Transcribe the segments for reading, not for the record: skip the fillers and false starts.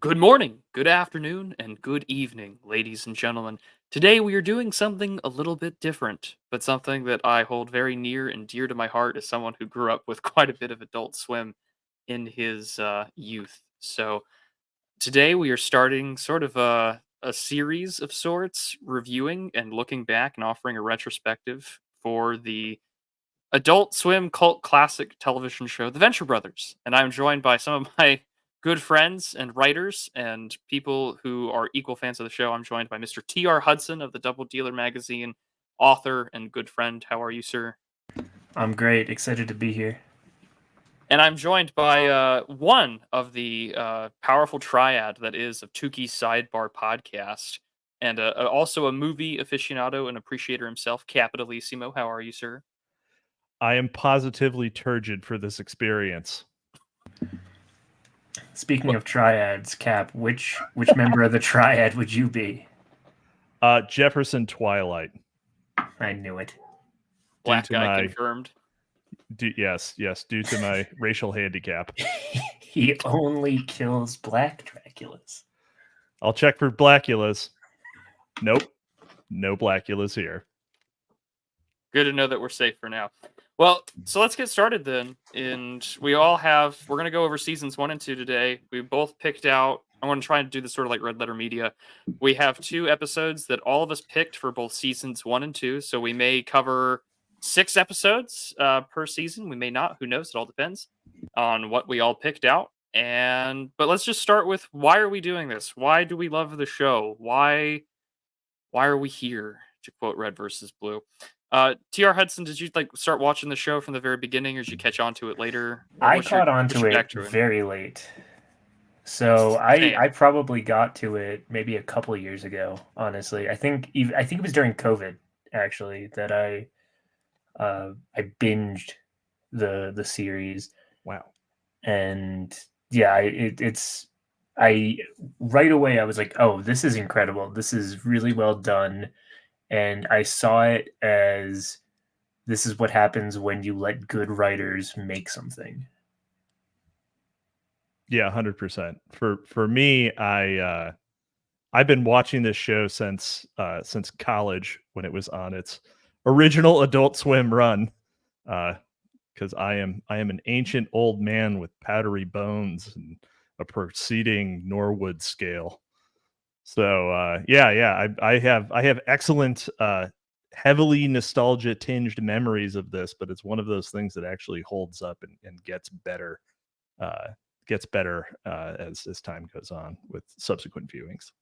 Good morning, good afternoon, and good evening, ladies and gentlemen. Today we are doing something a little bit different, but something that I hold very near and dear to my heart as someone who grew up with quite a bit of Adult Swim in his youth. So today we are starting sort of a series of sorts, reviewing and looking back and offering a retrospective for the Adult Swim cult classic television show, The Venture Brothers. And I'm joined by some of my good friends and writers and people who are equal fans of the show. I'm joined by Mr. T.R. Hudson of the Double Dealer magazine, author and good friend. How are you, sir? I'm great. Excited to be here. And I'm joined by one of the powerful triad that is of Tuki's Sidebar podcast, and also a movie aficionado and appreciator himself, Capitalissimo. How are you, sir? I am positively turgid for this experience. Speaking of triads, Cap, which member of the triad would you be? Jefferson Twilight. I knew it. Black guy confirmed. Yes, due to my racial handicap. He only kills black Draculas. I'll check for Blackulas. Nope. No Blackulas here. Good to know that we're safe for now. Well, so let's get started then. And we're going to go over seasons 1 and 2 today. We both picked out, I want to try and do this sort of like Red Letter Media. We have 2 episodes that all of us picked for both seasons 1 and 2. So we may cover 6 episodes per season. We may not. Who knows? It all depends on what we all picked out. But let's just start with, why are we doing this? Why do we love the show? Why are we here? To quote Red versus Blue. T.R. Hudson, did you start watching the show from the very beginning, or did you catch on to it later? I caught on to it very late. So I probably got to it maybe a couple of years ago, honestly. I think it was during COVID, actually, that I binged the series. Wow. And yeah, it's right away I was like, oh, this is incredible. This is really well done. And I saw it as, this is what happens when you let good writers make something. Yeah, 100%. For me, I've been watching this show since college, when it was on its original Adult Swim run. Because I am an ancient old man with powdery bones and a proceeding Norwood scale. So I have excellent, heavily nostalgia tinged memories of this, but it's one of those things that actually holds up and gets better as time goes on with subsequent viewings.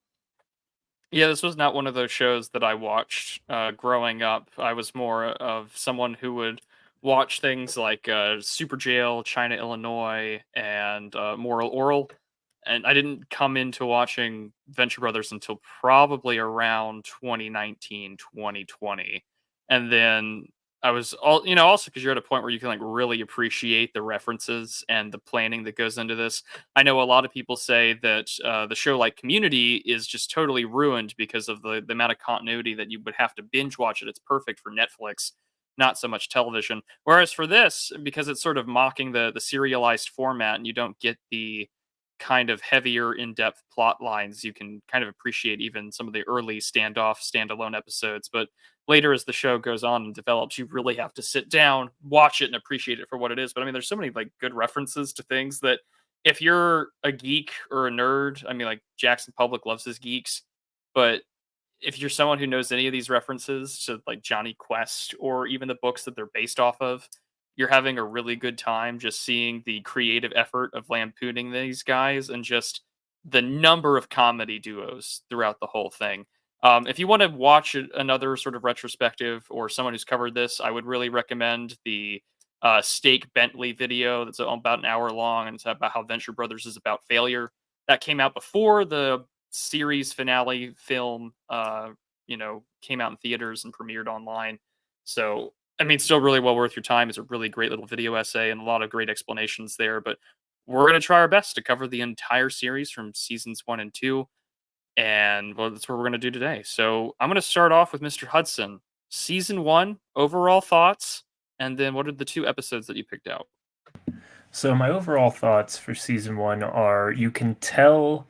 Yeah, this was not one of those shows that I watched growing up. I was more of someone who would watch things like Super Jail, China, Illinois, and Moral Oral. And I didn't come into watching Venture Brothers until probably around 2019, 2020. And then I was also because you're at a point where you can really appreciate the references and the planning that goes into this. I know a lot of people say that the show, like Community, is just totally ruined because of the amount of continuity that you would have to binge watch it. It's perfect for Netflix, not so much television. Whereas for this, because it's sort of mocking the serialized format, and you don't get the kind of heavier, in-depth plot lines, you can kind of appreciate even some of the early standalone episodes. But later, as the show goes on and develops, you really have to sit down, watch it, and appreciate it for what it is. But I mean, there's so many good references to things that, if you're a geek or a nerd, I mean, Jackson Public loves his geeks, but if you're someone who knows any of these references to Johnny Quest or even the books that they're based off of, you're having a really good time just seeing the creative effort of lampooning these guys and just the number of comedy duos throughout the whole thing. If you want to watch another sort of retrospective or someone who's covered this, I would really recommend the Steak Bentley video that's about an hour long, and it's about how Venture Brothers is about failure. That came out before the series finale film, came out in theaters and premiered online. So, I mean, still really well worth your time. It's a really great little video essay and a lot of great explanations there. But we're going to try our best to cover the entire series from seasons 1 and 2. And well, that's what we're going to do today. So I'm going to start off with Mr. Hudson. Season 1, overall thoughts, and then what are the 2 episodes that you picked out? So my overall thoughts for season 1 are, you can tell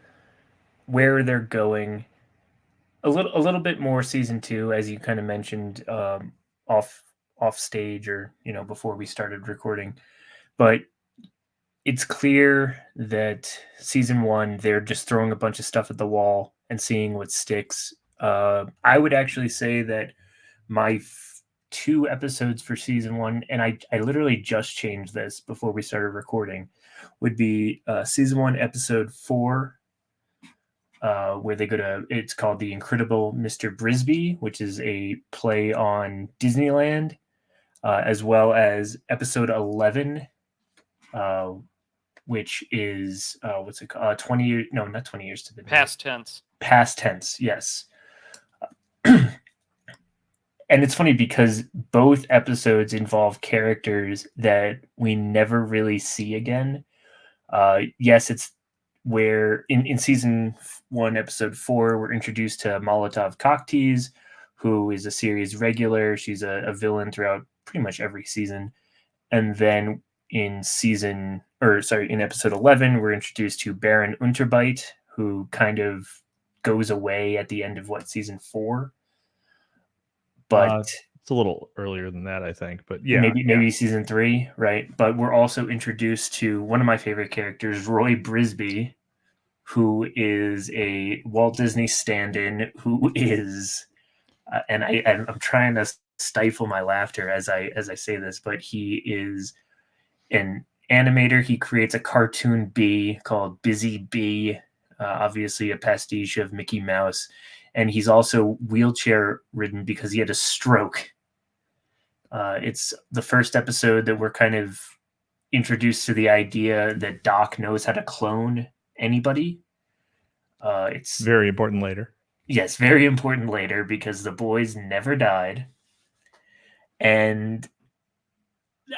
where they're going. A little bit more season 2, as you kind of mentioned, off off stage, or before we started recording. But it's clear that season 1, they're just throwing a bunch of stuff at the wall and seeing what sticks. I would actually say that my 2 episodes for season 1, and I literally just changed this before we started recording, would be season 1, episode 4, where they go to, it's called The Incredible Mr. Brisby, which is a play on Disneyland, as well as episode 11, which is, what's it called? 20 years, no, not 20 years to the Past tense. Past tense, yes. And it's funny because both episodes involve characters that we never really see again. Yes, it's where in season 1, episode 4, we're introduced to Molotov Cocktease, who is a series regular. She's a villain throughout pretty much every season. And then in episode 11, we're introduced to Baron Unterbite, who kind of goes away at the end of season 4. But it's a little earlier than that, I think. But yeah, maybe season 3, right? But we're also introduced to one of my favorite characters, Roy Brisby, who is a Walt Disney stand-in, who is, and I'm trying to stifle my laughter as I say this, but he is an animator. He creates a cartoon bee called Busy Bee, obviously a pastiche of Mickey Mouse. And he's also wheelchair ridden because he had a stroke. It's the first episode that we're kind of introduced to the idea that Doc knows how to clone anybody. It's very important later. Yes, very important later, because the boys never died. And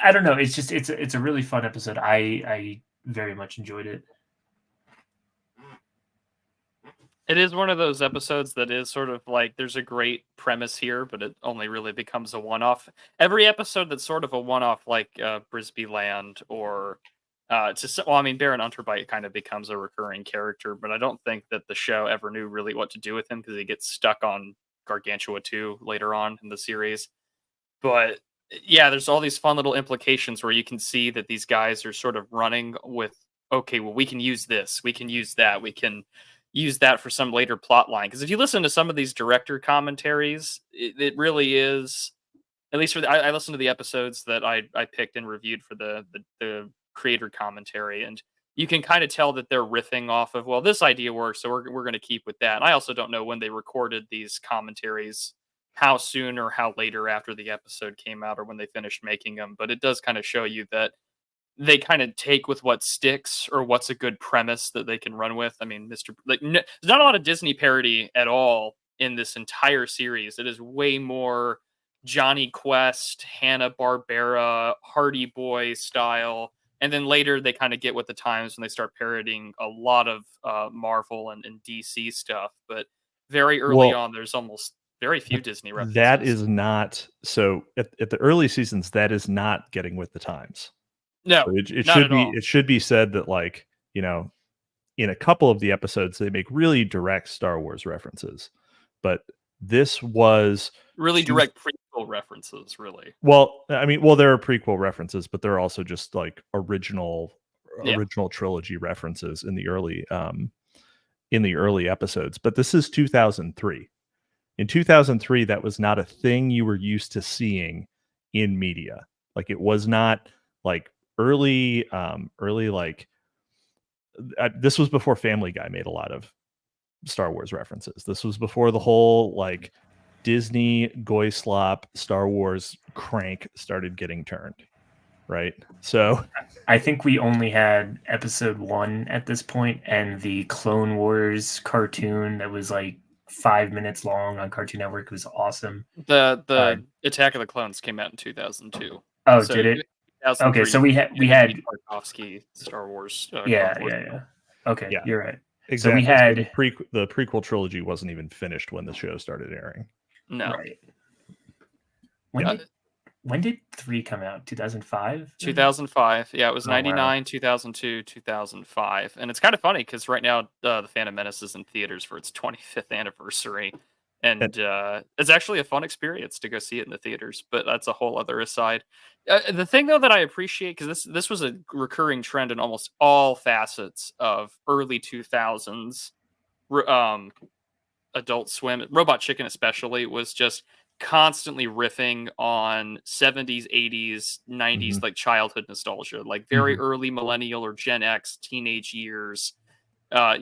I don't know, it's a really fun episode. I very much enjoyed it. It is one of those episodes that is sort of like, there's a great premise here, but it only really becomes a one-off. Every episode that's sort of a one-off, like Brisby Land, or Baron Unterbite kind of becomes a recurring character, but I don't think that the show ever knew really what to do with him, because he gets stuck on Gargantua 2 later on in the series. But yeah, there's all these fun little implications where you can see that these guys are sort of running with, okay, well, we can use this, we can use that, we can use that for some later plot line. Because if you listen to some of these director commentaries, it really is, at least for I listened to the episodes that I picked and reviewed for the creator commentary, and you can kind of tell that they're riffing off of, well, this idea works, so we're going to keep with that. And I also don't know when they recorded these commentaries, how soon or how later after the episode came out, or when they finished making them, but it does kind of show you that they kind of take with what sticks, or what's a good premise that they can run with. I mean, there's not a lot of Disney parody at all in this entire series. It is way more Johnny Quest, Hanna-Barbera, Hardy Boy style. And then later they kind of get with the times when they start parodying a lot of Marvel and DC stuff. But very early on, there's almost very few Disney references. That is not, so at the early seasons, that is not getting with the times. No, so it should be said that, like, in a couple of the episodes, they make really direct Star Wars references, but this was really direct prequel references, really. Well, I mean, there are prequel references, but there are also just like original trilogy references in the early episodes. But this is 2003. In 2003, that was not a thing you were used to seeing in media. Like, it was not like early like this was before Family Guy made a lot of Star Wars references. This was before the whole like Disney goy slop Star Wars crank started getting turned, right? So I think we only had episode 1 at this point, and the Clone Wars cartoon that was like 5 minutes long on Cartoon Network was awesome. The Attack of the Clones came out in 2002. Oh, so did it? Okay, so we had Tarkovsky Star Wars. Yeah. Okay, yeah. You're right. Exactly. So we had the prequel trilogy wasn't even finished when the show started airing. No. Right. when did 3 come out? 2005? 2005. Yeah, it was Oh, wow. 99, 2002, 2005. And it's kind of funny because right now, The Phantom Menace is in theaters for its 25th anniversary. And it's actually a fun experience to go see it in the theaters, but that's a whole other aside. The thing, though, that I appreciate, because this was a recurring trend in almost all facets of early 2000s Adult Swim, Robot Chicken especially, was just constantly riffing on 70s, 80s, 90s like childhood nostalgia, like very early millennial or Gen X teenage years. I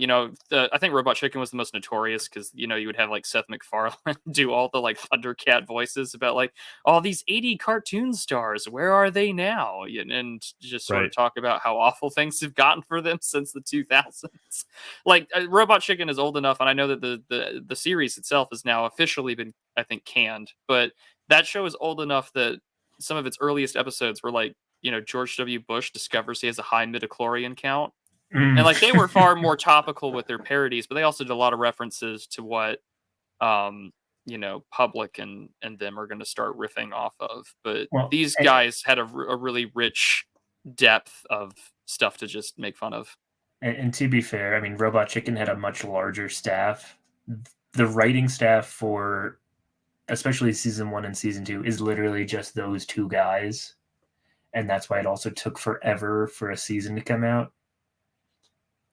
think Robot Chicken was the most notorious because you would have like Seth MacFarlane do all the like Thundercat voices about like all these 80 cartoon stars, where are they now? And just sort of talk about how awful things have gotten for them since the 2000s. Like Robot Chicken is old enough, and I know that the series itself has now officially been, I think, canned, but that show is old enough that some of its earliest episodes were like, George W. Bush discovers he has a high midichlorian count. And like they were far more topical with their parodies, but they also did a lot of references to what Public and them are going to start riffing off of. But Well, these guys had a really rich depth of stuff to just make fun of. And to be fair, I mean, Robot Chicken had a much larger staff. The writing staff for especially season 1 and season 2 is literally just those 2 guys. And that's why it also took forever for a season to come out.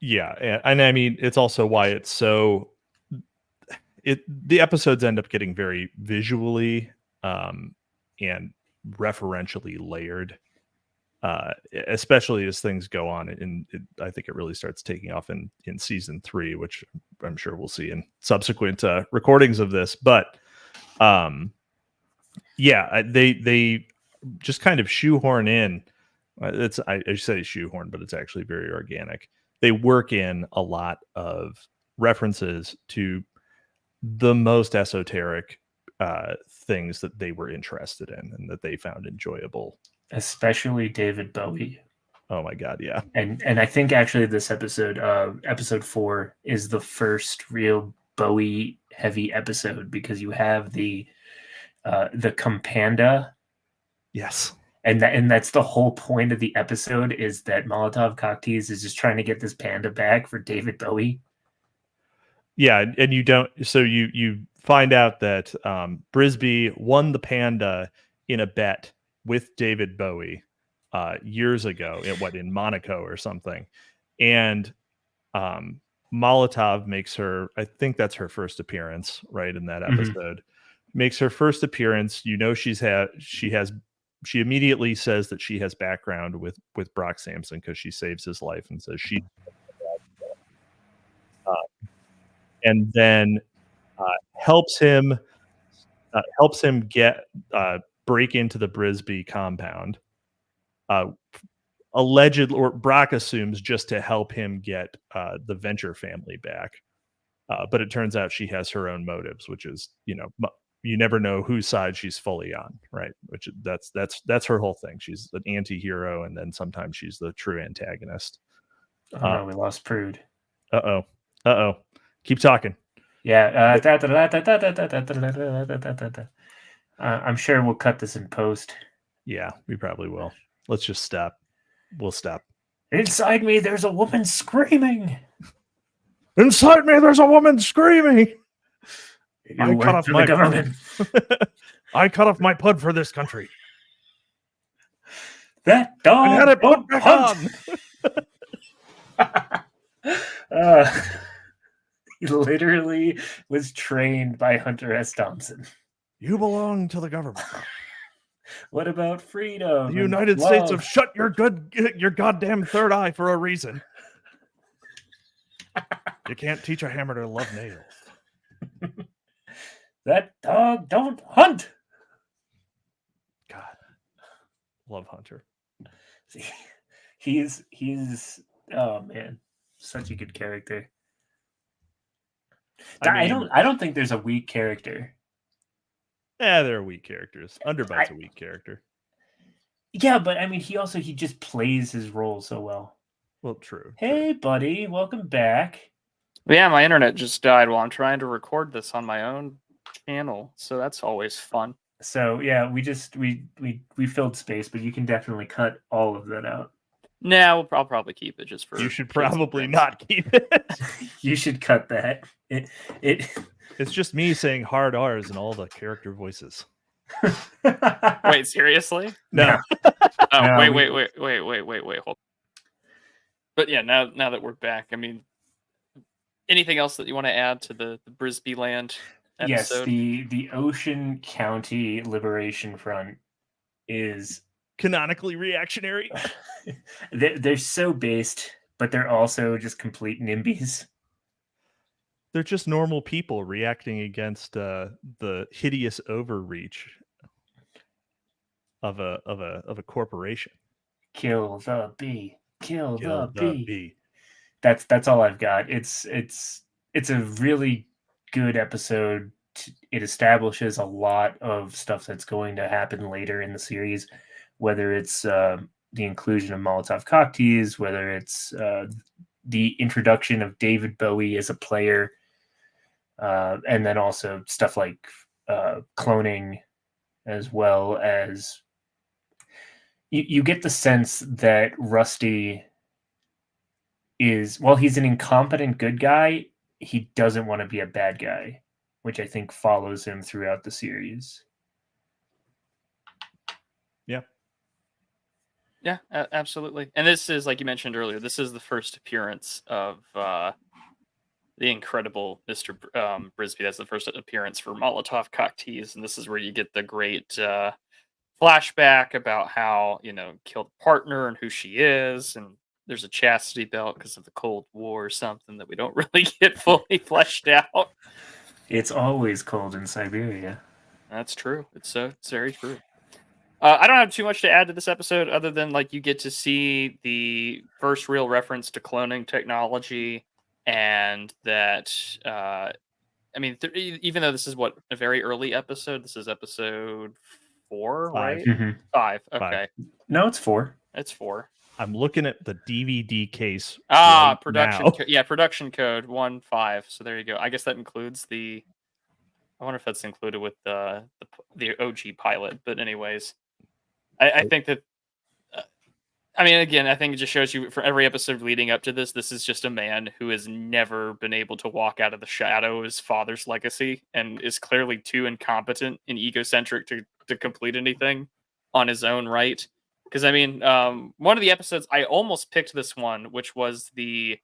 Yeah, and I mean, it's also why it's so. The episodes end up getting very visually and referentially layered, especially as things go on. And I think it really starts taking off in season 3, which I'm sure we'll see in subsequent recordings of this. But yeah, they just kind of shoehorn in. I say shoehorn, but it's actually very organic. They work in a lot of references to the most esoteric things that they were interested in and that they found enjoyable. Especially David Bowie. Oh my God, yeah. And I think actually this episode, episode 4, is the first real Bowie heavy episode because you have the Companda. Yes. And that's the whole point of the episode, is that Molotov Cocktease is just trying to get this panda back for David Bowie. Yeah, and you find out that Brisby won the panda in a bet with David Bowie years ago, in Monaco or something, and Molotov makes her, I think that's her first appearance, right, in that episode. Makes her first appearance. She immediately says that she has background with Brock Sampson because she saves his life and says she and then helps him get break into the Brisby compound. Alleged, or Brock assumes, just to help him get the Venture family back. But it turns out she has her own motives, which is, you never know whose side she's fully on, right? Which that's her whole thing. She's an anti-hero, and then sometimes she's the true antagonist. Oh no, we lost Prude. Uh-oh. Keep talking. Yeah. I'm sure we'll cut this in post. Yeah, we probably will. Let's just stop. We'll stop. Inside me, there's a woman screaming. Inside me, there's a woman screaming. I cut off my government. I cut off my pud for this country. That dog I had it put back on. He literally was trained by Hunter S. Thompson. You belong to the government. What about freedom? The United States have shut your goddamn third eye for a reason. You can't teach a hammer to love nails. That dog don't hunt. God, love Hunter. See, he's oh man, such a good character. I don't think there's a weak character. Yeah, there are weak characters. Underbite's a weak character. Yeah, but I mean, he just plays his role so well. Well, true. Hey, buddy, welcome back. Yeah, my internet just died while I'm trying to record this on my own channel, so that's always fun. So yeah, we filled space, but you can definitely cut all of that out. Now I'll probably keep it just for. You should shits and probably grins. not keep it. You should cut that. It. It's just me saying hard R's and all the character voices. Wait, seriously? No. Oh, No, wait. Hold. But yeah, now that we're back, I mean, anything else that you want to add to the Brisbee Land Yes, episode? the Ocean County Liberation Front is Canonically reactionary. they're so based, but they're also just complete NIMBYs. They're just normal people reacting against the hideous overreach of a corporation. Kill the bee. Kill the bee. bee. That's all I've got. It's a really good episode. It establishes a lot of stuff that's going to happen later in the series, whether it's the inclusion of Molotov cocktails, whether it's the introduction of David Bowie as a player, and then also stuff like cloning, as well as you get the sense that Rusty is, while he's an incompetent good guy, he doesn't want to be a bad guy, which I think follows him throughout the series. Yeah, absolutely. And this is, like you mentioned earlier, this is the first appearance of the incredible Mr. Brisby. That's the first appearance for Molotov cocktails, and this is where you get the great flashback about how, killed a partner and who she is, and there's a chastity belt because of the Cold War or something that we don't really get fully fleshed out. It's always cold in Siberia. That's true. It's very true. I don't have too much to add to this episode other than, like, you get to see the first real reference to cloning technology, and that I mean, even though this is a very early episode, this is episode 4, 5. right? Mm-hmm. 5. 5. Okay. No, it's 4. It's 4. I'm looking at the DVD case. Production. Now. Production code 15. So there you go. I guess that includes the. I wonder if that's included with the OG pilot. But anyways, I think that. I mean, again, I think it just shows you for every episode leading up to this, this is just a man who has never been able to walk out of the shadow of his father's legacy and is clearly too incompetent and egocentric to complete anything on his own right. Because, I mean, one of the episodes, I almost picked this one, which was the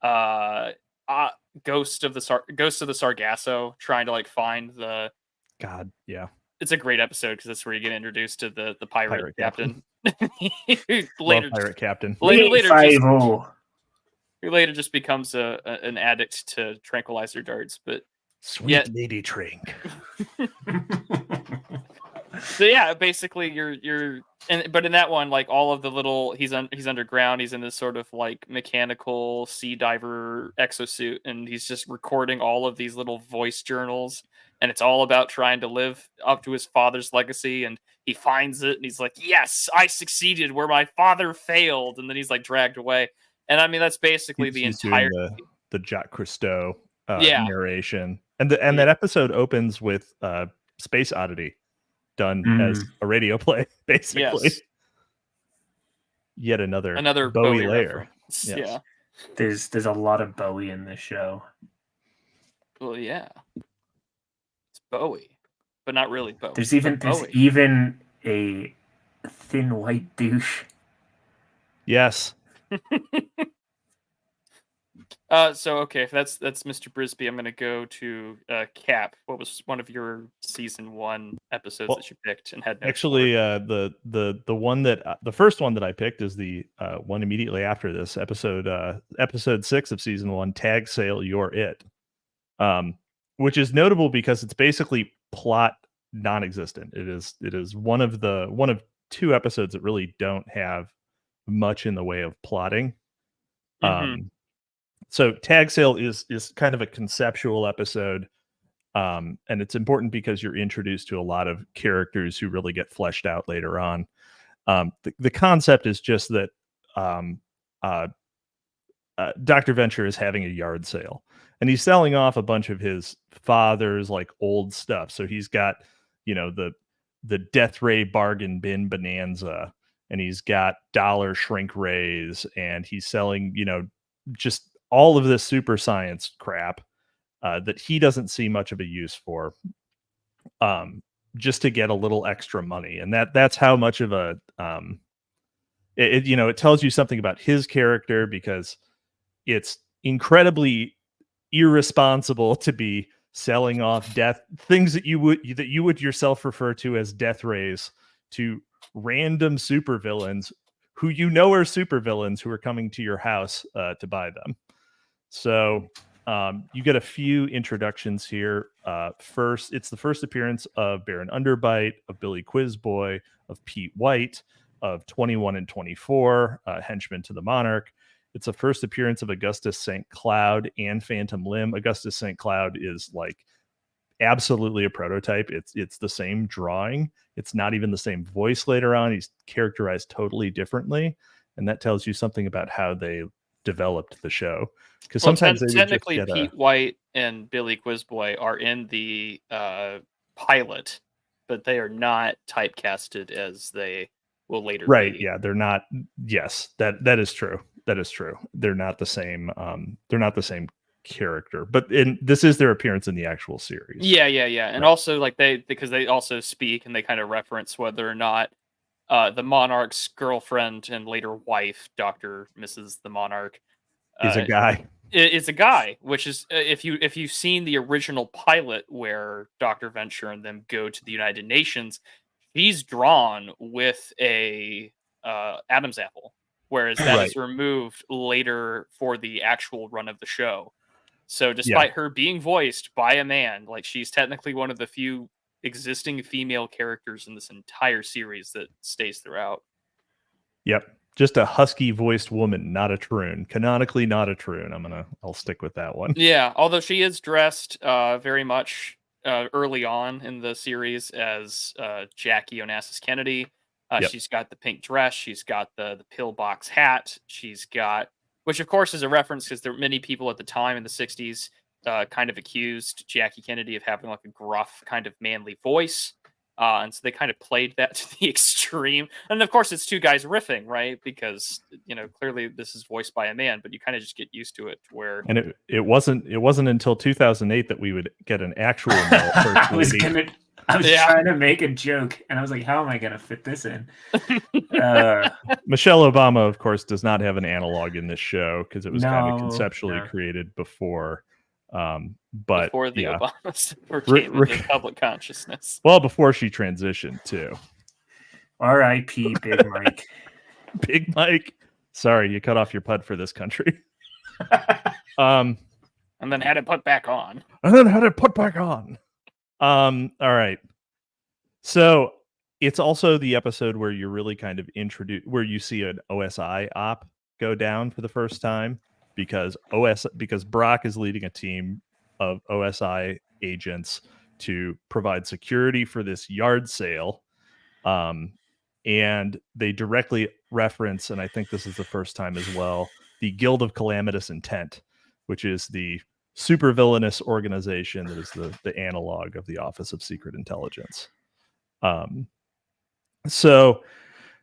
Ghost of the Sargasso, trying to, like, find the... God, yeah. It's a great episode because that's where you get introduced to the pirate captain. Love Pirate Captain. Who later just becomes an addict to tranquilizer darts. But Sweet lady drink. So yeah, basically but in that one, like, all of the little, he's underground, he's in this sort of like mechanical sea diver exosuit, and he's just recording all of these little voice journals, and it's all about trying to live up to his father's legacy, and he finds it and he's like, yes, I succeeded where my father failed, and then he's like dragged away. And I mean, that's basically the entire the Jacques Cousteau narration. And that episode opens with Space Oddity done as a radio play, basically. Yes. Yet another Bowie layer. Yes. Yeah. There's a lot of Bowie in this show. Well, yeah. It's Bowie, but not really Bowie. There's even a thin white douche. Yes. So okay, if that's Mr. Brisby, I'm gonna go to Cap. What was one of your season 1 episodes that you picked and had notes actually the one that the first one that I picked is the one immediately after this episode 6 of season 1, Tag Sale You're It, which is notable because it's basically plot non-existent. It is one of 2 episodes that really don't have much in the way of plotting. So Tag Sale is kind of a conceptual episode, and it's important because you're introduced to a lot of characters who really get fleshed out later on. The concept is just that Dr. Venture is having a yard sale, and he's selling off a bunch of his father's like old stuff. So he's got, the the Death Ray bargain bin bonanza, and he's got dollar shrink rays, and he's selling, you know, just all of this super science crap that he doesn't see much of a use for, just to get a little extra money. And that's how much of a it tells you something about his character, because it's incredibly irresponsible to be selling off things that you would yourself refer to as death rays to random supervillains who you know are supervillains who are coming to your house to buy them. So you get a few introductions here. First, it's the first appearance of Baron Underbite, of Billy Quizboy, of Pete White, of 21 and 24, henchmen to the Monarch. It's the first appearance of Augustus St. Cloud and Phantom Limb. Augustus St. Cloud is like absolutely a prototype. It's the same drawing. It's not even the same voice later on. He's characterized totally differently. And that tells you something about how they developed the show. Because sometimes they would technically just get Pete White and Billy Quizboy are in the pilot, but they are not typecasted as they will later be. Yeah, they're not. Yes, that is true. That is true. They're not the same. They're not the same character, but this is their appearance in the actual series. Yeah. And Right. also, like, because they also speak and they kind of reference whether or not the Monarch's girlfriend and later wife, Dr. Mrs. the Monarch, Is a guy. is a guy, which is if you've seen the original pilot where Dr. Venture and them go to the United Nations, he's drawn with a Adam's apple, whereas that Right. is removed later for the actual run of the show. So despite her being voiced by a man, like, she's technically one of the few existing female characters in this entire series that stays throughout. Yep. Just a husky voiced woman, not a troon. Canonically not a troon. I'll stick with that one. Yeah, although she is dressed very much early on in the series as Jackie Onassis Kennedy. Yep. She's got the pink dress. She's got the pillbox hat. She's got, which of course is a reference because there were many people at the time in the 60s kind of accused Jackie Kennedy of having like a gruff kind of manly voice. And so they kind of played that to the extreme. And of course, it's two guys riffing, right? Because, clearly this is voiced by a man, but you kind of just get used to it where. And it wasn't until 2008 that we would get an actual male first lady. I was trying to make a joke, and I was like, how am I going to fit this in? Michelle Obama, of course, does not have an analog in this show because it was kind of conceptually created before. But before the Obamas came into public consciousness. Well, before she transitioned too. R.I.P. Big Mike. Big Mike. Sorry, you cut off your pud for this country. And then had it put back on. All right. So it's also the episode where you're really kind of introduced, where you see an OSI op go down for the first time, because Brock is leading a team of OSI agents to provide security for this yard sale. And they directly reference, and I think this is the first time as well, the Guild of Calamitous Intent, which is the super villainous organization that is the analog of the Office of Secret Intelligence. So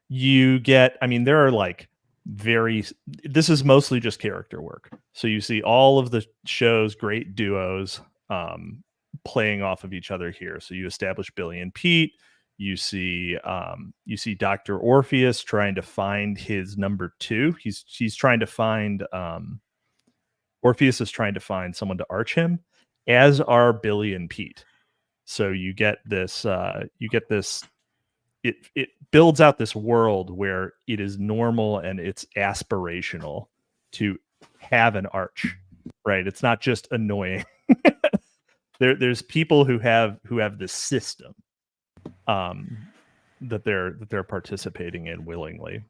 you get, there are like this is mostly just character work. So you see all of the show's great duos playing off of each other here. So you establish Billy and Pete. You see Dr. Orpheus trying to find his number two. He's trying to find Orpheus is trying to find someone to arch him, as are Billy and Pete. So you get this it builds out this world where it is normal and it's aspirational to have an arch, right? It's not just annoying. There's people who have this system that they're participating in willingly.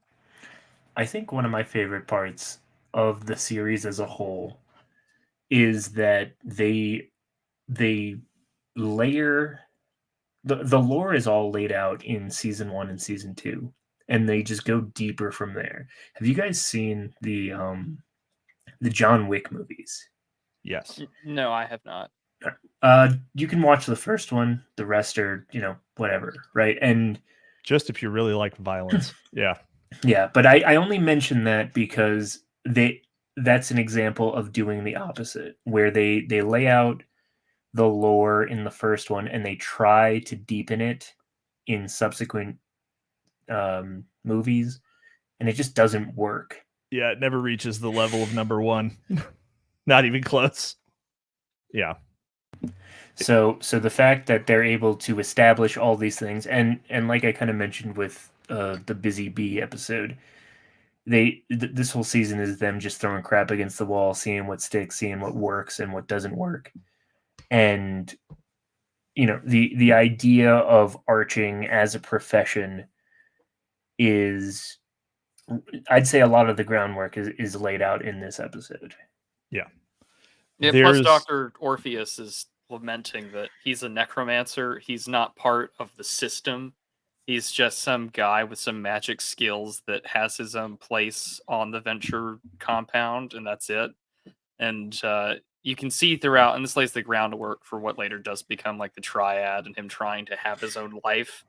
I think one of my favorite parts of the series as a whole is that they layer the lore is all laid out in season 1 and season 2, and they just go deeper from there. Have you guys seen the John Wick movies? Yes. No, I have not. You can watch the first one. The rest are, whatever, right? And Just if you really like violence. Yeah. yeah, but I only mention that because that's an example of doing the opposite, where they lay out the lore in the first one and they try to deepen it in subsequent movies, and it just doesn't work. Yeah, it never reaches the level of number one. Not even close. Yeah. So the fact that they're able to establish all these things, and like I kind of mentioned with the Busy Bee episode, this whole season is them just throwing crap against the wall, seeing what sticks, seeing what works and what doesn't work. And the idea of arching as a profession is, I'd say, a lot of the groundwork is laid out in this episode. Yeah. Yeah, plus Dr. Orpheus is lamenting that he's a necromancer. He's not part of the system. He's just some guy with some magic skills that has his own place on the Venture compound, and that's it. And you can see throughout, and this lays the groundwork for what later does become like the Triad and him trying to have his own life.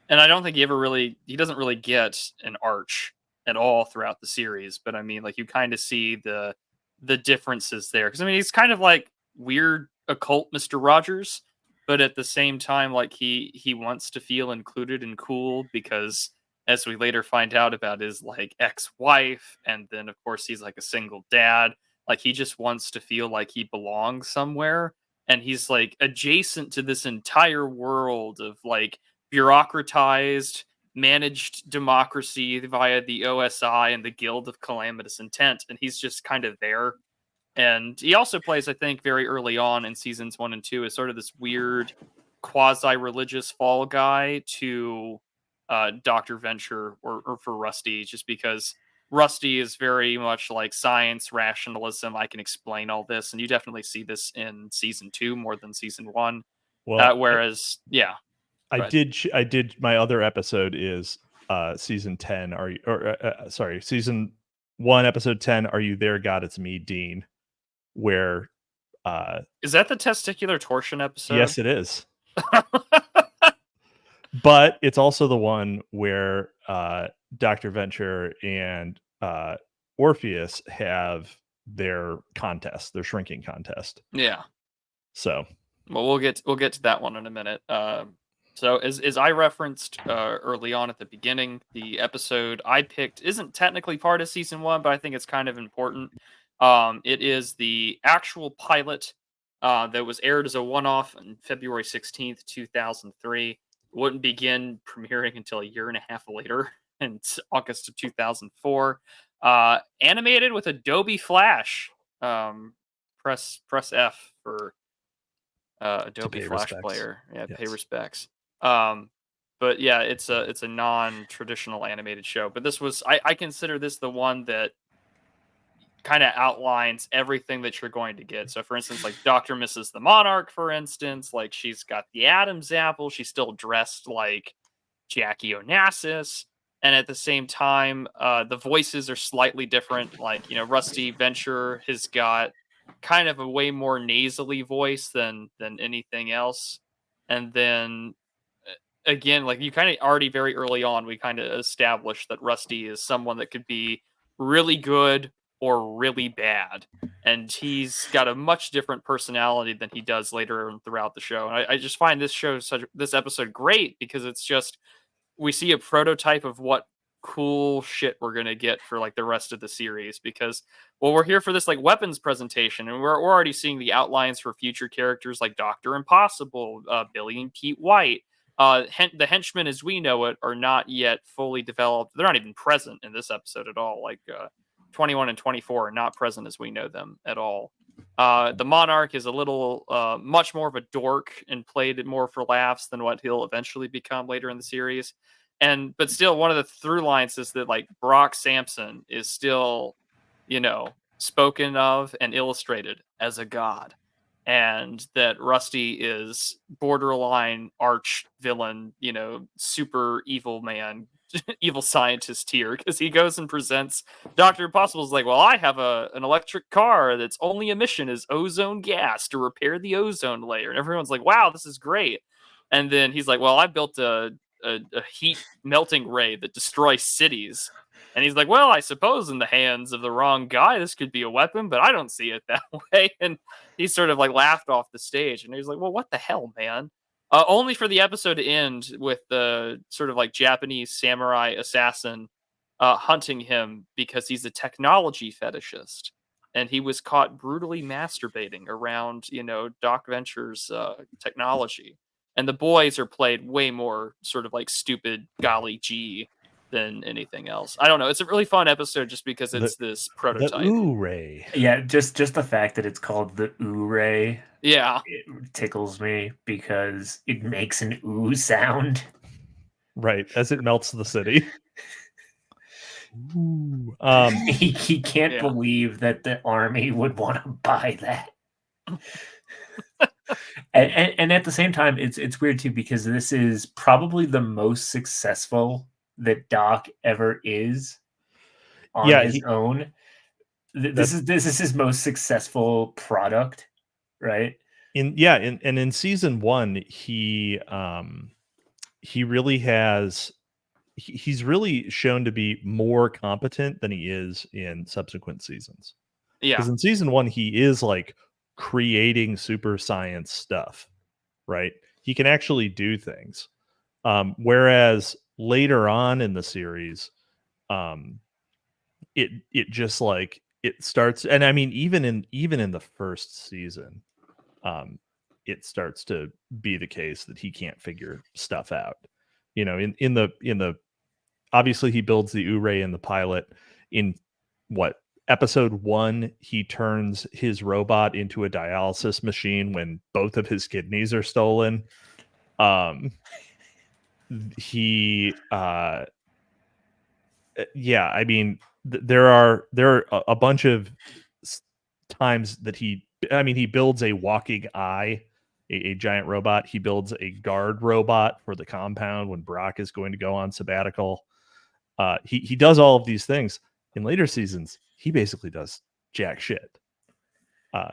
And I don't think he doesn't really get an arch at all throughout the series. But I mean, like, you kind of see the differences there, because I mean, he's kind of like weird occult Mr. Rogers, but at the same time, like, he wants to feel included and cool, because as we later find out about his like ex-wife, and then of course he's like a single dad, like he just wants to feel like he belongs somewhere, and he's like adjacent to this entire world of like bureaucratized managed democracy via the OSI and the Guild of Calamitous Intent, and he's just kind of there. And he also plays, I think, very early on in seasons 1 and 2 as sort of this weird quasi-religious fall guy to Dr. Venture, or for Rusty, just because Rusty is very much like science, rationalism. I can explain all this, and you definitely see this in season 2 more than season 1. Well, Whereas, yeah, I go ahead. did. My other episode is season 10. Sorry, season 1, episode 10. Are you there, God? It's me, Dean. Where Is that the testicular torsion episode? yes, it is. But it's also the one where Dr. Venture and Orpheus have their contest, their shrinking contest. Yeah. So, well, we'll get to that one in a minute. So as I referenced early on at the beginning, the episode I picked isn't technically part of season 1, but I think it's kind of important. It is the actual pilot that was aired as a one-off on February 16th, 2003. Wouldn't begin premiering until a year and a half later, in August of 2004. Animated with Adobe Flash. Press F for Adobe Flash respects. Player. Yeah, Yes. pay respects. But yeah, it's a non-traditional animated show. But this was, I consider this the one that kind of outlines everything that you're going to get. So for instance, like Dr. Mrs. the Monarch, for instance, like she's got the Adam's apple, she's still dressed like Jackie Onassis, and at the same time, the voices are slightly different. Like, Rusty Venture has got kind of a way more nasally voice than anything else. And then again, like, you kind of already very early on, we kind of established that Rusty is someone that could be really good or really bad. And he's got a much different personality than he does later on throughout the show. And I just find this episode great, because it's just, we see a prototype of what cool shit we're gonna get for like the rest of the series. Because, well, we're here for this like weapons presentation, and we're already seeing the outlines for future characters like Dr. Impossible, Billy and Pete White. The henchmen as we know it are not yet fully developed. They're not even present in this episode at all. Like 21 and 24 are not present as we know them at all. The Monarch is a little much more of a dork and played it more for laughs than what he'll eventually become later in the series. But still, one of the through lines is that like Brock Sampson is still, spoken of and illustrated as a god, and that Rusty is borderline arch villain, super evil man, evil scientist here, because he goes and presents Dr. Impossible's like, well, I have an electric car that's only emission is ozone gas to repair the ozone layer. And everyone's like, wow, this is great. And then he's like, well, I built a heat melting ray that destroys cities. And he's like, well, I suppose in the hands of the wrong guy, this could be a weapon, but I don't see it that way. And he sort of like laughed off the stage. And he was like, well, what the hell, man? Only for the episode to end with the sort of like Japanese samurai assassin hunting him because he's a technology fetishist. And he was caught brutally masturbating around, Doc Venture's technology. And the boys are played way more sort of like stupid golly gee than anything else. I don't know. It's a really fun episode just because it's this prototype. The Ooh-Ray. Yeah, just the fact that it's called the Ooh-Ray, Yeah. it tickles me because it makes an ooh sound. Right, as it melts the city. Ooh. He can't believe that the army would want to buy that. and at the same time, it's weird too, because this is probably the most successful that Doc ever is on his own. This is his most successful product, right? In season 1, he really has he's really shown to be more competent than he is in subsequent seasons. Yeah. Because in season 1, he is like creating super science stuff, right? He can actually do things. Whereas later on in the series, it just like it starts, and I mean even in the first season, it starts to be the case that he can't figure stuff out. In the obviously he builds the Ooh-Ray in the pilot. In episode 1, he turns his robot into a dialysis machine when both of his kidneys are stolen. I mean, there are a bunch of times that he builds a walking eye, a giant robot. He builds a guard robot for the compound when Brock is going to go on sabbatical. He does all of these things. In later seasons, he basically does jack shit.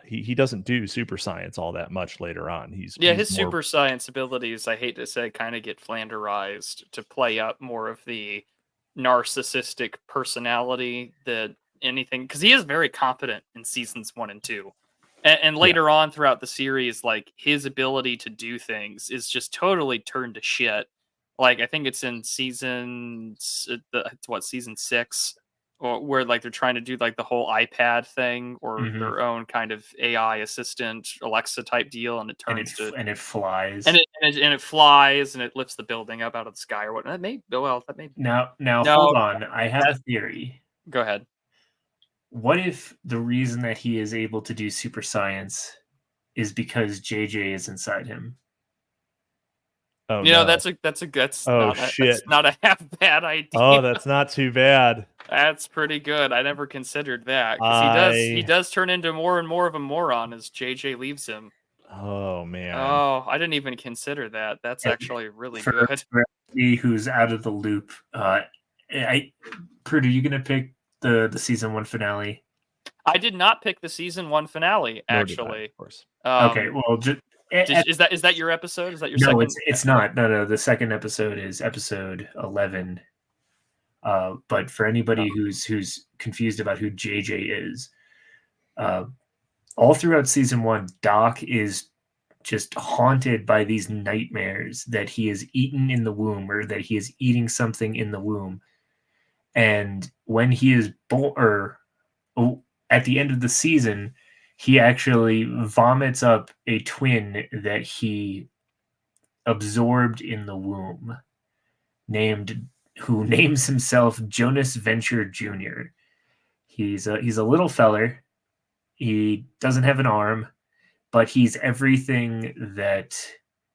He doesn't do super science all that much later on. His super science abilities, I hate to say, kind of get flanderized to play up more of the narcissistic personality that anything, because he is very competent in seasons 1 and 2. And later on throughout the series, like his ability to do things is just totally turned to shit. Like I think it's in season 6, or where like they're trying to do like the whole iPad thing or their own kind of AI assistant Alexa type deal, and it turns and it flies and it flies and it lifts the building up out of the sky or whatnot. Now hold on. I have a theory. Go ahead. What if the reason that he is able to do super science is because JJ is inside him? Oh, no. That's not a half bad idea. Oh, that's not too bad. That's pretty good. I never considered that, because he does turn into more and more of a moron as JJ leaves him. Oh man. Oh, I didn't even consider that. That's actually really good. For everybody who's out of the loop, Prude, are you gonna pick the season 1 finale? I did not pick the season 1 finale, actually. Of course. Okay, well, just is that your episode? Is that your no, second? It's not. No. The second episode is episode 11. But for anybody who's confused about who JJ is, all throughout season 1, Doc is just haunted by these nightmares that he is eaten in the womb, or that he is eating something in the womb. And when he is born, or at the end of the season, he actually vomits up a twin that he absorbed in the womb, who names himself Jonas Venture Jr. He's a little feller. He doesn't have an arm, but he's everything that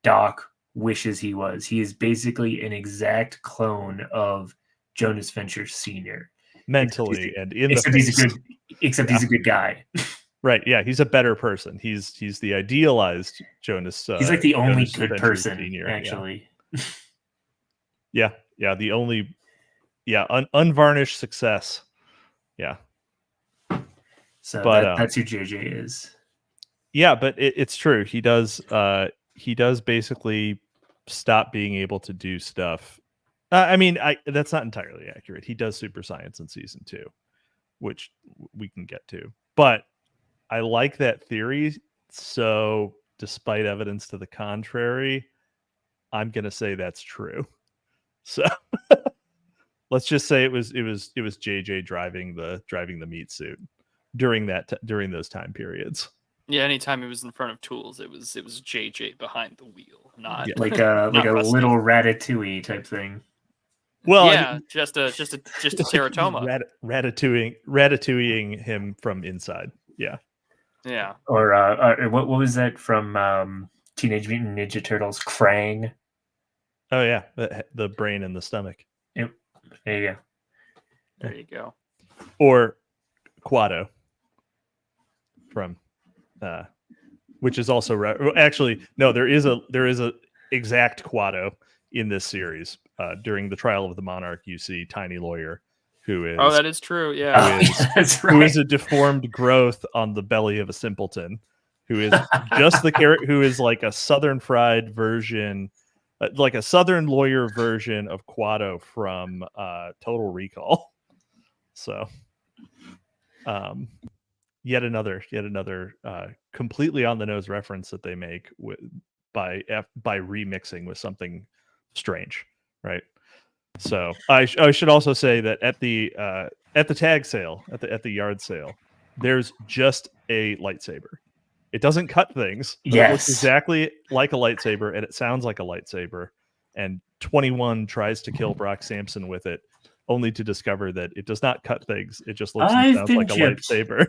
Doc wishes he was. He is basically an exact clone of Jonas Venture Sr. Mentally and in except the he's a good guy. Right, yeah, he's a better person. He's the idealized Jonas. He's like the only Jonas good Venture person, Senior, actually. Yeah, the only unvarnished success. Yeah. So But that's who JJ is. yeah, but it's true. He does basically stop being able to do stuff. I mean, that's not entirely accurate. He does super science in season 2, which we can get to. But I like that theory. So, despite evidence to the contrary, I'm going to say that's true. So, let's just say it was JJ driving the meat suit during those time periods. Yeah, anytime he was in front of tools, it was JJ behind the wheel, not like a Rusty. little Ratatouille type thing. Well, yeah, I mean, just a teratoma. Ratatouilleing him from inside. Yeah. Yeah. Or what was that from Teenage Mutant Ninja Turtles? Krang. Oh yeah, the brain in the stomach. Yep. There you go. There you go. Or Quado from which is also actually no, there is a exact Quado in this series. During the trial of the Monarch, you see Tiny Lawyer, who is that is true. Yeah, that's right. Who is a deformed growth on the belly of a simpleton, who is just the character who is like a Southern fried version, like a Southern lawyer version of Quado from Total Recall. So, yet another completely on the nose reference that they make by remixing with something strange, right? So I should also say that at the tag sale, at the yard sale, there's just a lightsaber. It doesn't cut things, but it looks exactly like a lightsaber and it sounds like a lightsaber. And 21 tries to kill Brock Sampson with it, only to discover that it does not cut things. It just looks and sounds like a lightsaber.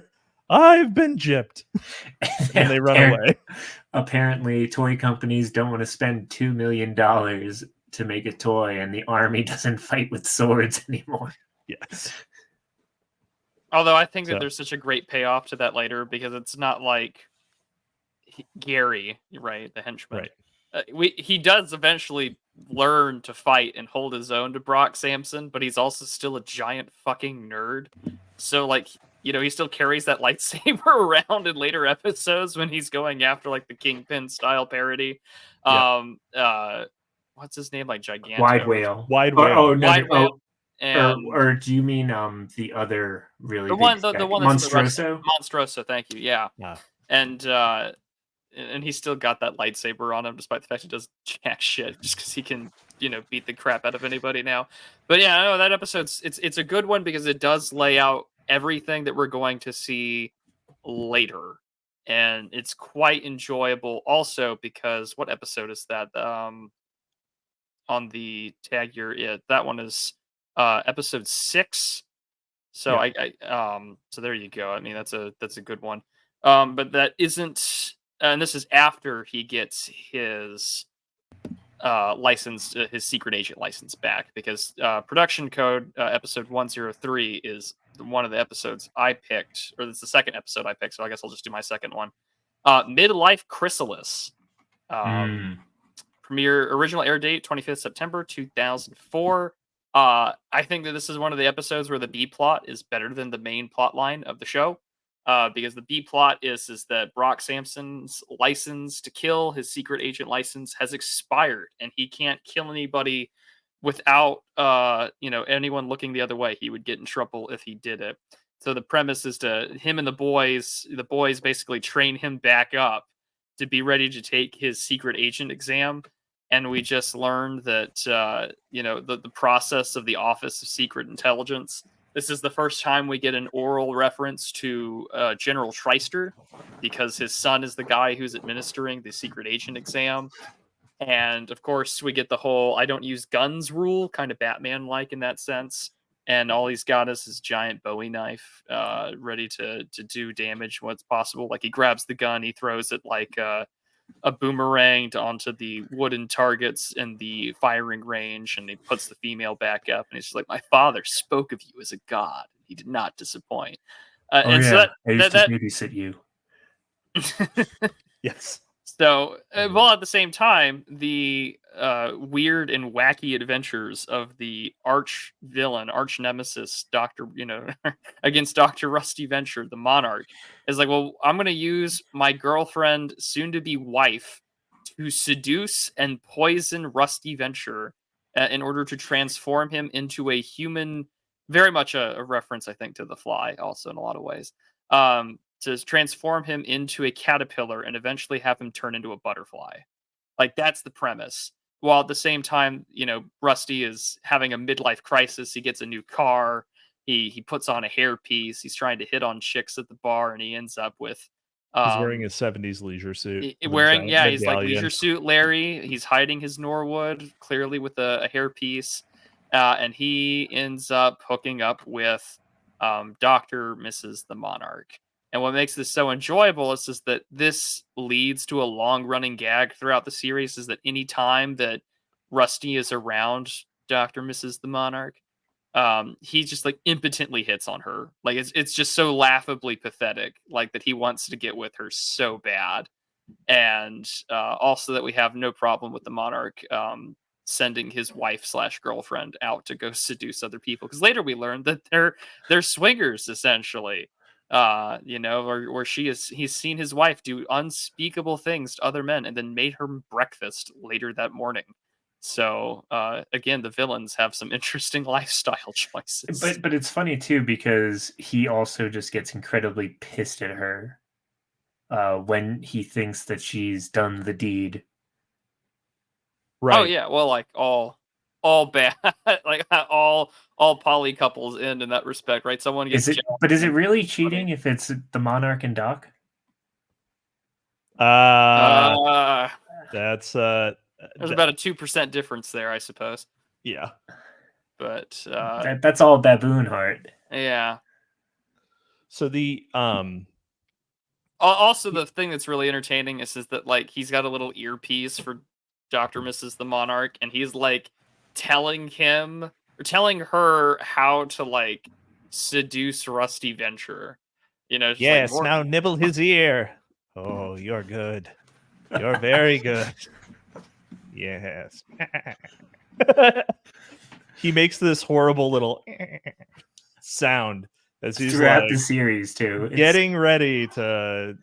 I've been gypped. And they run away. Apparently, toy companies don't want to spend $2 million to make a toy, and the army doesn't fight with swords anymore. Yes. Although I think that there's such a great payoff to that later, because it's not like Gary, right, the henchman. Right. He does eventually learn to fight and hold his own to Brock Sampson, but he's also still a giant fucking nerd. So, like, you know, he still carries that lightsaber around in later episodes when he's going after, like, the Kingpin style parody. What's his name? Like Giganto. Wide Whale. Wide Whale. Wide Whale. Or do you mean the other really the big one the one that's Monstroso? Monstroso, thank you. Yeah. And he's still got that lightsaber on him, despite the fact he does jack shit, just because he can, you know, beat the crap out of anybody now. But yeah, no, that episode's it's a good one because it does lay out everything that we're going to see later, and it's quite enjoyable. Also, because what episode is that? On the tag here, yeah, that one is episode 6. So so there you go. I mean, that's a good one. But that isn't. And this is after he gets his license, his secret agent license back, because production code episode 103 is one of the episodes I picked, or it's the second episode I picked. So I guess I'll just do my second one. Midlife Chrysalis. Premiere original air date 25th September 2004. I think that this is one of the episodes where the B plot is better than the main plot line of the show. Because the B plot is that Brock Sampson's license to kill, his secret agent license, has expired, and he can't kill anybody without anyone looking the other way. He would get in trouble if he did it. So the premise is him and the boys basically train him back up to be ready to take his secret agent exam. And we just learned that the process of the Office of Secret Intelligence. This is the first time we get an oral reference to General Treister, because his son is the guy who's administering the secret agent exam. And of course, we get the whole "I don't use guns" rule, kind of Batman-like in that sense. And all he's got is his giant Bowie knife, ready to do damage when it's possible. Like, he grabs the gun, he throws it like a boomerang onto the wooden targets in the firing range, and he puts the female back up, and he's just like, "My father spoke of you as a god. He did not disappoint." So I used to babysit you. Yes. So, while at the same time, the weird and wacky adventures of the arch villain, arch nemesis, Doctor, against Doctor Rusty Venture, the Monarch, is like, well, I'm going to use my girlfriend, soon to be wife, to seduce and poison Rusty Venture in order to transform him into a human. Very much a reference, I think, to The Fly, also in a lot of ways. To transform him into a caterpillar and eventually have him turn into a butterfly. Like, that's the premise. While at the same time, Rusty is having a midlife crisis. He gets a new car. He puts on a hairpiece. He's trying to hit on chicks at the bar, and he ends up with He's wearing a 70s leisure suit. wearing, yeah, he's like leisure suit Larry. He's hiding his Norwood clearly with a hairpiece, and he ends up hooking up with Dr. Mrs. the Monarch. And what makes this so enjoyable is just that this leads to a long running gag throughout the series, is that any time that Rusty is around Dr. Mrs. the Monarch, he just like impotently hits on her. Like, it's just so laughably pathetic, like that he wants to get with her so bad. And also that we have no problem with the Monarch sending his wife slash girlfriend out to go seduce other people, because later we learned that they're swingers essentially. Where he's seen his wife do unspeakable things to other men and then made her breakfast later that morning. So again, the villains have some interesting lifestyle choices. But it's funny too, because he also just gets incredibly pissed at her when he thinks that she's done the deed. Right. Oh yeah, well, like all bad, like all poly couples end in that respect, right? Someone gets Is it really cheating if it's the Monarch and Doc? That's there's about a 2% difference there, I suppose. Yeah. But that's all baboon heart. Yeah. So the also the thing that's really entertaining is that like he's got a little earpiece for Dr. Mrs. the Monarch, and he's like telling her how to like seduce Rusty Venture. Yes, like, now nibble his ear. Oh, you're good. You're very good. Yes. He makes this horrible little sound as he's throughout like, the series too. Getting ready to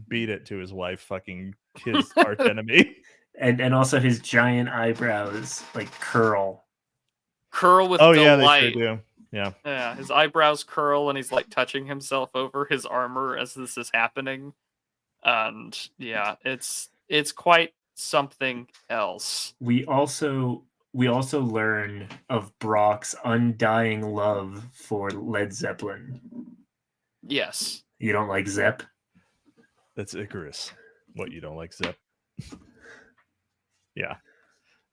beat it to his wife, fucking his arch enemy. And also his giant eyebrows like curl with delight. Yeah, they sure do. Yeah, his eyebrows curl, and he's like touching himself over his armor as this is happening. And yeah, it's quite something else. We also learn of Brock's undying love for Led Zeppelin. Yes. You don't like Zepp? That's Icarus. What, you don't like Zepp? Yeah.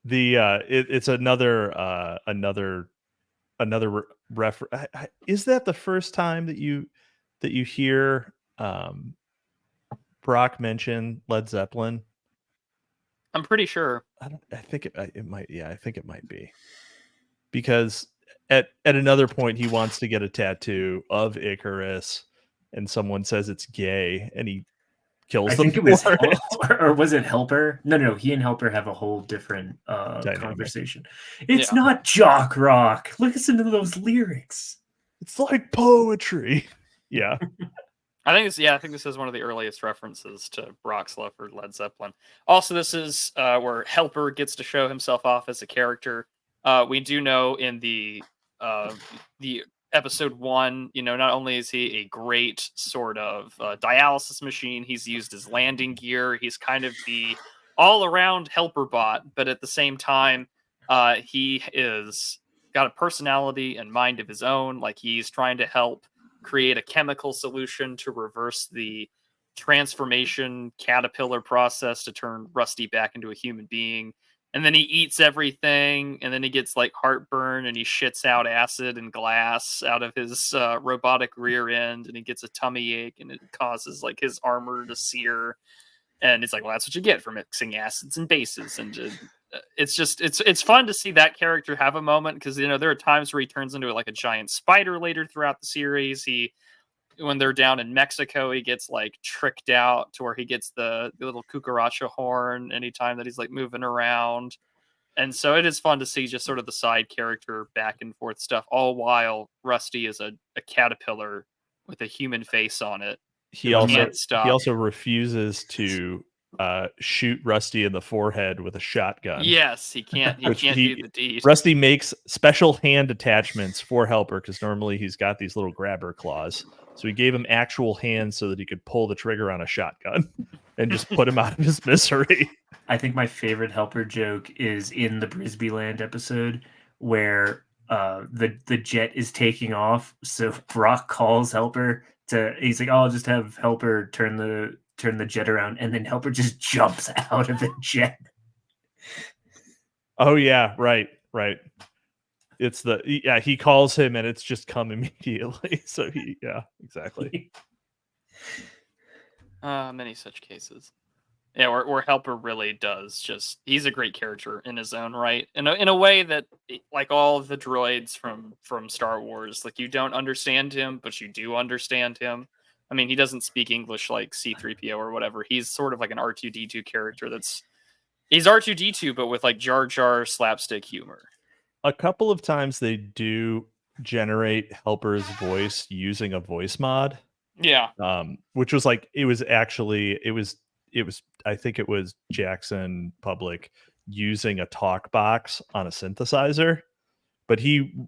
The it's another reference. Is that the first time that you hear Brock mention Led Zeppelin? I'm pretty sure. I think it might. Yeah, I think it might be, because at another point he wants to get a tattoo of Icarus, and someone says it's gay, and he kills them. I think it was or was it Helper? No. He and Helper have a whole different conversation. It's not jock rock. Listen to those lyrics. It's like poetry. Yeah. I think this is one of the earliest references to Brock's love for Led Zeppelin. Also, this is where Helper gets to show himself off as a character. We do know in the episode 1, not only is he a great sort of dialysis machine, he's used as landing gear. He's kind of the all-around helper bot, but at the same time, he is got a personality and mind of his own. Like, he's trying to help create a chemical solution to reverse the transformation caterpillar process to turn Rusty back into a human being. And then he eats everything, and then he gets like heartburn, and he shits out acid and glass out of his robotic rear end, and he gets a tummy ache, and it causes like his armor to sear. And it's like, well, that's what you get for mixing acids and bases. And it's fun to see that character have a moment, because there are times where he turns into like a giant spider later throughout the series. He when they're down in Mexico, he gets like tricked out to where he gets the little cucaracha horn anytime that he's like moving around. And so it is fun to see just sort of the side character back and forth stuff, all while Rusty is a caterpillar with a human face on it. He who also can't stop. he also refuses to shoot Rusty in the forehead with a shotgun. Yes, he can't. He Which can't do the deed. Rusty makes special hand attachments for Helper because normally he's got these little grabber claws. So he gave him actual hands so that he could pull the trigger on a shotgun and just put him out of his misery. I think my favorite Helper joke is in the Brisbee Land episode where the jet is taking off. So Brock calls Helper he's like, "Oh, I'll just have Helper turn the jet around," and then Helper just jumps out of the jet. Oh yeah, right. It's he calls him and it's just come immediately. So exactly. Many such cases. Yeah, where Helper really does he's a great character in his own right. In a way that, like all of the droids from Star Wars, like you don't understand him, but you do understand him. I mean, he doesn't speak English like C-3PO or whatever. He's sort of like an R2-D2 character he's R2-D2, but with like Jar Jar slapstick humor. A couple of times they do generate Helper's voice using a voice mod. Yeah. Which was like, it was I think it was Jackson Public using a talk box on a synthesizer, but he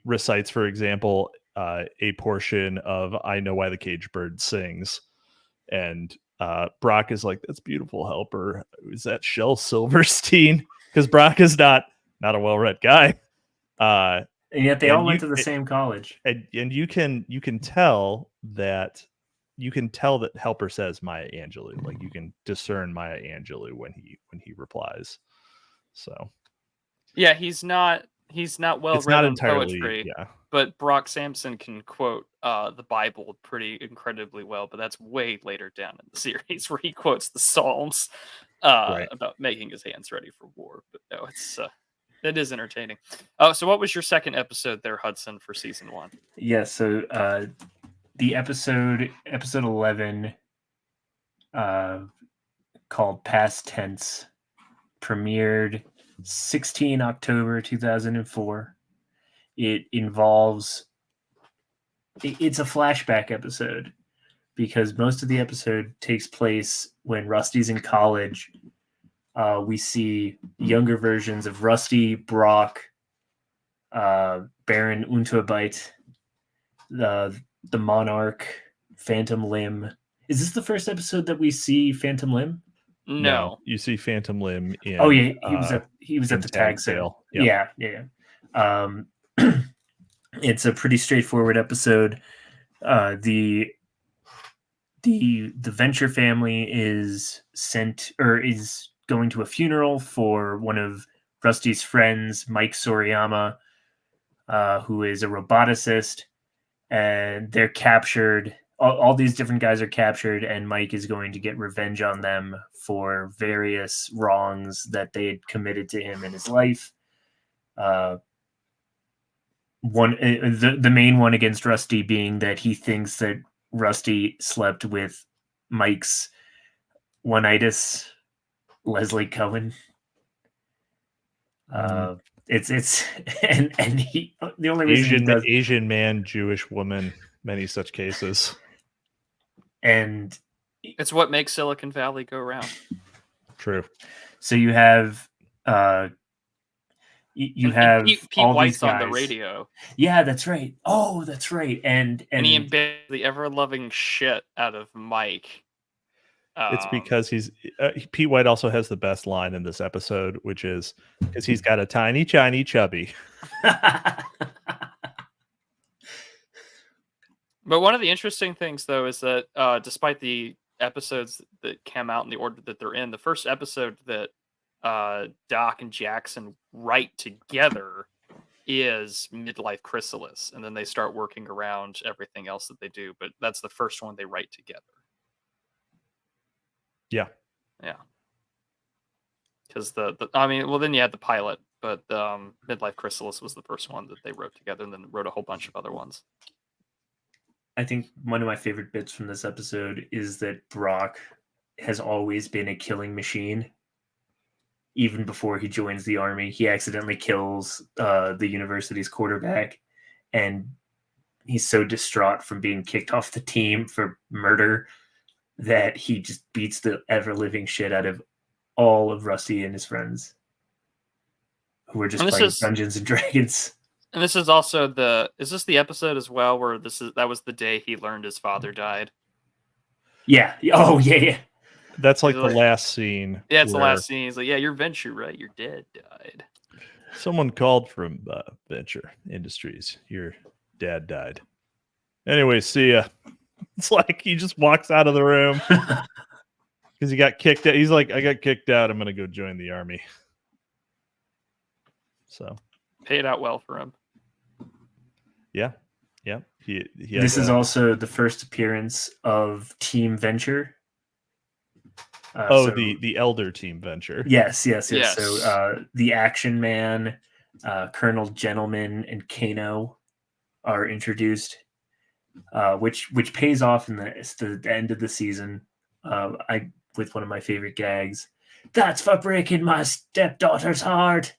recites, for example, a portion of "I Know Why the Caged Bird Sings," and Brock is like, "That's beautiful, Helper. Is that Shel Silverstein?" Because Brock is not a well-read guy. And yet they all went to the same college. And you can tell that Helper says Maya Angelou. Like you can discern Maya Angelou when he replies. So yeah, he's not well read on poetry. Yeah. But Brock Sampson can quote the Bible pretty incredibly well, but that's way later down in the series where he quotes the Psalms about making his hands ready for war. But no, it is entertaining. So what was your second episode there, Hudson, for season 1? Yeah, so the episode 11 called Past Tense premiered 16 October 2004. It's a flashback episode because most of the episode takes place when Rusty's in college. We see younger versions of Rusty, Brock, Baron Unterbite, the Monarch, Phantom Limb. Is this the first episode that we see Phantom Limb? No. You see Phantom Limb in he was at the tag sale. Yep. Yeah. It's a pretty straightforward episode. The Venture family is going to a funeral for one of Rusty's friends, Mike Soriyama, who is a roboticist, and they're captured. All these different guys are captured, and Mike is going to get revenge on them for various wrongs that they had committed to him in his life. The main one against Rusty being that he thinks that Rusty slept with Mike's one-itis, Leslie Cohen. It's and he the only reason Asian man, Jewish woman, many such cases. And it's what makes Silicon Valley go round. True. So you have Pete all White's these guys on the radio. Yeah, that's right. Oh, that's right. And he embarrassed the ever-loving shit out of Mike. It's because Pete White also has the best line in this episode, which is because he's got a tiny, shiny, chubby. But one of the interesting things, though, is that despite the episodes that came out in the order that they're in, the first episode that Doc and Jackson write together is Midlife Chrysalis, and then they start working around everything else that they do. But that's the first one they write together. Yeah. Because then you had the pilot, but Midlife Chrysalis was the first one that they wrote together, and then wrote a whole bunch of other ones. I think one of my favorite bits from this episode is that Brock has always been a killing machine. Even before he joins the army, he accidentally kills the university's quarterback, and he's so distraught from being kicked off the team for murder that he just beats the ever-living shit out of all of Rusty and his friends who are just playing Dungeons and Dragons. And this is also is this the episode as well where that was the day he learned his father died? Yeah. Oh, yeah. That's like the last scene. Yeah, it's the last scene. He's like, yeah, your Venture, right? Your dad died. Someone called from Venture Industries. Your dad died. Anyway, see ya. It's like he just walks out of the room because he got kicked out. He's like, I got kicked out. I'm going to go join the army. So paid out well for him. Yeah. Yeah. This is also the first appearance of Team Venture. The Elder Team Venture. Yes. So the Action Man, Colonel Gentleman, and Kano are introduced, which pays off in the end of the season. With one of my favorite gags. That's for breaking my stepdaughter's heart.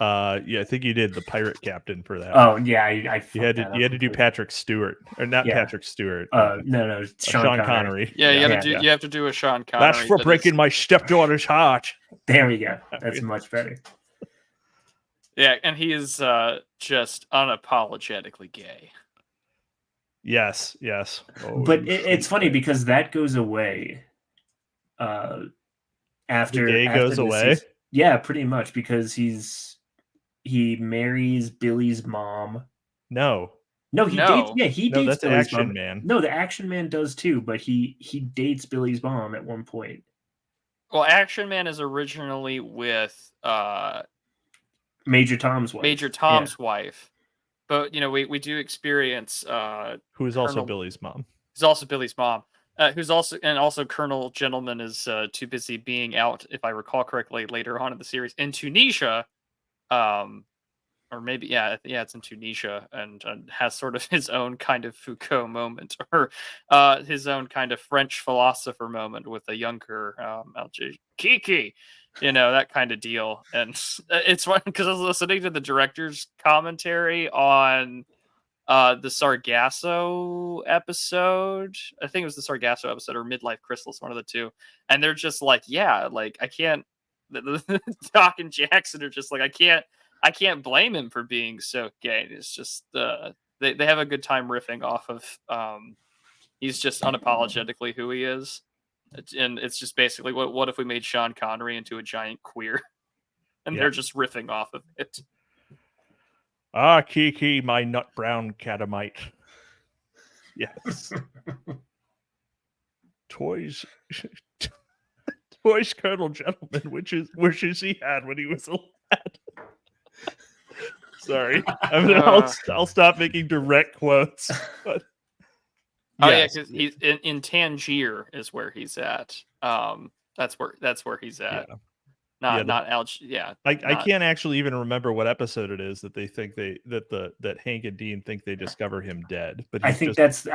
I think you did the pirate captain for that. Oh yeah, you had to do Patrick Stewart, or not Patrick Stewart. No, Sean Connery. Yeah, you have to do a Sean Connery. That's for breaking my stepdaughter's heart. There we go. That's much better. Yeah, and he is just unapologetically gay. Yes. Oh, but it's funny because that goes away. After the gay goes away. Season. Yeah, pretty much because he marries Billy's mom. No, he dates. Yeah, he dates. That's Billy's Action mom. Man. No, the Action Man does too, but he dates Billy's mom at one point. Well, Action Man is originally with Major Tom's wife. But we do experience who is also Billy's mom. Who's also Billy's mom. Who's also Colonel Gentleman is too busy being out, if I recall correctly, later on in the series in Tunisia, or maybe it's in Tunisia, and has sort of his own kind of Foucault moment, or his own kind of French philosopher moment with a younger Kiki, that kind of deal. And it's fun because I was listening to the director's commentary on the Sargasso episode. I think it was the Sargasso episode or Midlife Chrysalis, one of the two. And they're just like, I can't. Doc and Jackson are just like, I can't blame him for being so gay. It's just they have a good time riffing off of he's just unapologetically who he is. And it's just basically what if we made Sean Connery into a giant queer, and they're just riffing off of it. Ah, Kiki, my nut brown catamite. Yes. Toys, Colonel Gentleman, which is he had when he was a lad. Sorry, I'll stop making direct quotes. But because he's in Tangier is where he's at. That's where he's at. Yeah. Not Alge. Yeah, I can't actually even remember what episode it is that they think that Hank and Dean think they discover him dead. But I think this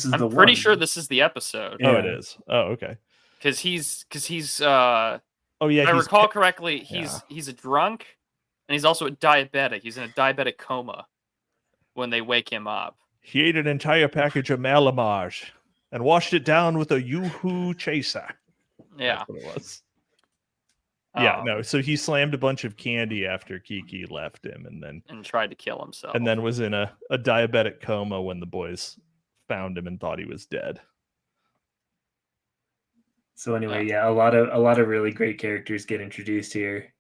is the one. I'm pretty sure this is the episode. Yeah. Oh, it is. Oh, okay. Because he's. If I recall correctly, he's a drunk, and he's also a diabetic. He's in a diabetic coma when they wake him up. He ate an entire package of Malamage and washed it down with a Yoo-hoo chaser. Yeah, that's what it was. Yeah, no. So he slammed a bunch of candy after Kiki left him, and tried to kill himself, and then was in a diabetic coma when the boys found him and thought he was dead. So anyway, a lot of really great characters get introduced here.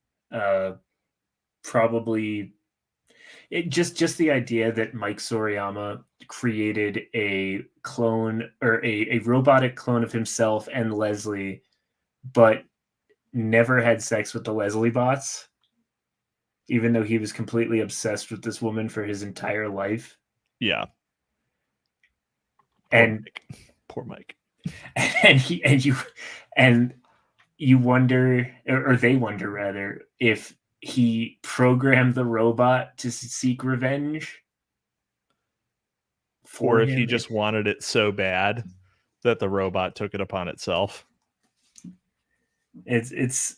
Probably, just the idea that Mike Soriyama created a clone or a robotic clone of himself and Leslie, but never had sex with the Leslie bots, even though he was completely obsessed with this woman for his entire life. Yeah. Poor Mike. And you wonder, or they wonder rather, if he programmed the robot to seek revenge or if he him. just wanted it so bad that the robot took it upon itself. It's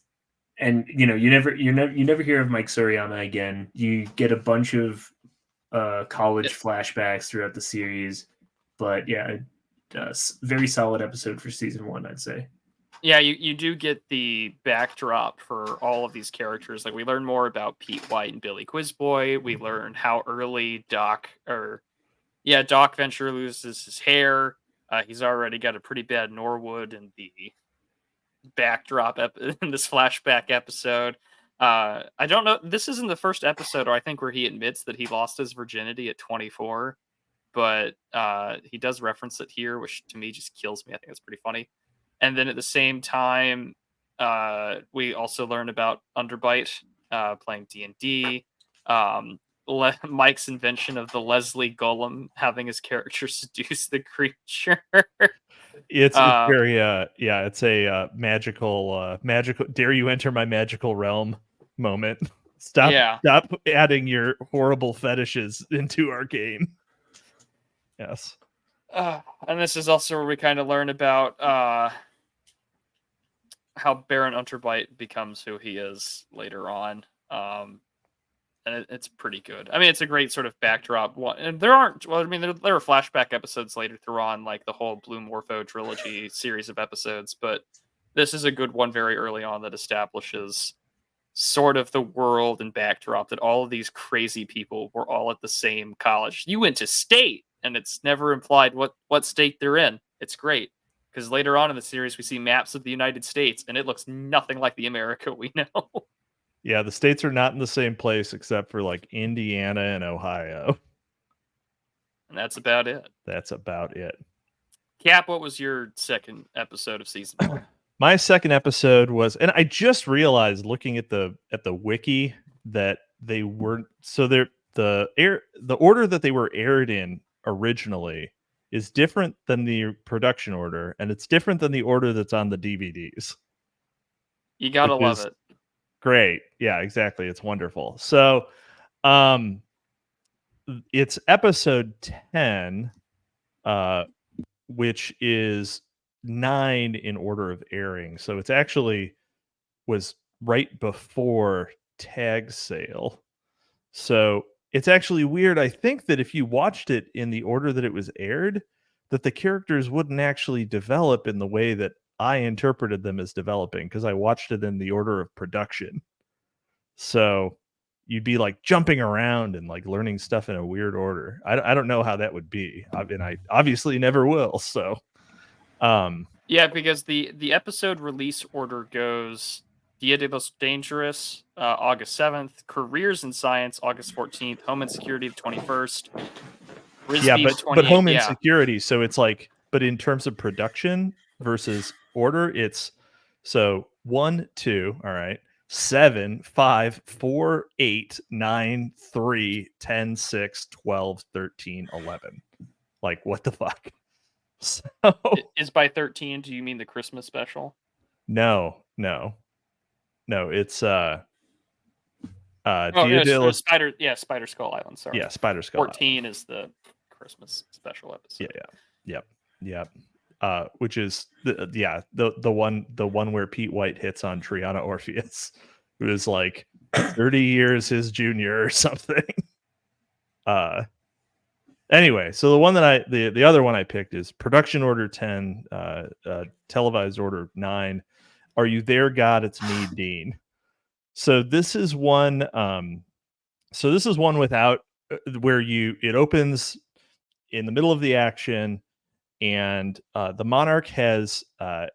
and you never hear of Mike Suriana again. You get a bunch of college flashbacks throughout the series, but yeah, very solid episode for season 1, I'd say. Yeah, you do get the backdrop for all of these characters. Like, we learn more about Pete White and Billy Quizboy. We learn how early Doc Venture loses his hair. He's already got a pretty bad Norwood in the backdrop in this flashback episode. I don't know. This isn't the first episode, or I think, where he admits that he lost his virginity at 24, but he does reference it here, which to me just kills me. I think that's pretty funny. And then at the same time, we also learn about Underbite playing D&D. Mike's invention of the Leslie Golem, having his character seduce the creature. It's very it's a magical dare you enter my magical realm moment. Stop adding your horrible fetishes into our game. Yes. And this is also where we kind of learn about how Baron Unterbite becomes who he is later on. And it's pretty good. I mean, it's a great sort of backdrop. And there are flashback episodes later through on, like the whole Blue Morpho trilogy series of episodes, but this is a good one very early on that establishes sort of the world and backdrop that all of these crazy people were all at the same college. You went to state, and it's never implied what state they're in. It's great, because later on in the series we see maps of the United States, and it looks nothing like the America we know. Yeah, the states are not in the same place except for like Indiana and Ohio. And that's about it. Cap, what was your second episode of season 1? My second episode was, and I just realized looking at the wiki that they weren't, so the order that they were aired in originally is different than the production order, and it's different than the order that's on the DVDs. You gotta love it. Great. Yeah, exactly. It's wonderful. So it's episode 10, which is 9 in order of airing. So it's actually was right before Tag Sale. So it's actually weird. I think that if you watched it in the order that it was aired, that the characters wouldn't actually develop in the way that I interpreted them as developing, because I watched it in the order of production. So you'd be like jumping around and like learning stuff in a weird order. I don't know how that would be. And I obviously never will. So yeah, because the episode release order goes Dia de los Dangerous, August 7th, Careers in Science, August 14th, Home and Security, the 21st. But Home and Security, so it's like, but in terms of production versus order, it's so 1, 2, all right, 7, 5, 4, 8, 9, 3, 10, 6, 12, 13, 11. Like, what the fuck? So is by 13, do you mean the Christmas special? No, it's Spider Skull Island, sorry. Yeah, Spider Skull 14 Island is the Christmas special episode. Yep. Which is the one where Pete White hits on Triana Orpheus, who is like 30 years his junior or something. Anyway, so the one that the other one I picked is Production Order 10, Televised Order 9. Are You There, God? It's Me, Dean. So this is one. Without where it opens in the middle of the action, and the Monarch has the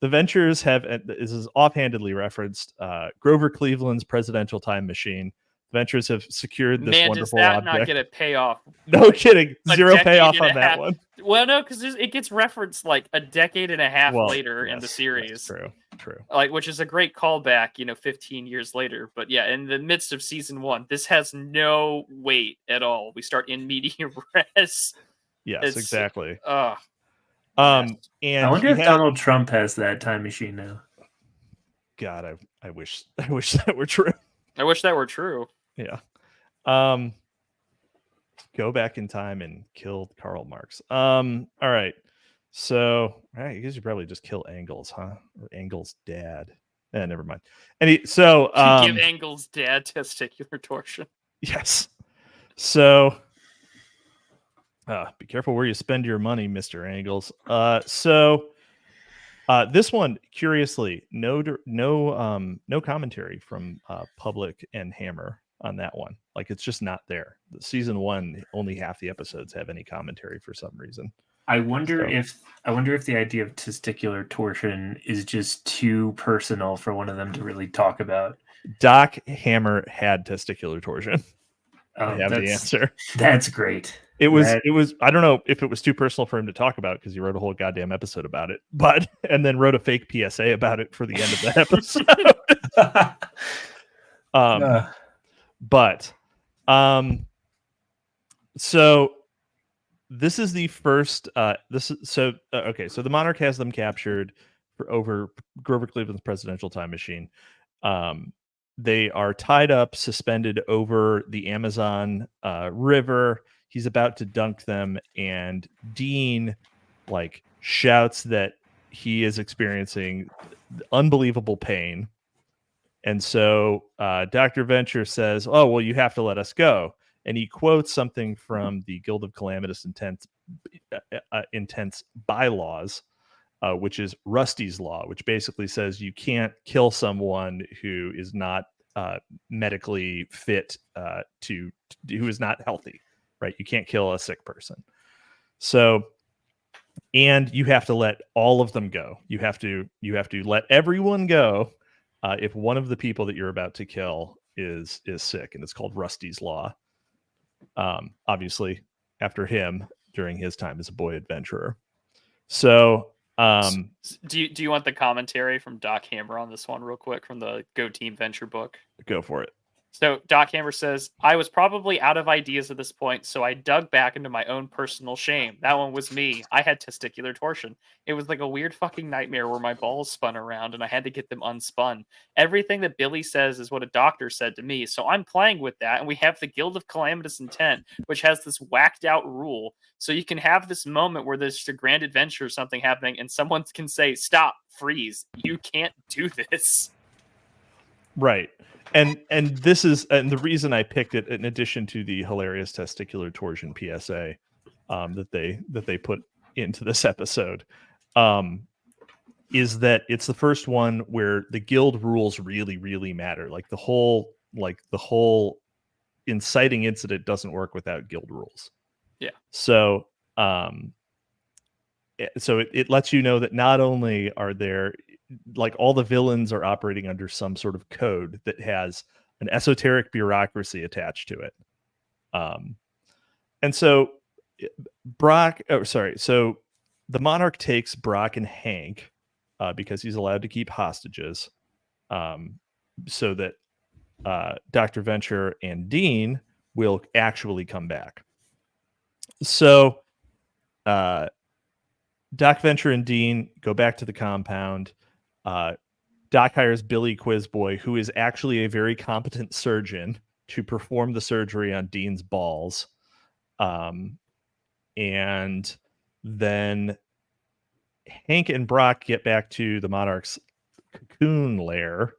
Ventures have, this is offhandedly referenced, Grover Cleveland's presidential time machine. Ventures have secured this wonderful object. Not get a payoff? No kidding. Zero payoff on that one. Well, no, because it gets referenced like a decade and a half later in the series. True. Like, which is a great callback, 15 years later. But yeah, in the midst of season 1, this has no weight at all. We start in medias res. Yes, exactly. And I wonder if Donald Trump has that time machine now. God, I wish that were true. I wish that were true. Yeah. Go back in time and kill Karl Marx. All right. So, I guess you probably just kill Engels, huh? Or Engels' dad. Never mind. So Give Engels' dad testicular torsion. Yes. So, be careful where you spend your money, Mr. Engels. This one, curiously, no commentary from Public and Hammer on that one. Like, it's just not there. Season 1, only half the episodes have any commentary for some reason. I wonder if the idea of testicular torsion is just too personal for one of them to really talk about. Doc Hammer had testicular torsion. I have the answer. That's great. It was I don't know if it was too personal for him to talk about because he wrote a whole goddamn episode about it, and then wrote a fake PSA about it for the end of that episode. So this is the first so the Monarch has them captured over Grover Cleveland's presidential time machine. They are tied up, suspended over the Amazon River. He's about to dunk them, and Dean shouts that he is experiencing unbelievable pain. And so Dr. Venture says, "Oh, well, you have to let us go." And he quotes something from the Guild of Calamitous Intents bylaws, which is Rusty's Law, which basically says you can't kill someone who is not medically fit, who is not healthy, right? You can't kill a sick person. So, and you have to let all of them go. You have to let everyone go if one of the people that you're about to kill is sick, and it's called Rusty's Law. Obviously, after him during his time as a boy adventurer. So, do you want the commentary from Doc Hammer on this one real quick from the Go Team Venture book? Go for it. So Doc Hammer says, "I was probably out of ideas at this point, so I dug back into my own personal shame. That one was me. I had testicular torsion. It was like a weird fucking nightmare where my balls spun around and I had to get them unspun. Everything that Billy says is what a doctor said to me, so I'm playing with that, and we have the Guild of Calamitous Intent, which has this whacked out rule, so you can have this moment where there's a grand adventure or something happening, and someone can say, 'Stop, freeze, you can't do this.'" Right. And this is, and the reason I picked it, in addition to the hilarious testicular torsion PSA that they put into this episode, is that it's the first one where the guild rules really, really matter. Like the whole inciting incident doesn't work without guild rules. Yeah. So it lets you know that not only are there, all the villains are operating under some sort of code that has an esoteric bureaucracy attached to it. And so so the Monarch takes Brock and Hank because he's allowed to keep hostages, so that Dr. Venture and Dean will actually come back. So Doc Venture and Dean go back to the compound. Doc hires Billy Quizboy, who is actually a very competent surgeon, to perform the surgery on Dean's balls. And then Hank and Brock get back to the Monarch's cocoon lair.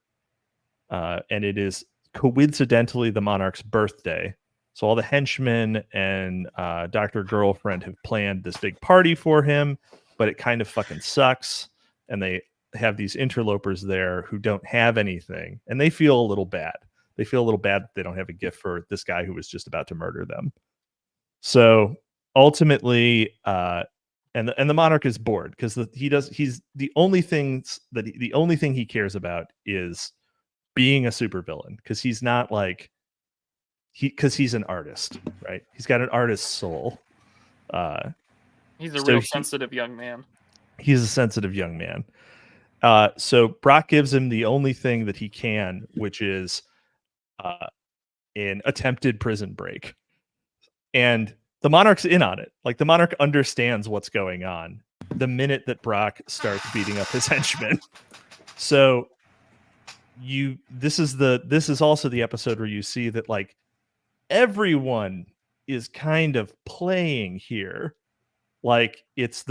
And it is coincidentally the Monarch's birthday. So all the henchmen and Dr. Girlfriend have planned this big party for him, but it kind of fucking sucks. And they have these interlopers there who don't have anything, and they feel a little bad. They feel a little bad that they don't have a gift for this guy who was just about to murder them. So ultimately, and the Monarch is bored because the only thing he cares about is being a supervillain, because he's not because he's an artist, right? He's got an artist's soul. He's a real sensitive young man. He's a sensitive young man. So Brock gives him the only thing that he can, which is an attempted prison break. And the Monarch's in on it. The Monarch understands what's going on the minute that Brock starts beating up his henchmen. So this is also the episode where you see that everyone is kind of playing here. Like it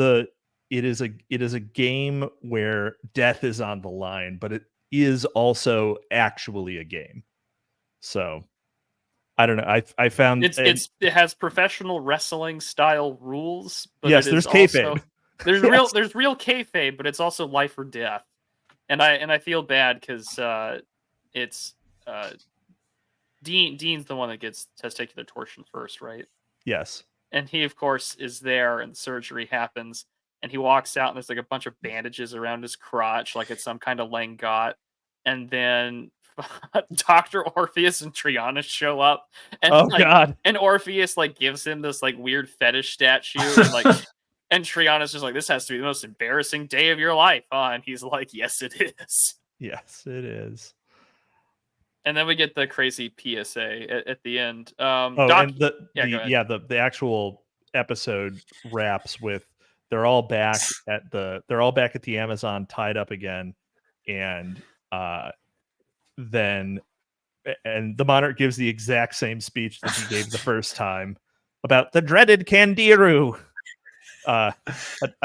is a game where death is on the line, but it is also actually a game. So I don't know. I found it has professional wrestling style rules, but yes, it there's is also kayfabe. there's Yes. real kayfabe, but it's also life or death. And I feel bad because it's Dean's the one that gets testicular torsion first, right? Yes. And he of course is there, and the surgery happens, and he walks out, and there's like a bunch of bandages around his crotch, like it's some kind of langot, and then Dr. Orpheus and Triana show up, and Oh God. and Orpheus like gives him this like weird fetish statue, and like and Triana's just like, this has to be the most embarrassing day of your life, huh? And he's like, yes, it is. Yes, it is. And then we get the crazy PSA at the end. Oh, Doc, and go ahead. the actual episode wraps with they're all back at the Amazon tied up again, and then and the monarch gives the exact same speech that he gave the first time about the dreaded Candiru, a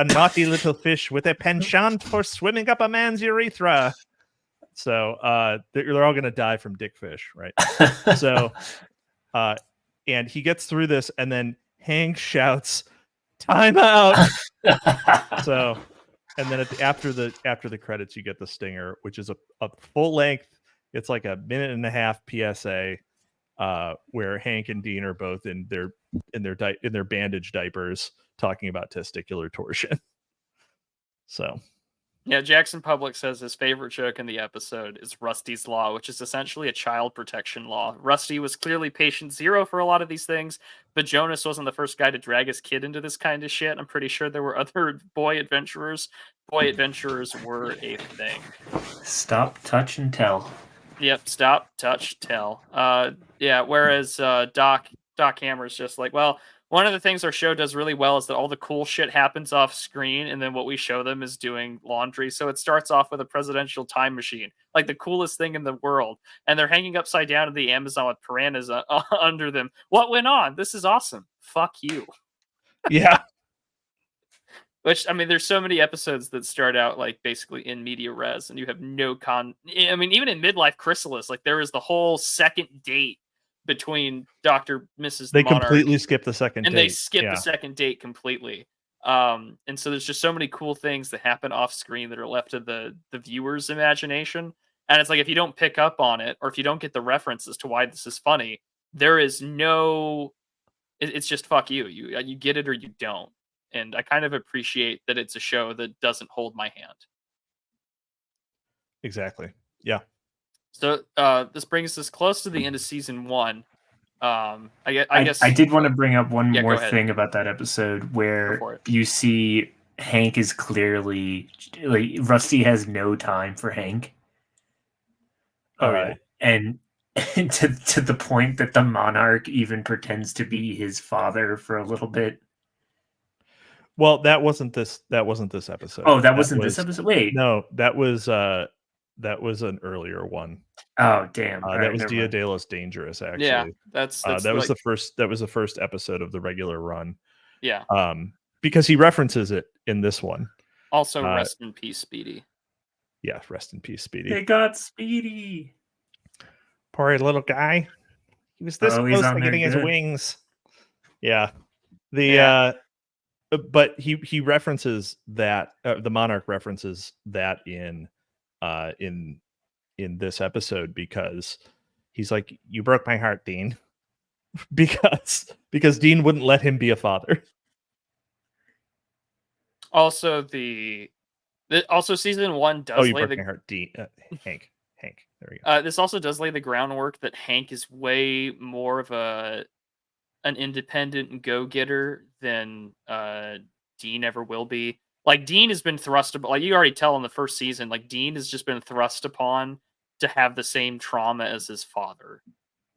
naughty little fish with a penchant for swimming up a man's urethra. So they're all going to die from dickfish, right? So and he gets through this, and then Hank shouts, "Time out!" So, and then after the credits, you get the stinger, which is a full length. It's like a minute and a half PSA, where Hank and Dean are both in their bandage diapers talking about testicular torsion. So. Yeah, Jackson Public says his favorite joke in the episode is Rusty's Law, which is essentially a child protection law. Rusty was clearly patient zero for a lot of these things, but Jonas wasn't the first guy to drag his kid into this kind of shit. I'm pretty sure there were other boy adventurers. Boy adventurers were a thing. Stop, touch, and tell. Yep, stop, touch, tell. Yeah, whereas Doc Hammer's just like, well, one of the things our show does really well is that all the cool shit happens off screen, and then what we show them is doing laundry. So it starts off with a presidential time machine, like the coolest thing in the world, and they're hanging upside down in the Amazon with piranhas under them. What went on? This is awesome. Fuck you. Yeah. Which, I mean, there's so many episodes that start out like basically in media res, and you have no I mean, even in Midlife Chrysalis, like there is the whole second date between Dr. Mrs. They Monarch, completely skip the second and date. they skip the second date completely. And so there's just so many cool things that happen off screen that are left to the viewer's imagination. And it's like, if you don't pick up on it, or if you don't get the reference as to why this is funny, there is no. It's just fuck you. You get it or you don't. And I kind of appreciate that it's a show that doesn't hold my hand. Exactly. Yeah. So this brings us close to the end of season 1. I guess I did want to bring up one Yeah, go more ahead. thing about that episode Go where for it. you see Hank is clearly like Rusty has no time for Hank. Oh yeah. And to the point that the monarch even pretends to be his father for a little bit. Well, that wasn't this episode. Oh, that wasn't this episode? Wait. No, that was an earlier one. Oh, damn. That right, was never Dia mind. de los Dangerous, actually. Yeah, that's that like, was the first episode of the regular run. Yeah. Because he references it in this one. Also, rest in peace, Speedy. Yeah, rest in peace, Speedy. They got Speedy. Poor little guy. He was this close to getting his wings. Yeah. But he references that the monarch references that in this episode, because he's like, you broke my heart, Dean. because Dean wouldn't let him be a father. Also, also season 1 does you lay broke my heart, Dean. Hank. There we go. This also does lay the groundwork that Hank is way more of an independent go-getter than Dean ever will be. Like, Dean has been thrust upon, like you already tell in the first season, like Dean has just been thrust upon to have the same trauma as his father.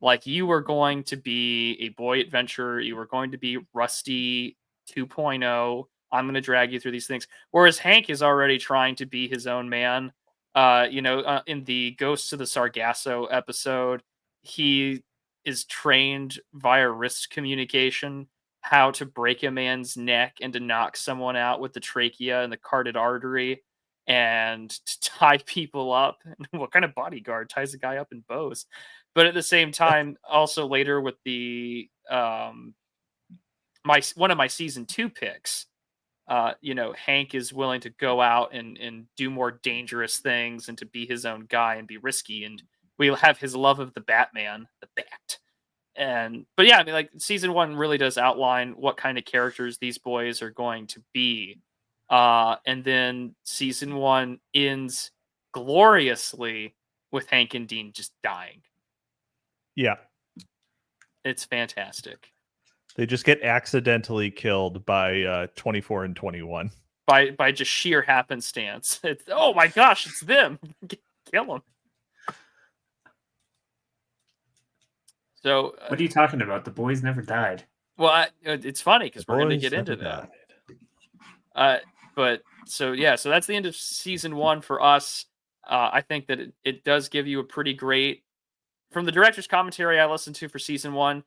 Like, you were going to be a boy adventurer, you were going to be Rusty 2.0. I'm going to drag you through these things. Whereas Hank is already trying to be his own man. In the Ghosts of the Sargasso episode, he is trained via wrist communication how to break a man's neck and to knock someone out with the trachea and the carotid artery and to tie people up. What kind of bodyguard ties a guy up in bows? But at the same time, also later with the one of my season 2 picks, Hank is willing to go out and do more dangerous things and to be his own guy and be risky. And we'll have his love of the Batman, the Bat. But yeah, I mean, like season 1 really does outline what kind of characters these boys are going to be. And then season 1 ends gloriously with Hank and Dean just dying. Yeah. It's fantastic. They just get accidentally killed by 24 and 21. By just sheer happenstance. It's, oh my gosh, it's them. Kill them. So what are you talking about? The boys never died. Well, it's funny because we're going to get into that. But so that's the end of season 1 for us. I think that it does give you a pretty great, from the director's commentary I listened to for season 1.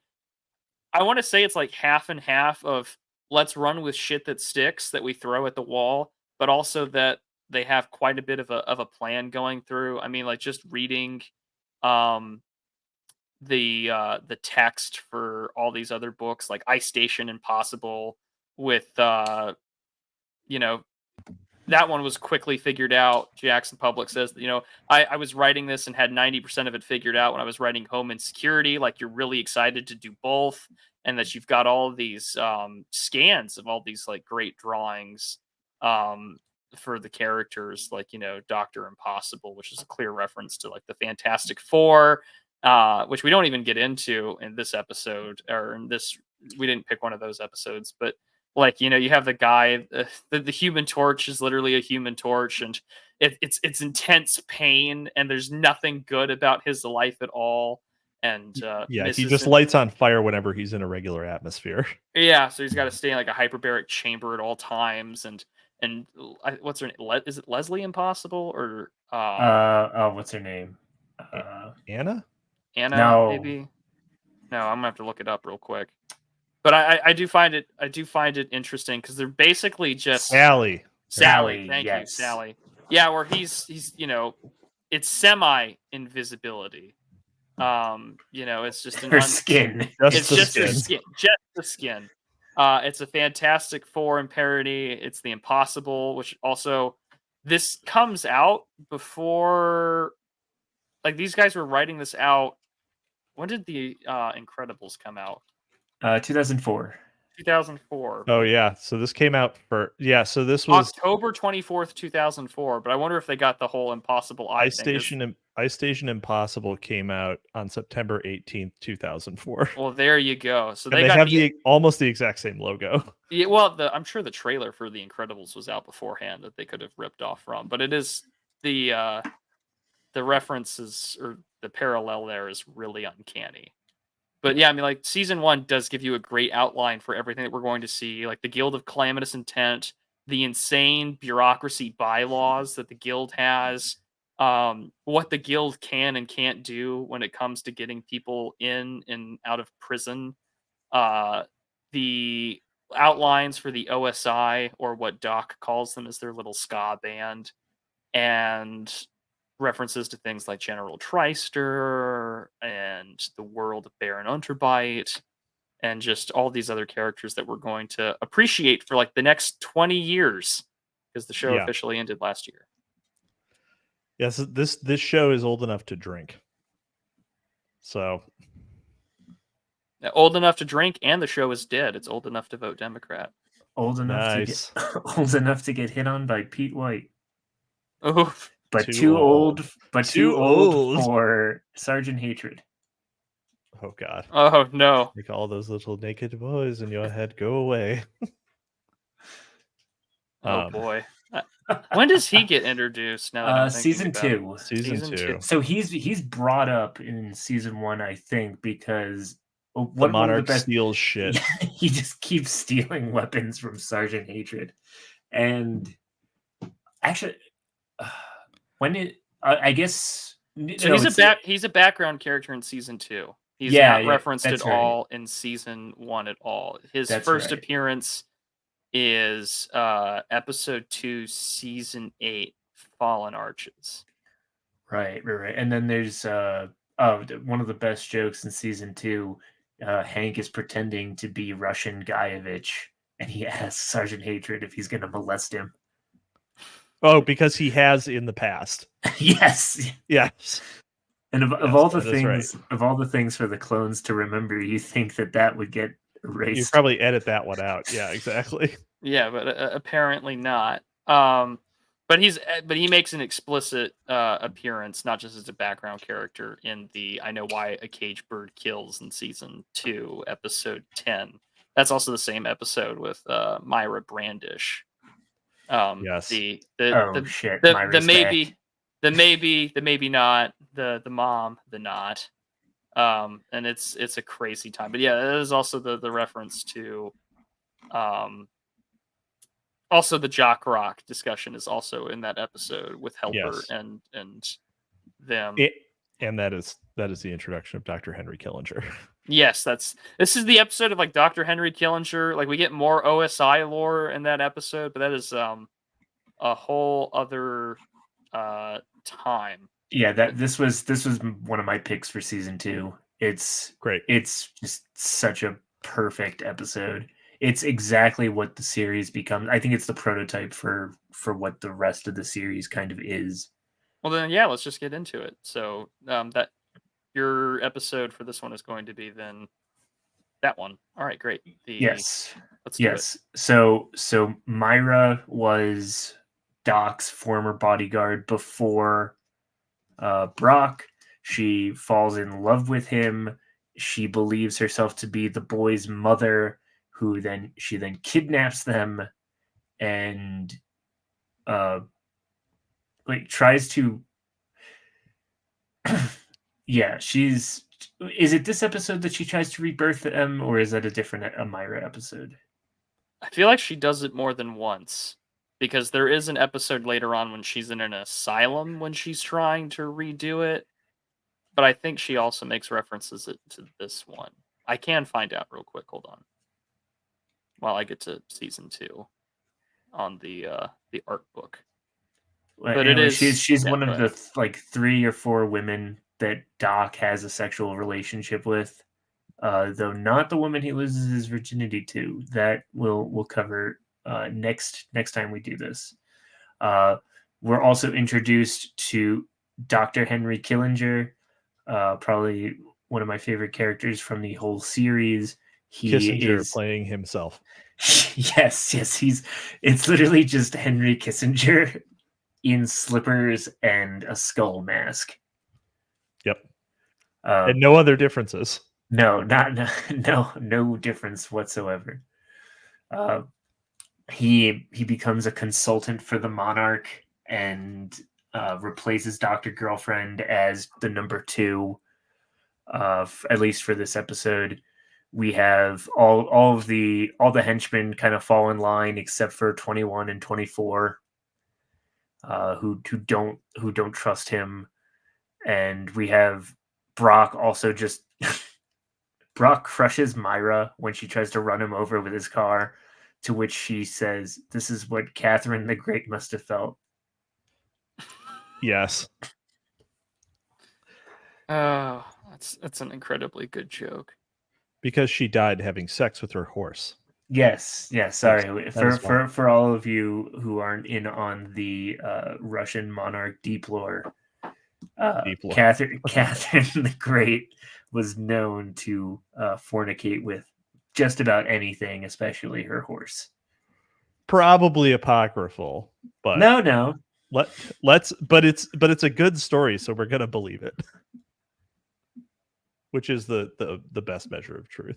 I want to say it's like half and half of let's run with shit that sticks that we throw at the wall, but also that they have quite a bit of a plan going through. I mean, like just reading the text for all these other books like Ice Station Impossible with that one was quickly figured out. Jackson Public says that, I was writing this and had 90% of it figured out when I was writing Home and Security. Like you're really excited to do both, and that you've got all of these scans of all these like great drawings for the characters, like, Dr. Impossible, which is a clear reference to like the Fantastic Four, which we don't even get into in this episode, or in this, we didn't pick one of those episodes, but like, you have the guy, the Human Torch is literally a Human Torch, and it's intense pain, and there's nothing good about his life at all. And he just lights on fire whenever he's in a regular atmosphere. Yeah, so he's got to stay in like a hyperbaric chamber at all times. And what's her name? Is it Leslie Impossible or what's her name? Anna? Anna, no. maybe. No, I'm gonna have to look it up real quick. But I do find it interesting because they're basically just Sally. Thank yes. you, Sally. Yeah, where he's it's semi invisibility. It's just her skin. It's just the skin. Just the skin. It's a Fantastic Four and parody. It's the Impossible, which also this comes out before, like these guys were writing this out. When did the Incredibles come out? 2004. 2004. Oh yeah, so this came out so this was October 24th, 2004. But I wonder if they got the whole Impossible Ice Station Impossible came out on September 18th, 2004. Well, there you go. So they have almost the exact same logo. Yeah, well, I'm sure the trailer for The Incredibles was out beforehand that they could have ripped off from, but it is the references or the parallel there is really uncanny. But yeah, I mean, like season 1 does give you a great outline for everything that we're going to see, like the Guild of Calamitous Intent, the insane bureaucracy bylaws that the guild has, what the guild can and can't do when it comes to getting people in and out of prison, the outlines for the OSI, or what Doc calls them as their little ska band, and references to things like General Treister and the world of Baron Unterbite, and just all these other characters that we're going to appreciate for like the next 20 years, because the show officially ended last year. Yes, this show is old enough to drink. So old enough to drink, and the show is dead. It's old enough to vote Democrat. Old enough to get hit on by Pete White. Oh, but too old for Sergeant Hatred. Oh God. Oh no. Make all those little naked boys in your head go away. Oh boy. When does he get introduced? Now season 2. Season 2. So he's brought up in season 1, I think, because the Monarch steals shit. He just keeps stealing weapons from Sergeant Hatred. And actually, I guess so he's a background character in season 2. He's Yeah, not yeah, referenced at that's right. all in season 1 at all. His That's first right. appearance is episode 2, season 8, Fallen Arches. Right, right, right. And then there's one of the best jokes in season 2. Hank is pretending to be Russian Guyevich, and he asks Sergeant Hatred if he's going to molest him. Oh, because he has in the past. Yes. Yes. And of Yes, all the that is right. things, of all the things for the clones to remember, you think that would get You erased. probably edit that one out. Yeah, exactly. Yeah, but apparently not. But he makes an explicit appearance, not just as a background character, in the "I Know Why a Cage Bird Kills" in season 2, episode 10. That's also the same episode with Myra Brandish. Yes. Oh shit, the Myra's maybe, back. the maybe not, the mom, the not. And it's a crazy time. But yeah, that is also the reference to also the jock rock discussion is also in that episode with Helper Yes. and them. And that is the introduction of Dr. Henry Killinger. Yes, this is the episode of like Dr. Henry Killinger. Like we get more OSI lore in that episode, but that is a whole other time. Yeah, this was one of my picks for season 2. It's Great. It's just such a perfect episode. It's exactly what the series becomes. I think it's the prototype for what the rest of the series kind of is. Well then, yeah, let's just get into it. So that your episode for this one is going to be then that one. All right, great. Yes. Let's do it. Yes. So Myra was Doc's former bodyguard before Brock. She falls in love with him. She believes herself to be the boy's mother, who then kidnaps them and like tries to. Yeah, she's. Is it this episode that she tries to rebirth them, or is that a different Myra episode? I feel like she does it more than once because there is an episode later on when she's in an asylum when she's trying to redo it. But I think she also makes references to this one. I can find out real quick. Hold on. While I get to season 2 on the art book. But Anyway, it is she's yeah, one go of ahead. the like 3 or 4 women that Doc has a sexual relationship with. Though not the woman he loses his virginity to. That we'll cover next time we do this. We're also introduced to Dr. Henry Killinger, probably one of my favorite characters from the whole series. He Kissinger is playing himself. yes, it's literally just Henry Kissinger in slippers and a skull mask. Yep. And no other differences. No, no difference whatsoever. He becomes a consultant for the Monarch and replaces Dr. Girlfriend as the number 2. At least for this episode, we have all the henchmen kind of fall in line except for 21 and 24, who don't trust him, and we have Brock also just Brock crushes Myra when she tries to run him over with his car, to which she says, "This is what Catherine the Great must have felt." Yes. Oh, that's an incredibly good joke. Because she died having sex with her horse. Yes. Sorry That is why. for all of you who aren't in on the Russian monarch deep lore. Deep lore. Catherine the Great was known to fornicate with just about anything, especially her horse. Probably apocryphal, but No. let's but it's a good story, so we're gonna believe it. Which is the best measure of truth.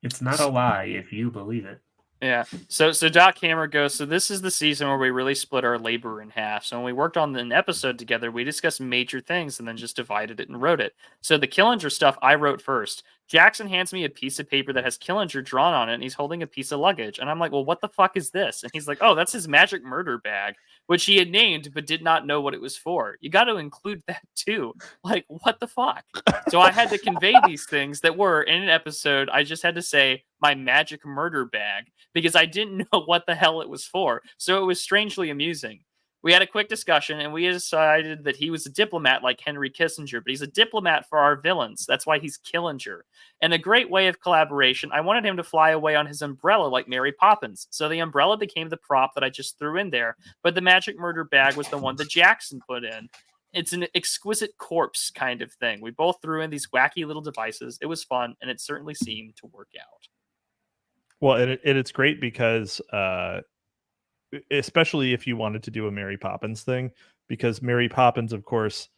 It's not a lie if you believe it. Yeah. So Doc Hammer goes, so this is the season where we really split our labor in half. So when we worked on an episode together, we discussed major things and then just divided it and wrote it. So the Killinger stuff I wrote first. Jackson hands me a piece of paper that has Killinger drawn on it, and he's holding a piece of luggage. And I'm like, well, what the fuck is this? And he's like, oh, that's his magic murder bag, which he had named but did not know what it was for. You got to include that too. Like, what the fuck? So I had to convey these things that were in an episode. I just had to say my magic murder bag because I didn't know what the hell it was for. So it was strangely amusing. We had a quick discussion, and we decided that he was a diplomat like Henry Kissinger, but he's a diplomat for our villains. That's why he's Killinger. And a great way of collaboration, I wanted him to fly away on his umbrella like Mary Poppins. So the umbrella became the prop that I just threw in there, but the magic murder bag was the one that Jackson put in. It's an exquisite corpse kind of thing. We both threw in these wacky little devices. It was fun, and it certainly seemed to work out. Well, it's great because especially if you wanted to do a Mary Poppins thing, because Mary Poppins, of course,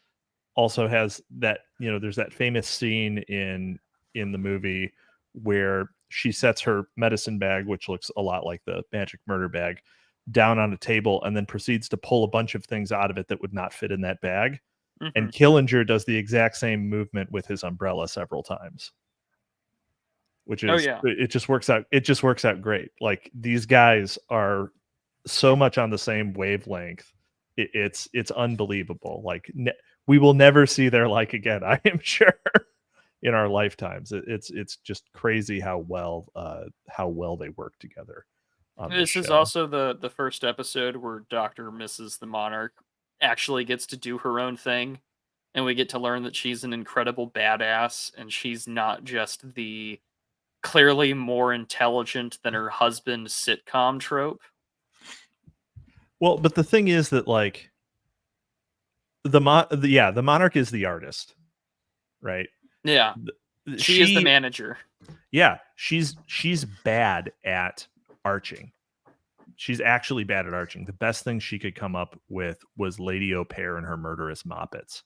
also has that, there's that famous scene in the movie where she sets her medicine bag, which looks a lot like the magic murder bag, down on a table and then proceeds to pull a bunch of things out of it that would not fit in that bag. Mm-hmm. And Killinger does the exact same movement with his umbrella several times, which is, it just works out. It just works out great. Like, these guys are so much on the same wavelength. It's unbelievable. Like, we will never see their like again, I am sure, in our lifetimes. It's just crazy how well they work together. This is also the first episode where Dr. Mrs. the Monarch actually gets to do her own thing, and we get to learn that she's an incredible badass, and she's not just the clearly more intelligent than her husband sitcom trope. Well, but the thing is that, like, the Monarch is the artist, right? Yeah, she is the manager. Yeah, she's bad at arching. She's actually bad at arching. The best thing she could come up with was Lady Au Pair and her murderous moppets,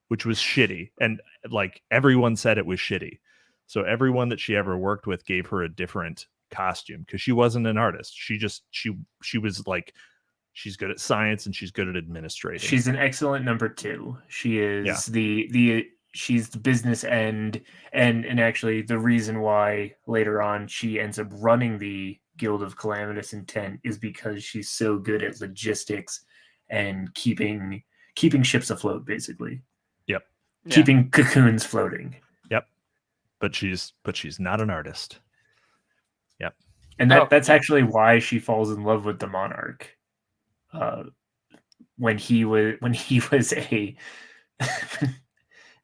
which was shitty, and like everyone said it was shitty. So everyone that she ever worked with gave her a different costume because she wasn't an artist. She was like, she's good at science and she's good at administrating. She's an excellent number 2. She is she's the business end, and actually the reason why later on she ends up running the Guild of Calamitous Intent is because she's so good at logistics and keeping ships afloat, basically. Yep. Keeping cocoons floating. Yep. But she's not an artist. Yep. And that's actually why she falls in love with the Monarch. When he was a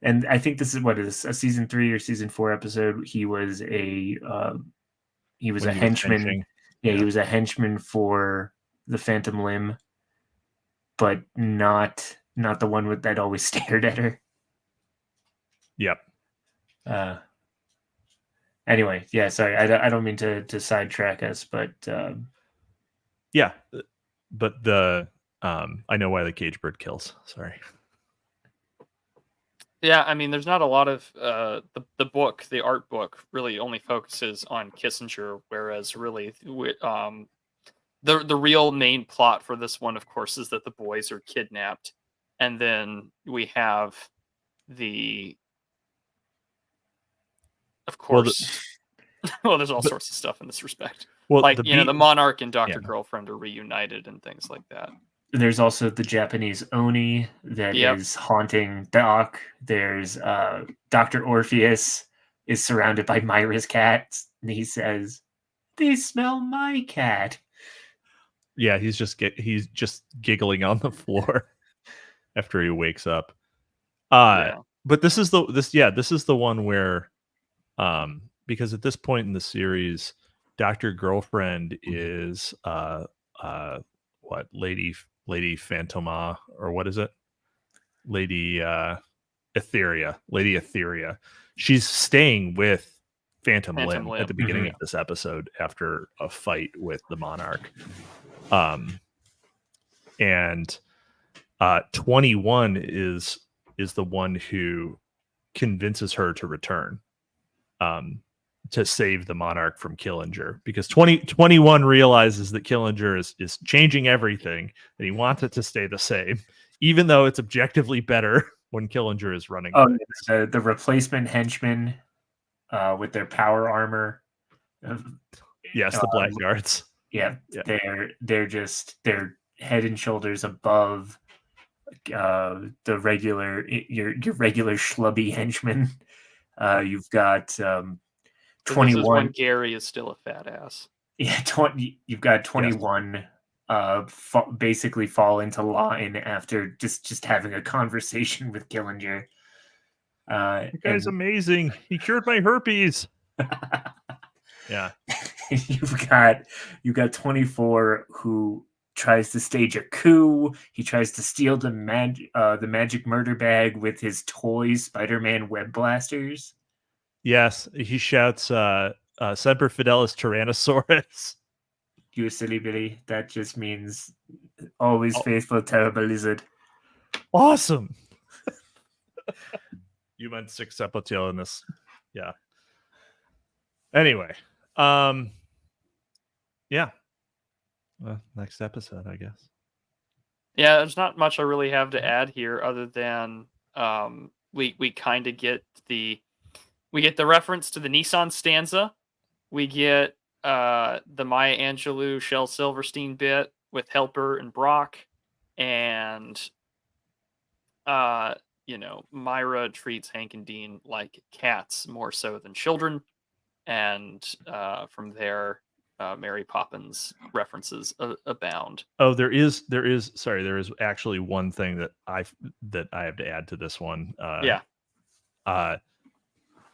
and I think this is what is a season 3 or season 4 episode. He was a henchman. He was a henchman for the Phantom Limb, but not the one that always stared at her. Yep. Anyway, sorry, I don't mean to sidetrack us, but but the I know why the cage bird kills. Sorry. Yeah, I mean, there's not a lot of the book, the art book, really only focuses on Kissinger, whereas really, the real main plot for this one, of course, is that the boys are kidnapped, and then we have of course, well, there's all sorts of stuff in this respect. Well, like the Monarch and Dr. Girlfriend are reunited and things like that. There's also the Japanese Oni that is haunting Doc. There's Dr. Orpheus is surrounded by Myra's cats, and he says, "They smell my cat." Yeah, he's just giggling on the floor after he wakes up. But this is the one where, because at this point in the series, Dr. Girlfriend is Lady Phantoma, or what is it? Lady Etheria. She's staying with Phantom Limb at the beginning of this episode after a fight with the Monarch. And 21 is the one who convinces her to return to save the Monarch from Killinger, because 21 realizes that Killinger is changing everything, and he wants it to stay the same, even though it's objectively better when Killinger is running. The replacement henchman with their power armor. Yes, the Blackguards. Yeah, Yeah. they're head and shoulders above the regular your regular schlubby henchmen. You've got So this is 21. when Gary is still a fat ass. Yeah, 20. You've got 21. Basically fall into line after just having a conversation with Killinger. That guy's amazing. He cured my herpes. Yeah. you've got 24 who tries to stage a coup. He tries to steal the magic murder bag with his toy Spider-Man web blasters. Yes, he shouts Semper Fidelis Tyrannosaurus. You silly Billy. That just means always faithful, terrible lizard. Awesome. You meant six Sepultil in this. Yeah. Anyway. Yeah. Well, next episode, I guess. Yeah, there's not much I really have to add here other than we kind of get the reference to the Nissan stanza. We get the Maya Angelou, Shel Silverstein bit with Helper and Brock, and Myra treats Hank and Dean like cats more so than children, and from there, Mary Poppins references abound. Oh, there is actually one thing that I have to add to this one.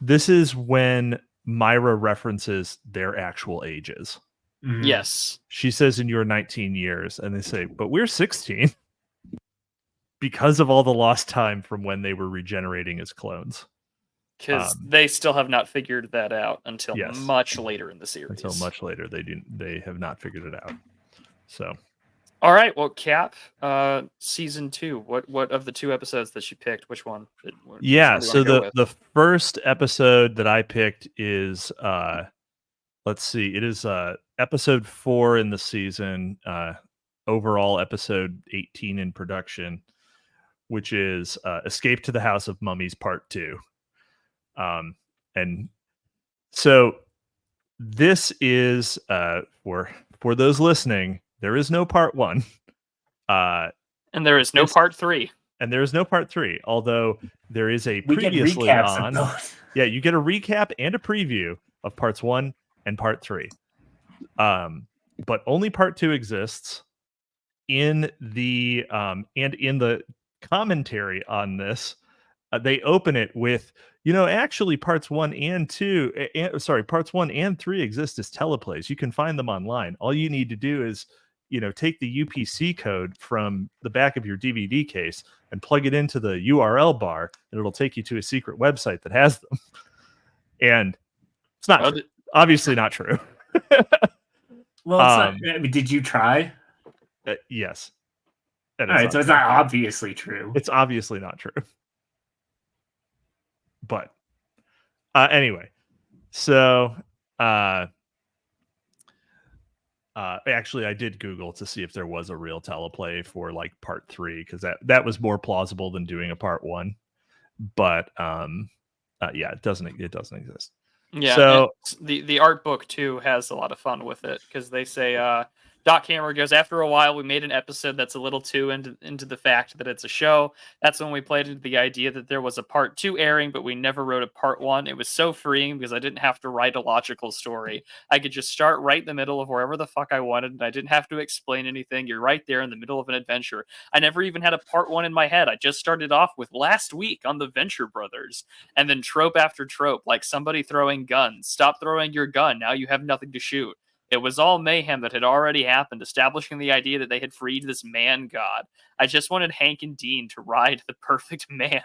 This is when Myra references their actual ages. Yes. She says, in your 19 years, and they say, but we're 16 because of all the lost time from when they were regenerating as clones. Because they still have not figured that out until much later in the series. Until much later, they have not figured it out. So, all right. Well, Cap, season 2. What of the 2 episodes that you picked? Which one? So the first episode that I picked is let's see, it is episode 4 in the season. Overall, episode 18 in production, which is Escape to the House of Mummies Part 2. And so this is for those listening, there is no part 1. And there is no part 3. And there is no part 3, although there is a previously on. Yeah, you get a recap and a preview of parts 1 and part 3. But only part 2 exists. In the and in the commentary on this, they open it with, actually parts 1 and 2, parts 1 and 3 exist as teleplays. You can find them online. All you need to do is, take the UPC code from the back of your DVD case and plug it into the URL bar, and it'll take you to a secret website that has them. And it's not obviously not true. Well, it's not, I mean, did you try? Yes. All right, so it's not obviously true. It's obviously not true. But anyway, so actually I did Google to see if there was a real teleplay for like part 3, because that was more plausible than doing a part 1. But it doesn't exist. Yeah. So the art book too has a lot of fun with it, because they say Doc Hammer goes, after a while we made an episode that's a little too into the fact that it's a show. That's when we played into the idea that there was a part 2 airing, but we never wrote a part 1. It was so freeing because I didn't have to write a logical story. I could just start right in the middle of wherever the fuck I wanted, and I didn't have to explain anything. You're right there in the middle of an adventure. I never even had a part 1 in my head. I just started off with last week on the Venture Brothers, and then trope after trope, like somebody throwing guns. Stop throwing your gun. Now you have nothing to shoot. It was all mayhem that had already happened, establishing the idea that they had freed this man god. I just wanted Hank and Dean to ride the perfect man.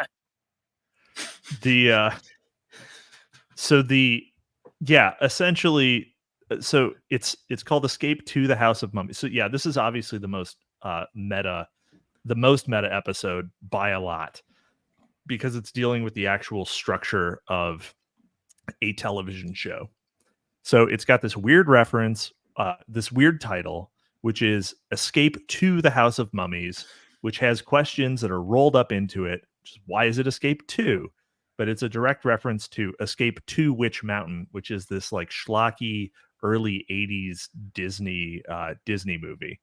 Essentially, so it's called Escape to the House of Mummies. So yeah, this is obviously the most meta episode by a lot, because it's dealing with the actual structure of a television show. So it's got this weird reference, this weird title, which is Escape to the House of Mummies, which has questions that are rolled up into it. Which is, why is it Escape to? but it's a direct reference to Escape to Witch Mountain, which is this like schlocky early 80s Disney movie,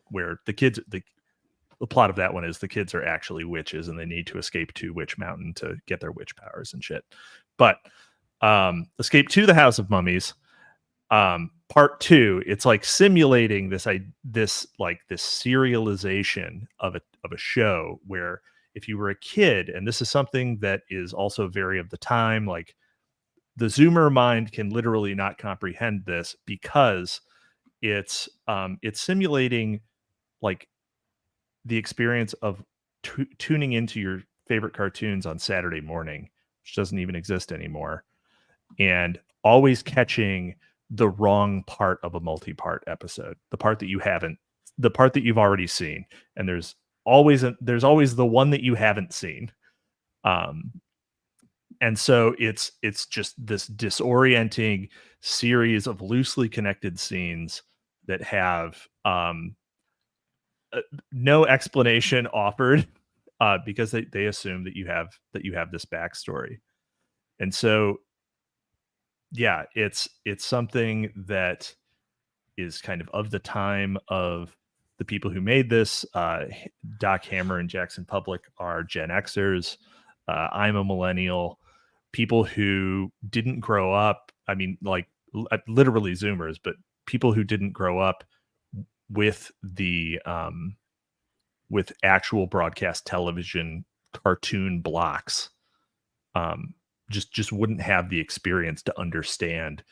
where the plot of that one is the kids are actually witches and they need to escape to Witch Mountain to get their witch powers and shit. But Escape to the House of Mummies, part 2, it's like simulating this serialization of a show where if you were a kid, and this is something that is also very of the time, like the Zoomer mind can literally not comprehend this because it's simulating like the experience of tuning into your favorite cartoons on Saturday morning, which doesn't even exist anymore, and always catching the wrong part of a multi-part episode, the part that you've already seen, and there's always the one that you haven't seen, and so it's just this disorienting series of loosely connected scenes that have no explanation offered, because they assume that you have this backstory. And so yeah, it's something that is kind of the time of the people who made this. Doc Hammer and Jackson Public are Gen Xers. I'm a millennial. People who didn't grow up, I mean, like literally Zoomers, but people who didn't grow up with the with actual broadcast television cartoon blocks, just wouldn't have the experience to understand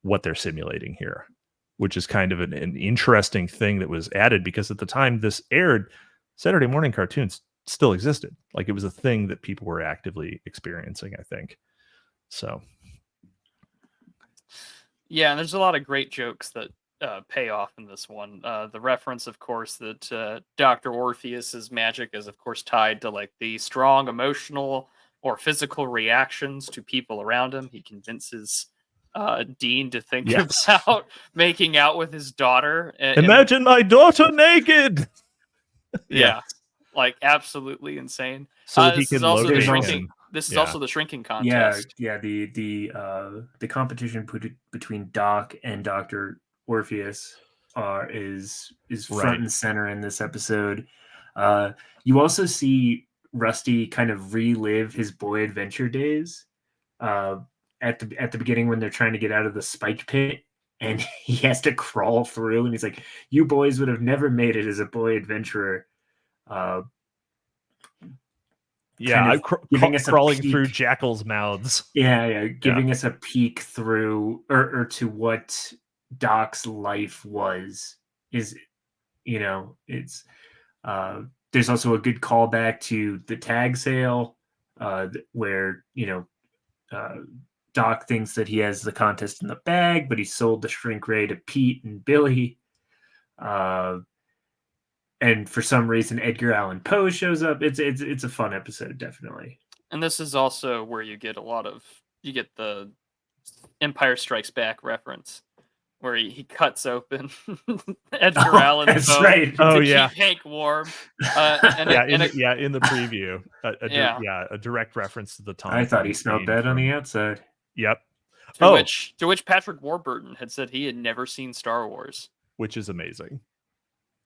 what they're simulating here, which is kind of an interesting thing that was added because at the time this aired, Saturday morning cartoons still existed. Like it was a thing that people were actively experiencing, I think. So yeah, and there's a lot of great jokes that pay off in this one. The reference, of course, that Dr. Orpheus's magic is, of course, tied to like the strong emotional or physical reactions to people around him. He convinces Dean to think about making out with his daughter. Imagine my daughter naked. Yeah, like absolutely insane. So that he can locate him. This is also the shrinking contest. Yeah. The competition between Doc and Dr. Orpheus is front and center in this episode. You also see Rusty kind of relive his boy adventure days at the beginning when they're trying to get out of the spike pit, and he has to crawl through, and he's like, "You boys would have never made it as a boy adventurer." Giving us crawling through jackals' mouths. Giving us a peek through or to what Doc's life was. Is, you know, it's there's also a good callback to the tag sale, where, you know, Doc thinks that he has the contest in the bag, but he sold the shrink ray to Pete and Billy. And for some reason, Edgar Allan Poe shows up. It's a fun episode, definitely. And this is also where you get the Empire Strikes Back reference, where he cuts open Edgar Allan Poe to keep Hank warm. In the preview, a direct reference to the time. I thought he smelled bad on the outside. Yep. To which Patrick Warburton had said he had never seen Star Wars, which is amazing.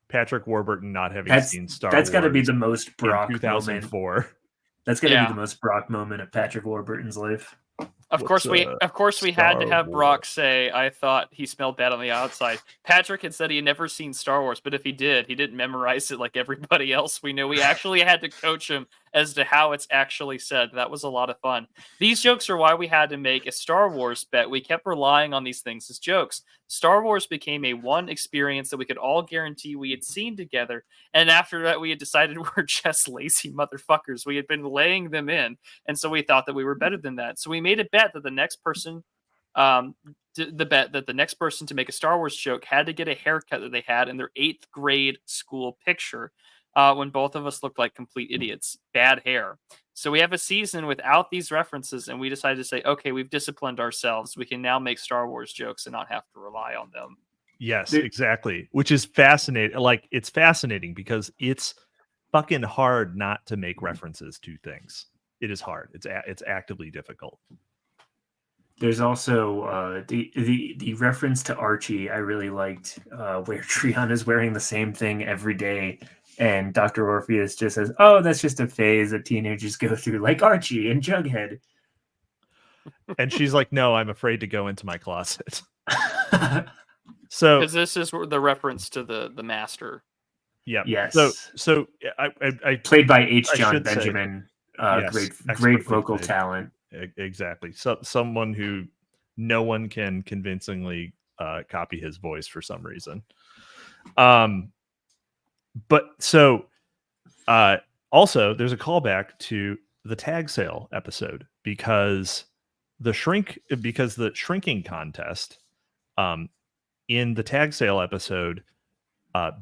Patrick Warburton not having seen Star Wars. That's got to be the most Brock 2004. Moment. That's got to be the most Brock moment of Patrick Warburton's life. Of course, we had to have Brock say, "I thought he smelled bad on the outside." Patrick had said he had never seen Star Wars, but if he did, he didn't memorize it like everybody else we knew. We actually had to coach him as to how it's actually said. That was a lot of fun. These jokes are why we had to make a Star Wars bet. We kept relying on these things as jokes. Star Wars became a one experience that we could all guarantee we had seen together. And after that, we had decided we're just lazy motherfuckers. We had been laying them in. And so we thought that we were better than that. So we made a bet that the next person, the next person to make a Star Wars joke had to get a haircut that they had in their 8th grade school picture, when both of us looked like complete idiots. Bad hair. So we have a season without these references, and we decided to say, okay, we've disciplined ourselves. We can now make Star Wars jokes and not have to rely on them. Yes, exactly. Which is fascinating. Like, it's fascinating because it's fucking hard not to make references to things. it is hard. It's actively difficult. There's also the reference to Archie I really liked, where Treon is wearing the same thing every day, and Dr. Orpheus just says, "Oh, that's just a phase that teenagers go through, like Archie and Jughead." And she's like, "No, I'm afraid to go into my closet." So Because this is the reference to the master. yeah. Yes. So I Played by H. I John should say, Benjamin. yes, Great expertly vocal played. talent. Exactly. So someone who no one can convincingly copy his voice for some reason. But so also there's a callback to the tag sale episode because the shrinking contest in the tag sale episode,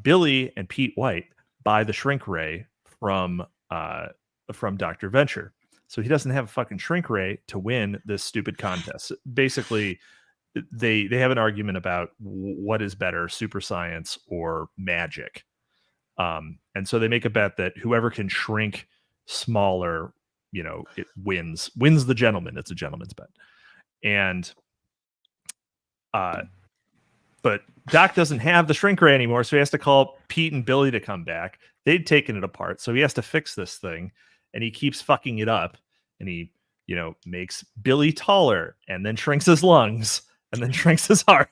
Billy and Pete White buy the shrink ray from Dr. Venture. So he doesn't have a fucking shrink ray to win this stupid contest. Basically, they have an argument about what is better, super science or magic. And so they make a bet that whoever can shrink smaller, it wins the gentleman. It's a gentleman's bet. And but Doc doesn't have the shrink ray anymore, so he has to call Pete and Billy to come back. They'd taken it apart, so he has to fix this thing, and he keeps fucking it up. And he, makes Billy taller, and then shrinks his lungs, and then shrinks his heart.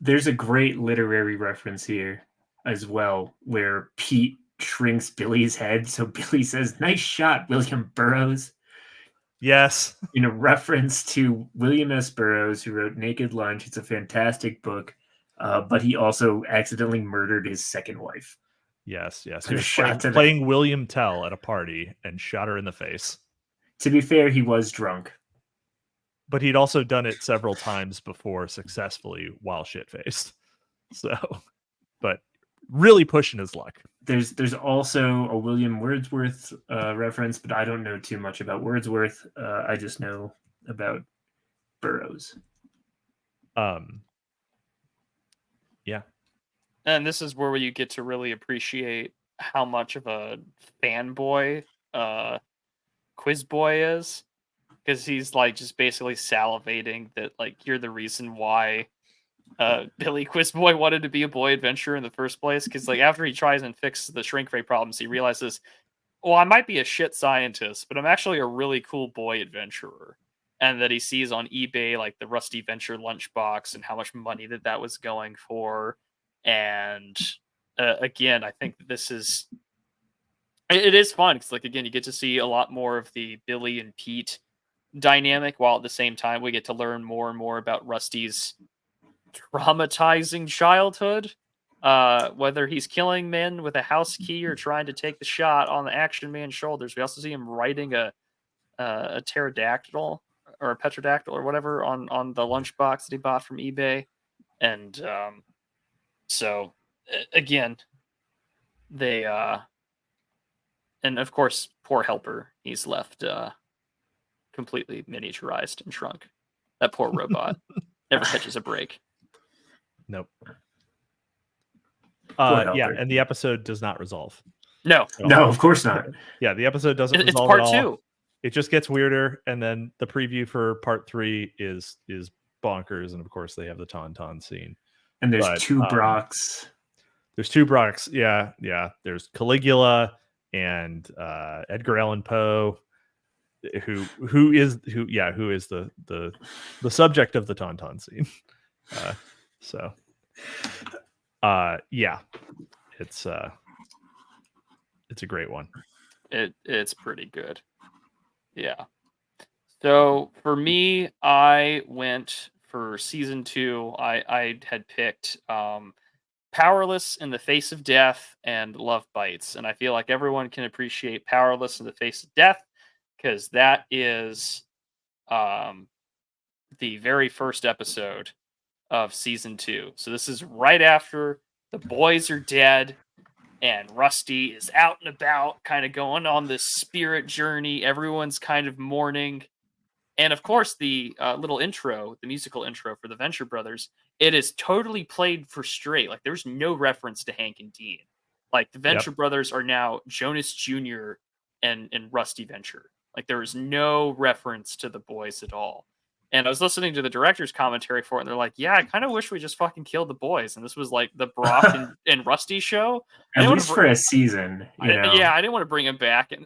There's a great literary reference here as well, where Pete shrinks Billy's head. So Billy says, "Nice shot, William Burroughs." Yes. In a reference to William S. Burroughs, who wrote Naked Lunch. It's a fantastic book, but he also accidentally murdered his second wife. Yes. He was playing William Tell at a party and shot her in the face. To be fair, he was drunk. But he'd also done it several times before successfully while shit-faced. So, but really pushing his luck. There's also a William Wordsworth reference, but I don't know too much about Wordsworth. I just know about Burroughs. Yeah. And this is where you get to really appreciate how much of a fanboy Quiz Boy is, because he's like just basically salivating that like you're the reason why Billy Quizboy wanted to be a boy adventurer in the first place. Because like after he tries and fixes the shrink ray problems, he realizes, well, I might be a shit scientist, but I'm actually a really cool boy adventurer. And that he sees on eBay like the Rusty Venture lunchbox and how much money that was going for. And again, I think this is it is fun because like again, you get to see a lot more of the Billy and Pete dynamic, while at the same time we get to learn more and more about Rusty's traumatizing childhood, whether he's killing men with a house key or trying to take the shot on the Action Man's shoulders. We also see him riding a pterodactyl or a petrodactyl or whatever on the lunchbox that he bought from eBay. And so again, they and of course poor Helper, he's left completely miniaturized and shrunk. That poor robot never catches a break. Nope. Yeah, and the episode does not resolve. No, of course not. Yeah, the episode doesn't resolve. It's part at all. 2. It just gets weirder, and then the preview for part 3 is bonkers, and of course they have the Tauntaun scene. And there's 2 Brocks. There's 2 Brocks. Yeah. There's Caligula and Edgar Allan Poe, who is the subject of the Tauntaun scene. Yeah, it's a great one. It's pretty good. Yeah. So for me, I went for season 2. I had picked Powerless in the Face of Death and Love Bites, and I feel like everyone can appreciate Powerless in the Face of Death because that is the very first episode of season 2. So this is right after the boys are dead and Rusty is out and about, kind of going on this spirit journey. Everyone's kind of mourning. And of course, the little intro, the musical intro for the Venture Brothers, it is totally played for straight. Like there's no reference to Hank and Dean. Like the Venture Brothers are now Jonas Jr. and Rusty Venture. Like there was no reference to the boys at all. And I was listening to the director's commentary for it, and they're like, "Yeah, I kind of wish we just fucking killed the boys." And this was like the Brock and Rusty show. At least for a season, Yeah, I didn't want to bring him back, and,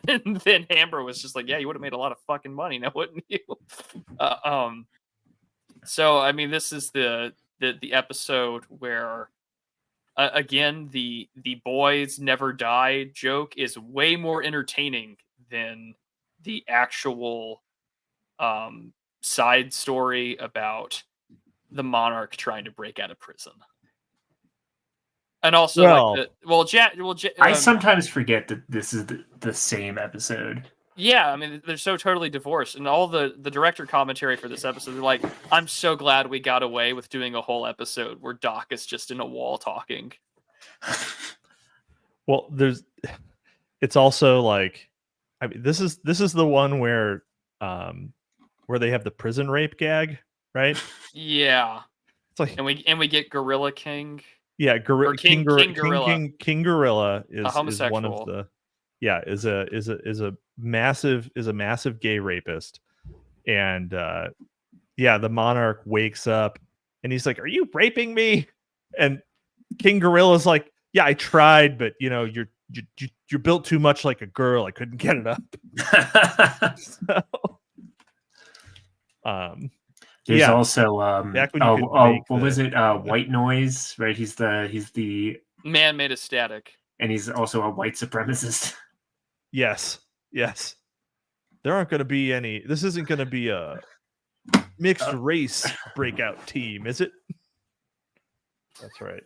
and then Amber was just like, "Yeah, you would have made a lot of fucking money, now wouldn't you?" So I mean, this is the episode where again the boys never die joke is way more entertaining than the actual side story about the monarch trying to break out of prison. And also, I sometimes forget that this is the same episode. Yeah, I mean, they're so totally divorced. And all the director commentary for this episode, they're like, I'm so glad we got away with doing a whole episode where Doc is just in a wall talking. Well, it's also like, I mean, this is the one where they have the prison rape gag, right? Yeah. It's like, and we get Gorilla King. Yeah, King Gorilla. King Gorilla is one homosexual. of the is a massive gay rapist, and the monarch wakes up and he's like, "Are you raping me?" And King Gorilla's like, "Yeah, I tried, but you're built too much like a girl. I couldn't get it up." So, there's also what was it? Yeah. White Noise, right? He's the man made of static, and he's also a white supremacist. Yes. There aren't going to be any. This isn't going to be a mixed race breakout team, is it? That's right.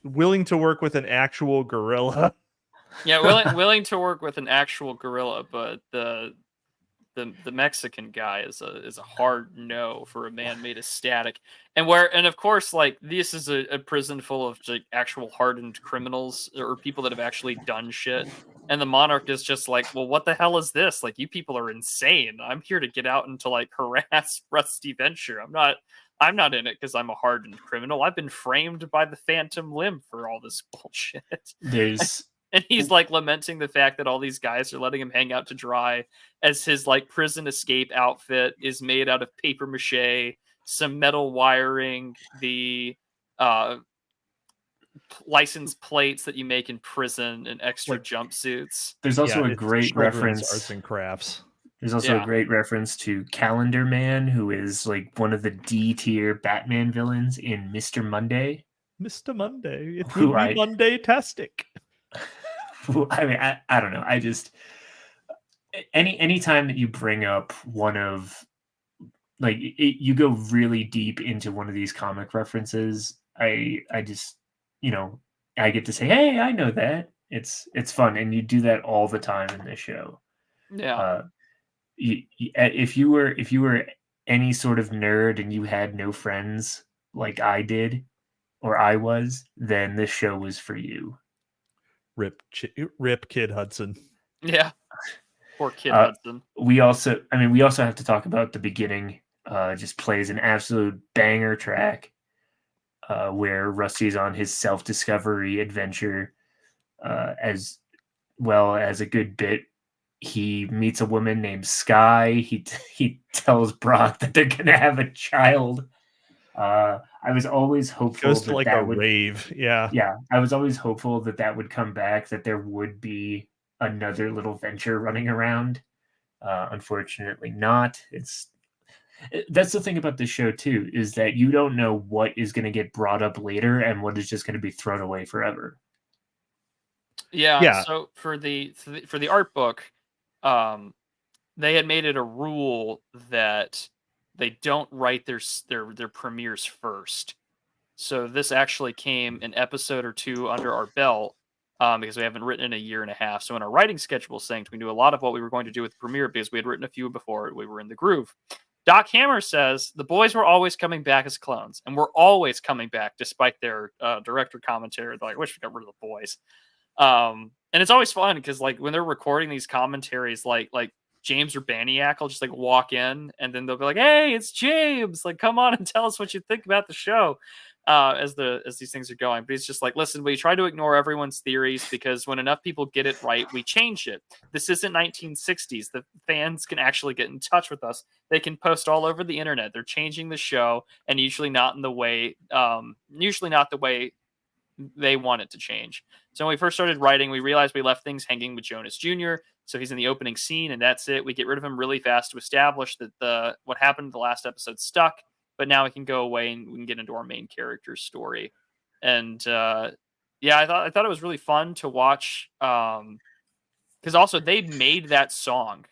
Willing to work with an actual gorilla. Yeah, willing to work with an actual gorilla, but the Mexican guy is a hard no for a man made of static. And of course, like, this is a prison full of like actual hardened criminals or people that have actually done shit. And the monarch is just like, well, what the hell is this? Like, you people are insane. I'm here to get out and to like harass Rusty Venture. I'm not in it because I'm a hardened criminal. I've been framed by the Phantom Limb for all this bullshit. And he's like lamenting the fact that all these guys are letting him hang out to dry, as his like prison escape outfit is made out of paper mache, some metal wiring, the license plates that you make in prison, and extra jumpsuits. There's also a great reference, arts and crafts. There's also a great reference to Calendar Man, who is like one of the D tier Batman villains in Mr. Monday. Mr. Monday, it will be Monday-tastic. I mean, I don't know. I just any time that you bring up one of like you go really deep into one of these comic references, I just I get to say, hey, I know that. It's fun, and you do that all the time in this show. Yeah. If you were any sort of nerd and you had no friends like I did or I was, then this show was for you. Rip Kid Hudson. Yeah. Poor Kid Hudson. We also have to talk about the beginning. Just plays an absolute banger track where Rusty's on his self-discovery adventure. As well as a good bit, he meets a woman named Sky. He tells Brock that they're gonna have a child. I was always hopeful goes to like a rave. Yeah. I was always hopeful that would come back, that there would be another little venture running around. Unfortunately not. That's the thing about this show too, is that you don't know what is going to get brought up later and what is just going to be thrown away forever. Yeah. So for the art book, they had made it a rule that they don't write their premieres first. So this actually came an episode or two under our belt, because we haven't written in a year and a half. So in our writing schedule synced, we knew a lot of what we were going to do with the premiere because we had written a few before we were in the groove. Doc Hammer says the boys were always coming back as clones, and we're always coming back despite their director commentary. They're like, I wish we got rid of the boys. And it's always fun because like when they're recording these commentaries, like James or Baniak will just like walk in, and then they'll be like, "Hey, it's James! Like, come on and tell us what you think about the show." As these things are going, but he's just like, "Listen, we try to ignore everyone's theories because when enough people get it right, we change it. This isn't 1960s. The fans can actually get in touch with us. They can post all over the internet. They're changing the show, and usually not the way they want it to change." So when we first started writing, we realized we left things hanging with Jonas Jr. So he's in the opening scene, and that's it. We get rid of him really fast to establish that what happened in the last episode stuck, but now we can go away and we can get into our main character's story. And yeah, I thought it was really fun to watch, because also they made that song,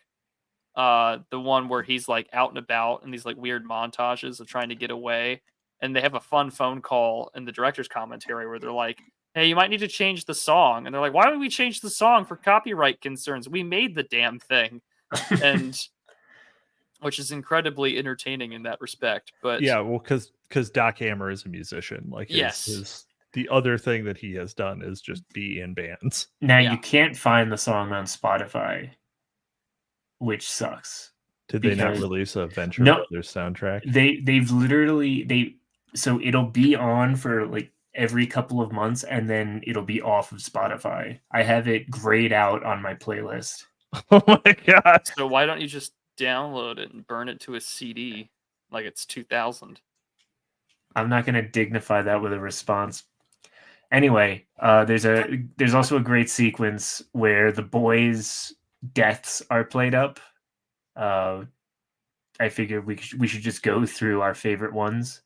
the one where he's like out and about and these like weird montages of trying to get away, and they have a fun phone call in the director's commentary where they're like, "Hey, you might need to change the song," and they're like, "Why would we change the song for copyright concerns? We made the damn thing." And which is incredibly entertaining in that respect. But Yeah, well, because Doc Hammer is a musician. Like his the other thing that he has done is just be in bands. Now you can't find the song on Spotify, which sucks. Did they not release a Venture Brothers soundtrack? They've literally so it'll be on for like every couple of months, and then it'll be off of Spotify. I have it grayed out on my playlist. Oh my god! So why don't you just download it and burn it to a CD like it's 2000? I'm not going to dignify that with a response. Anyway, there's also a great sequence where the boys' deaths are played up. I figured we should just go through our favorite ones.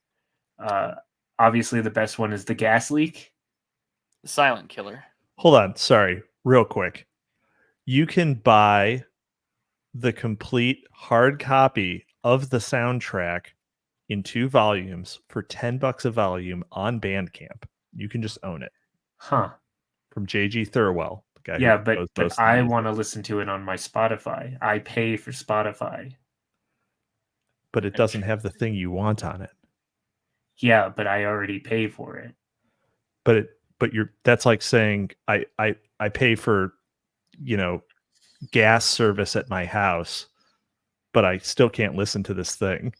Obviously, the best one is the gas leak. The silent killer. Hold on, sorry, real quick. You can buy the complete hard copy of the soundtrack in 2 volumes for $10 a volume on Bandcamp. You can just own it. Huh. From J.G. Thirlwell. The guy yeah, but I want to listen to it on my Spotify. I pay for Spotify. But it doesn't have the thing you want on it. Yeah, but I already pay for it. But that's like saying I pay for, gas service at my house, but I still can't listen to this thing.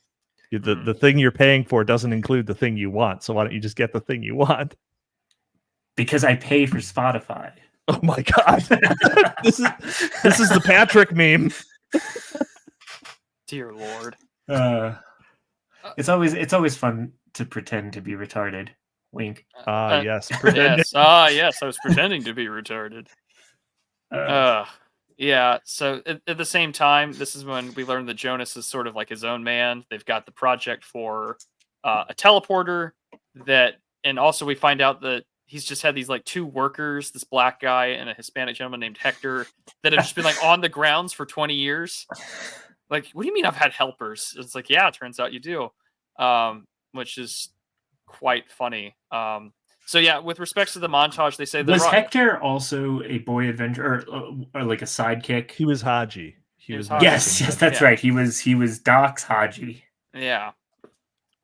The thing you're paying for doesn't include the thing you want. So why don't you just get the thing you want? Because I pay for Spotify. Oh my god. This is the Patrick meme. Dear Lord. It's always fun to pretend to be retarded. Wink. Yes. Yes. Yes. I was pretending to be retarded. Yeah. So at the same time, this is when we learn that Jonas is sort of like his own man. They've got the project for a teleporter and also we find out that he's just had these like 2 workers, this black guy and a Hispanic gentleman named Hector, that have just been like on the grounds for 20 years. Like, what do you mean I've had helpers? It's like, yeah, it turns out you do. Which is quite funny. So yeah, with respects to the montage, they say that was Hector also a boy adventurer or like a sidekick? He was Haji. Yes, that's right. He was Doc's Haji. Yeah.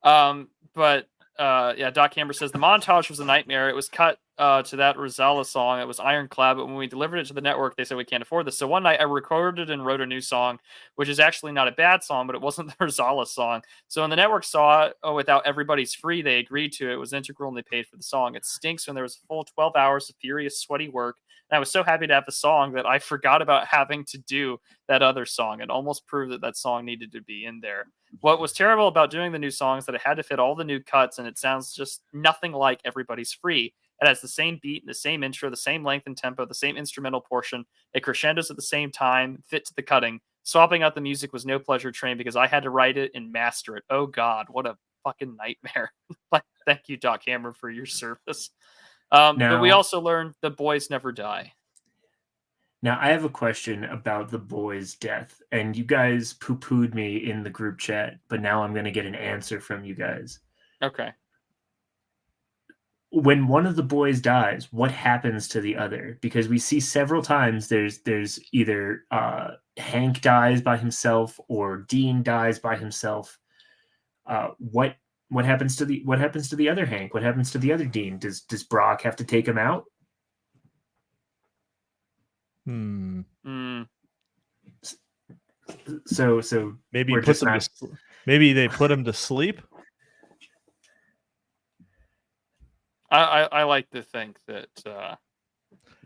But Doc Hammer says the montage was a nightmare. It was cut to that Rosala song. It was ironclad, but when we delivered it to the network, they said we can't afford this. So one night I recorded and wrote a new song, which is actually not a bad song, but it wasn't the Rosala song. So when the network saw it, without Everybody's Free, they agreed to it. It was integral and they paid for the song. It stinks when there was a full 12 hours of furious, sweaty work. And I was so happy to have the song that I forgot about having to do that other song and almost proved that song needed to be in there. What was terrible about doing the new song is that it had to fit all the new cuts, and it sounds just nothing like Everybody's Free. It has the same beat, the same intro, the same length and tempo, the same instrumental portion. It crescendos at the same time, fit to the cutting. Swapping out the music was no pleasure train because I had to write it and master it. Oh God, what a fucking nightmare. Thank you, Doc Hammer, for your service. But we also learned the boys never die. Now, I have a question about the boy's death, and you guys poo-pooed me in the group chat, but now I'm going to get an answer from you guys. Okay. When one of the boys dies, what happens to the other? Because we see several times there's either Hank dies by himself or Dean dies by himself. What happens to the other Hank? What happens to the other Dean? Does Brock have to take him out? So Maybe we're put just them not. maybe they put him to sleep. I like to think that It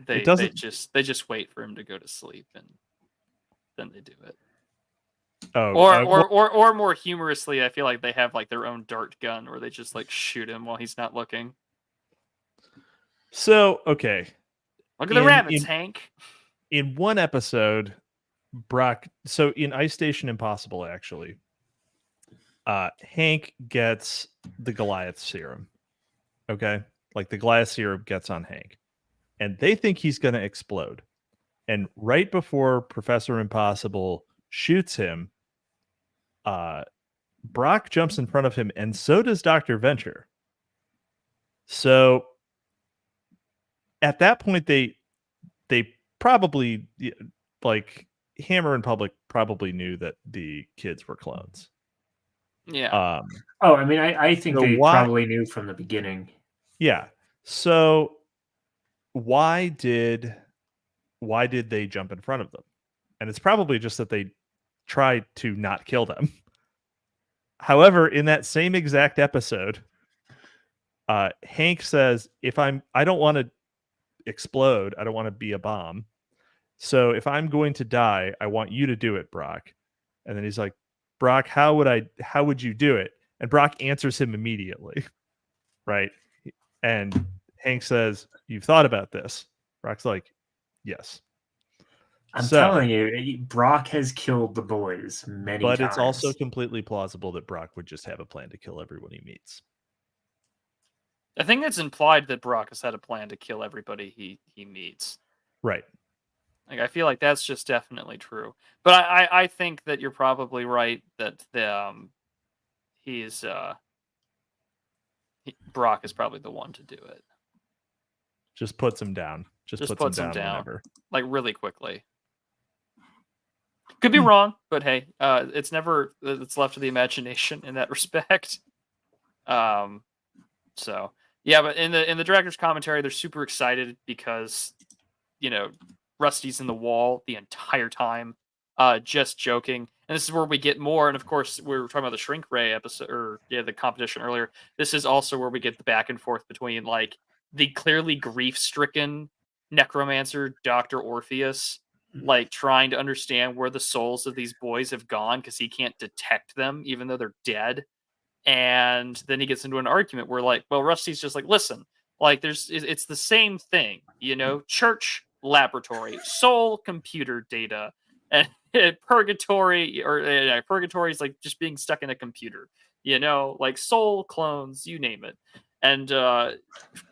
they doesn't. just wait for him to go to sleep and then they do it. Oh, Or more humorously, I feel like they have like their own dart gun where they just like shoot him while he's not looking. so okay. Look at the rabbits, Hank. In one episode, Brock. So in Ice Station Impossible, actually, Hank gets the Goliath serum. Okay, like the Goliath serum gets on Hank, and they think he's going to explode. And right before Professor Impossible shoots him, Brock jumps in front of him, and so does Dr. Venture. So at that point, they probably, like, Hammer and Public probably knew that the kids were clones. Yeah. Oh, I mean, I think So they why- probably knew from the beginning. Yeah. So why did they jump in front of them? And it's probably just that they tried to not kill them. However, in that same exact episode, Hank says, I don't want to explode. I don't want to be a bomb. So if I'm going to die, I want you to do it, Brock. And then he's like, Brock, how would you do it? And Brock answers him immediately. Right. And Hank says, you've thought about this. Brock's like, yes. I'm telling you, Brock has killed the boys many times. But it's also completely plausible that Brock would just have a plan to kill everyone he meets. I think it's implied that Brock has had a plan to kill everybody he meets. Right. Like I feel like that's just definitely true. But I think that you're probably right that Brock is probably the one to do it. Just puts him down. Just puts him down whenever. Like really quickly. Could be wrong, but hey, it's left to the imagination in that respect. So yeah, but in the director's commentary, they're super excited because, Rusty's in the wall the entire time, just joking. And this is where we get more. And of course, we were talking about the Shrink Ray episode, or the competition earlier. This is also where we get the back and forth between like the clearly grief-stricken necromancer, Dr. Orpheus, like trying to understand where the souls of these boys have gone because he can't detect them, even though they're dead. And then he gets into an argument where like, well, Rusty's just like, listen, like it's the same thing, church, laboratory, soul, computer data, and purgatory purgatory is like just being stuck in a computer, like soul, clones, you name it. And of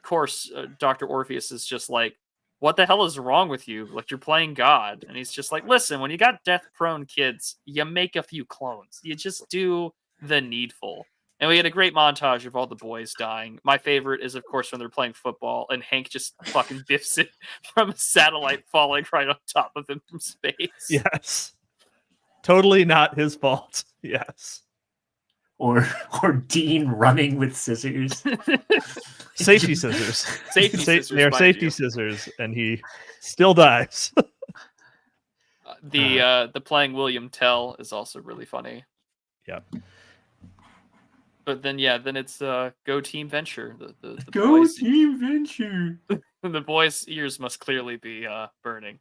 course, Dr. Orpheus is just like, what the hell is wrong with you? Like, you're playing God. And he's just like, listen, when you got death-prone kids, you make a few clones. You just do the needful. And we had a great montage of all the boys dying. My favorite is, of course, when they're playing football and Hank just fucking biffs it from a satellite falling right on top of him from space. Yes. Totally not his fault. Yes. Or Dean running with scissors. Safety scissors. Scissors. They're safety scissors, and he still dies. The playing William Tell is also really funny. Yeah. But then it's Go Team Venture. The Go Team Venture. The boys' ears must clearly be burning.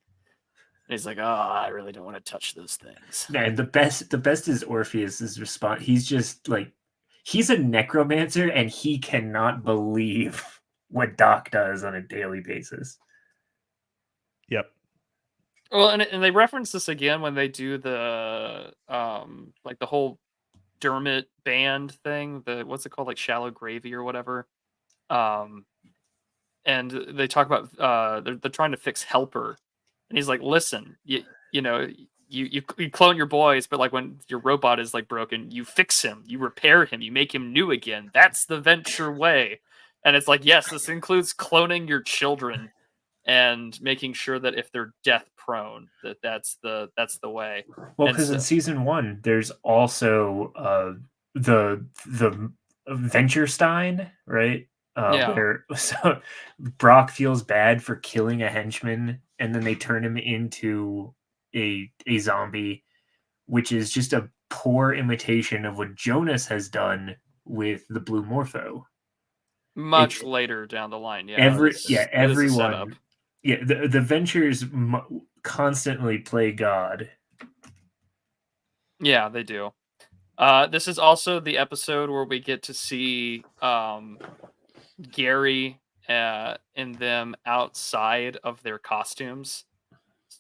And he's like, oh, I really don't want to touch those things. Man, the best is Orpheus's response. He's just like, he's a necromancer and he cannot believe what Doc does on a daily basis. Yep. Well, and they reference this again when they do the like the whole Dermot band thing, what's it called, like Shallow Gravy or whatever. And they talk about they're trying to fix Helper. And he's like, listen, you clone your boys, but like when your robot is like broken, you fix him, you repair him, you make him new again. That's the Venture way. And it's like, yes, this includes cloning your children and making sure that if they're death prone, that's the way. Well, because in season 1, there's also the Venturestein, right? Where so Brock feels bad for killing a henchman, and then they turn him into a zombie, which is just a poor imitation of what Jonas has done with the Blue Morpho. Much later down the line, yeah. Everyone, This is a setup. yeah, the Ventures constantly play God. Yeah, they do. This is also the episode where we get to see Gary and them outside of their costumes.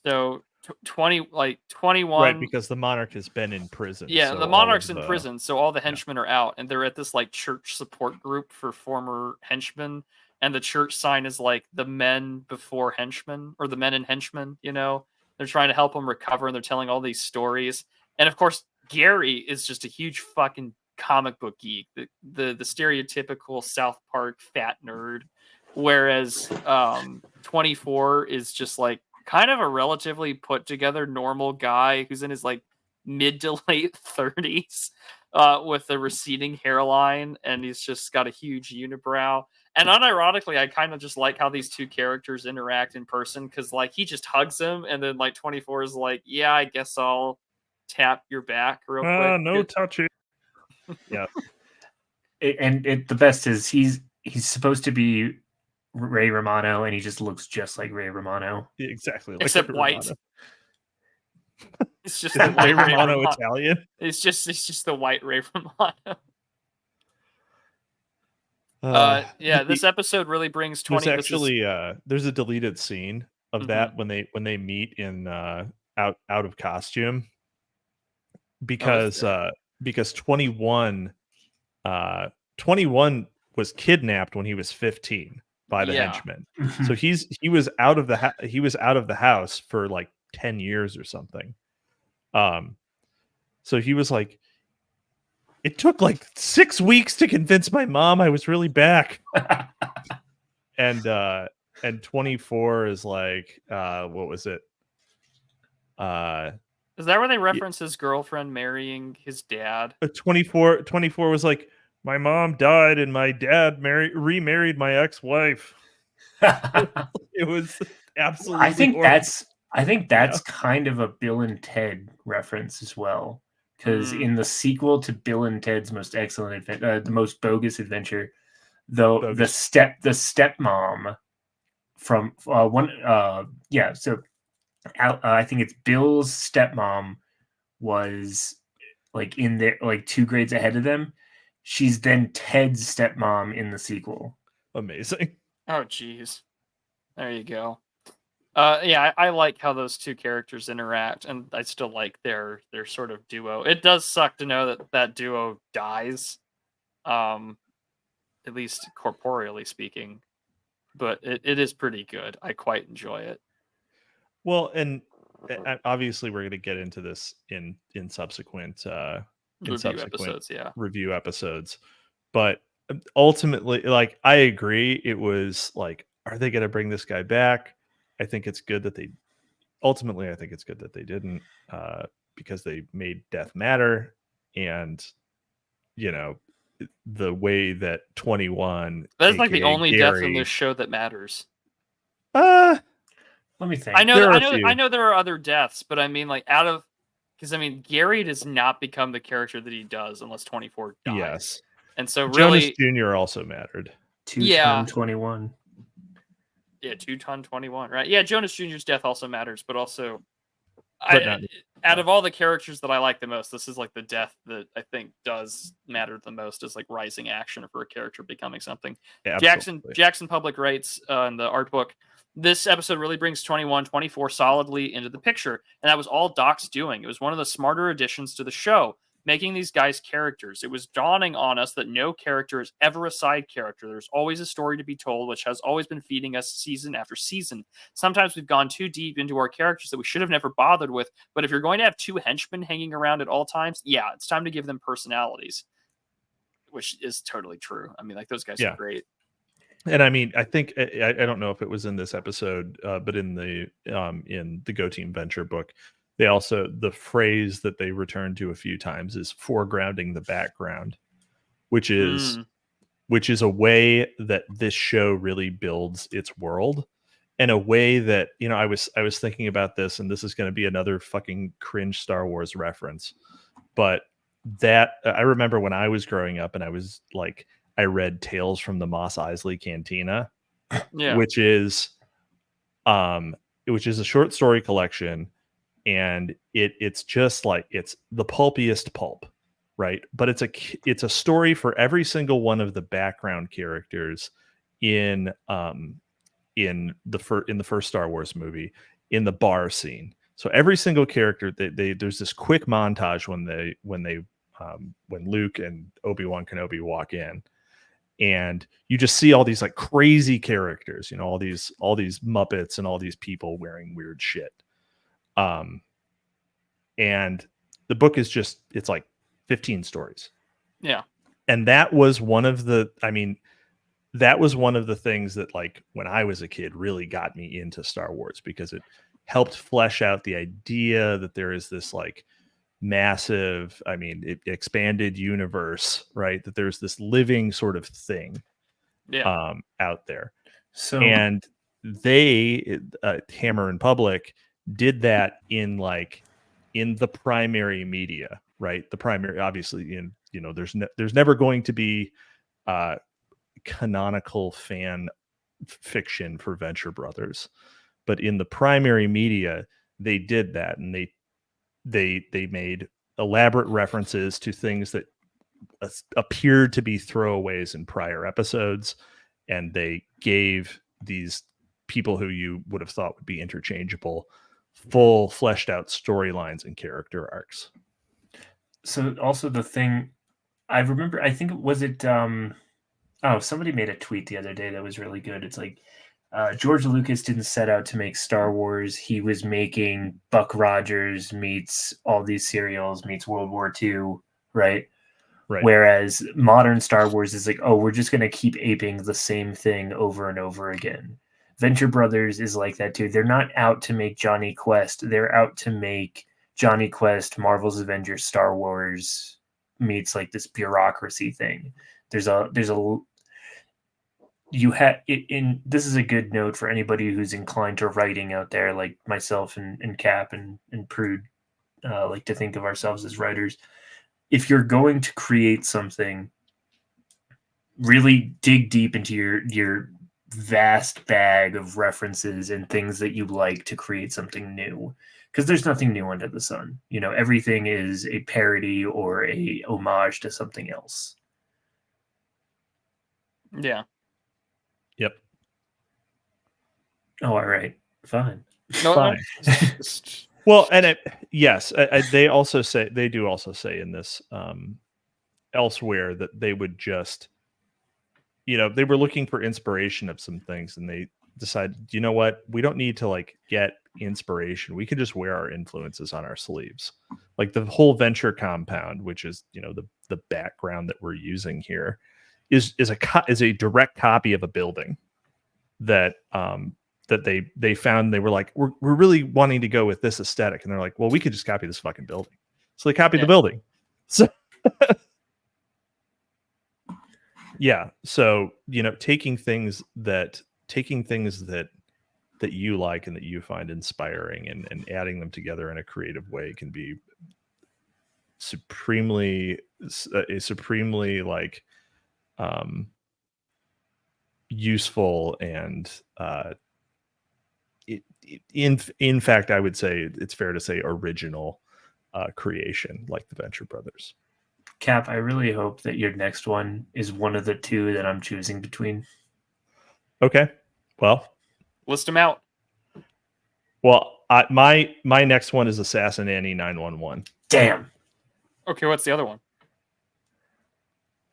So 21. Right, because the monarch has been in prison. Yeah, so the all monarch's of in the- prison, so all the henchmen are out, and they're at this like church support group for former henchmen, and the church sign is like the men before henchmen, or the men and henchmen. You know, they're trying to help them recover, and they're telling all these stories. And of course, Gary is just a huge fucking comic book geek, the stereotypical South Park fat nerd, whereas 24 is just like kind of a relatively put together normal guy who's in his like mid to late 30s with a receding hairline, and he's just got a huge unibrow. And unironically, I kind of just like how these two characters interact in person, because like he just hugs him, and then like 24 is like, yeah, I guess I'll tap your back real quick. no touching. Yeah. The best is he's supposed to be Ray Romano, and he just looks just like Ray Romano. Exactly. Like Except Ray white. Romano. It's just Isn't the white Ray Ray Romano Romano. Italian? It's just the white Ray Romano. Yeah, this episode really brings 20. There's actually there's a deleted scene of that when they meet in out of costume, because 21 was kidnapped when he was 15 by the henchmen. So he was out of the house for like 10 years or something. So he was like, it took like 6 weeks to convince my mom I was really back. and 24 is like, what was it? Is that where they reference his girlfriend marrying his dad? 24 was like, my mom died and my dad remarried my ex-wife. It was absolutely I think that's kind of a Bill and Ted reference as well, because in the sequel to Bill and Ted's Most Excellent Adventure, the Most Bogus Adventure, though the stepmom from so I think it's Bill's stepmom was like in there like 2 grades ahead of them. She's then Ted's stepmom in the sequel. Amazing. Oh, geez. There you go. Yeah, I like how those two characters interact, and I still like their sort of duo. It does suck to know that duo dies, at least corporeally speaking, but it is pretty good. I quite enjoy it. Well, and obviously we're going to get into this in subsequent review episodes, but ultimately, like, I agree, it was like, are they going to bring this guy back? I think it's good that they didn't, because they made death matter. And you know, the way that 21, that's like the only Gary, death in this show that matters. Let me think. I know there are other deaths, but I mean, like, because I mean, Gary does not become the character that he does unless 24 dies. Yes. And so really, Jonas Jr. also mattered. 2-ton 21. Yeah, 2-ton 21, right? Yeah, Jonas Jr.'s death also matters, but also, out of all the characters that I like the most, this is like the death that I think does matter the most, is like rising action for a character becoming something. Yeah, Jackson Public writes in the art book, this episode really brings 24 solidly into the picture, and that was all Doc's doing. It was one of the smarter additions to the show, making these guys characters. It was dawning on us that no character is ever a side character. There's always a story to be told, which has always been feeding us season after season. Sometimes we've gone too deep into our characters that we should have never bothered with, but if you're going to have 2 henchmen hanging around at all times, yeah, it's time to give them personalities, which is totally true. I mean, like, those guys are great. And I mean, I think, I don't know if it was in this episode, but in the Go Team Venture book, they also, the phrase that they return to a few times is foregrounding the background, which is a way that this show really builds its world. in a way that, you know, I was thinking about this, and this is going to be another fucking cringe Star Wars reference, but that I remember when I was growing up, and I was like, I read Tales from the Mos Eisley Cantina, Yeah. which is a short story collection, and it's just like, it's the pulpiest pulp, right? But it's a story for every single one of the background characters in the first Star Wars movie, in the bar scene. So every single character, there's this quick montage when Luke and Obi-Wan Kenobi walk in, and you just see all these like crazy characters, you know, all these Muppets and all these people wearing weird shit. And the book is just, it's like 15 stories. Yeah. And that was one of the, that was one of the things that, like, when I was a kid, really got me into Star Wars, because it helped flesh out the idea that there is this like massive, expanded universe, right? That there's this living sort of thing out there. So, and they, Hammer and Public, did that in the primary media, right? The primary, obviously, there's never going to be canonical fan fiction for Venture Brothers, but in the primary media, they did that, and they made elaborate references to things that appeared to be throwaways in prior episodes, and they gave these people who you would have thought would be interchangeable full fleshed out storylines and character arcs. So also the thing I remember, I think somebody made a tweet the other day that was really good. It's like, George Lucas didn't set out to make Star Wars. He was making Buck Rogers meets all these serials meets World War II, right? Right. Whereas modern Star Wars is like, oh, we're just going to keep aping the same thing over and over again. Venture Brothers is like that too. They're not out to make Johnny Quest. They're out to make Johnny Quest, Marvel's Avengers, Star Wars meets like this bureaucracy thing. There's a you have in this is a good note for anybody who's inclined to writing out there, like myself and Cap and Prude, like to think of ourselves as writers. If you're going to create something, really dig deep into your vast bag of references and things that you like to create something new, because there's nothing new under the sun. You know, everything is a parody or a homage to something else. Yeah. Yep. Oh, all right, fine. No, Fine. Well, and yes, they do also say in this elsewhere that they would just, they were looking for inspiration of some things, and they decided, you know what, we don't need to like get inspiration. We can just wear our influences on our sleeves. Like the whole Venture compound, which is, the background that we're using here, is a direct copy of a building that they found. They were like, we're really wanting to go with this aesthetic, and they're like, well, we could just copy this fucking building. So they copied the building. So yeah, so taking things that you like and that you find inspiring, and adding them together in a creative way can be supremely like useful, and in fact, I would say it's fair to say original creation, like the Venture Brothers. Cap, I really hope that your next one is one of the two that I'm choosing between. Okay, well, list them out. Well, my next one is Assassin Annie 911. Damn. Okay, what's the other one?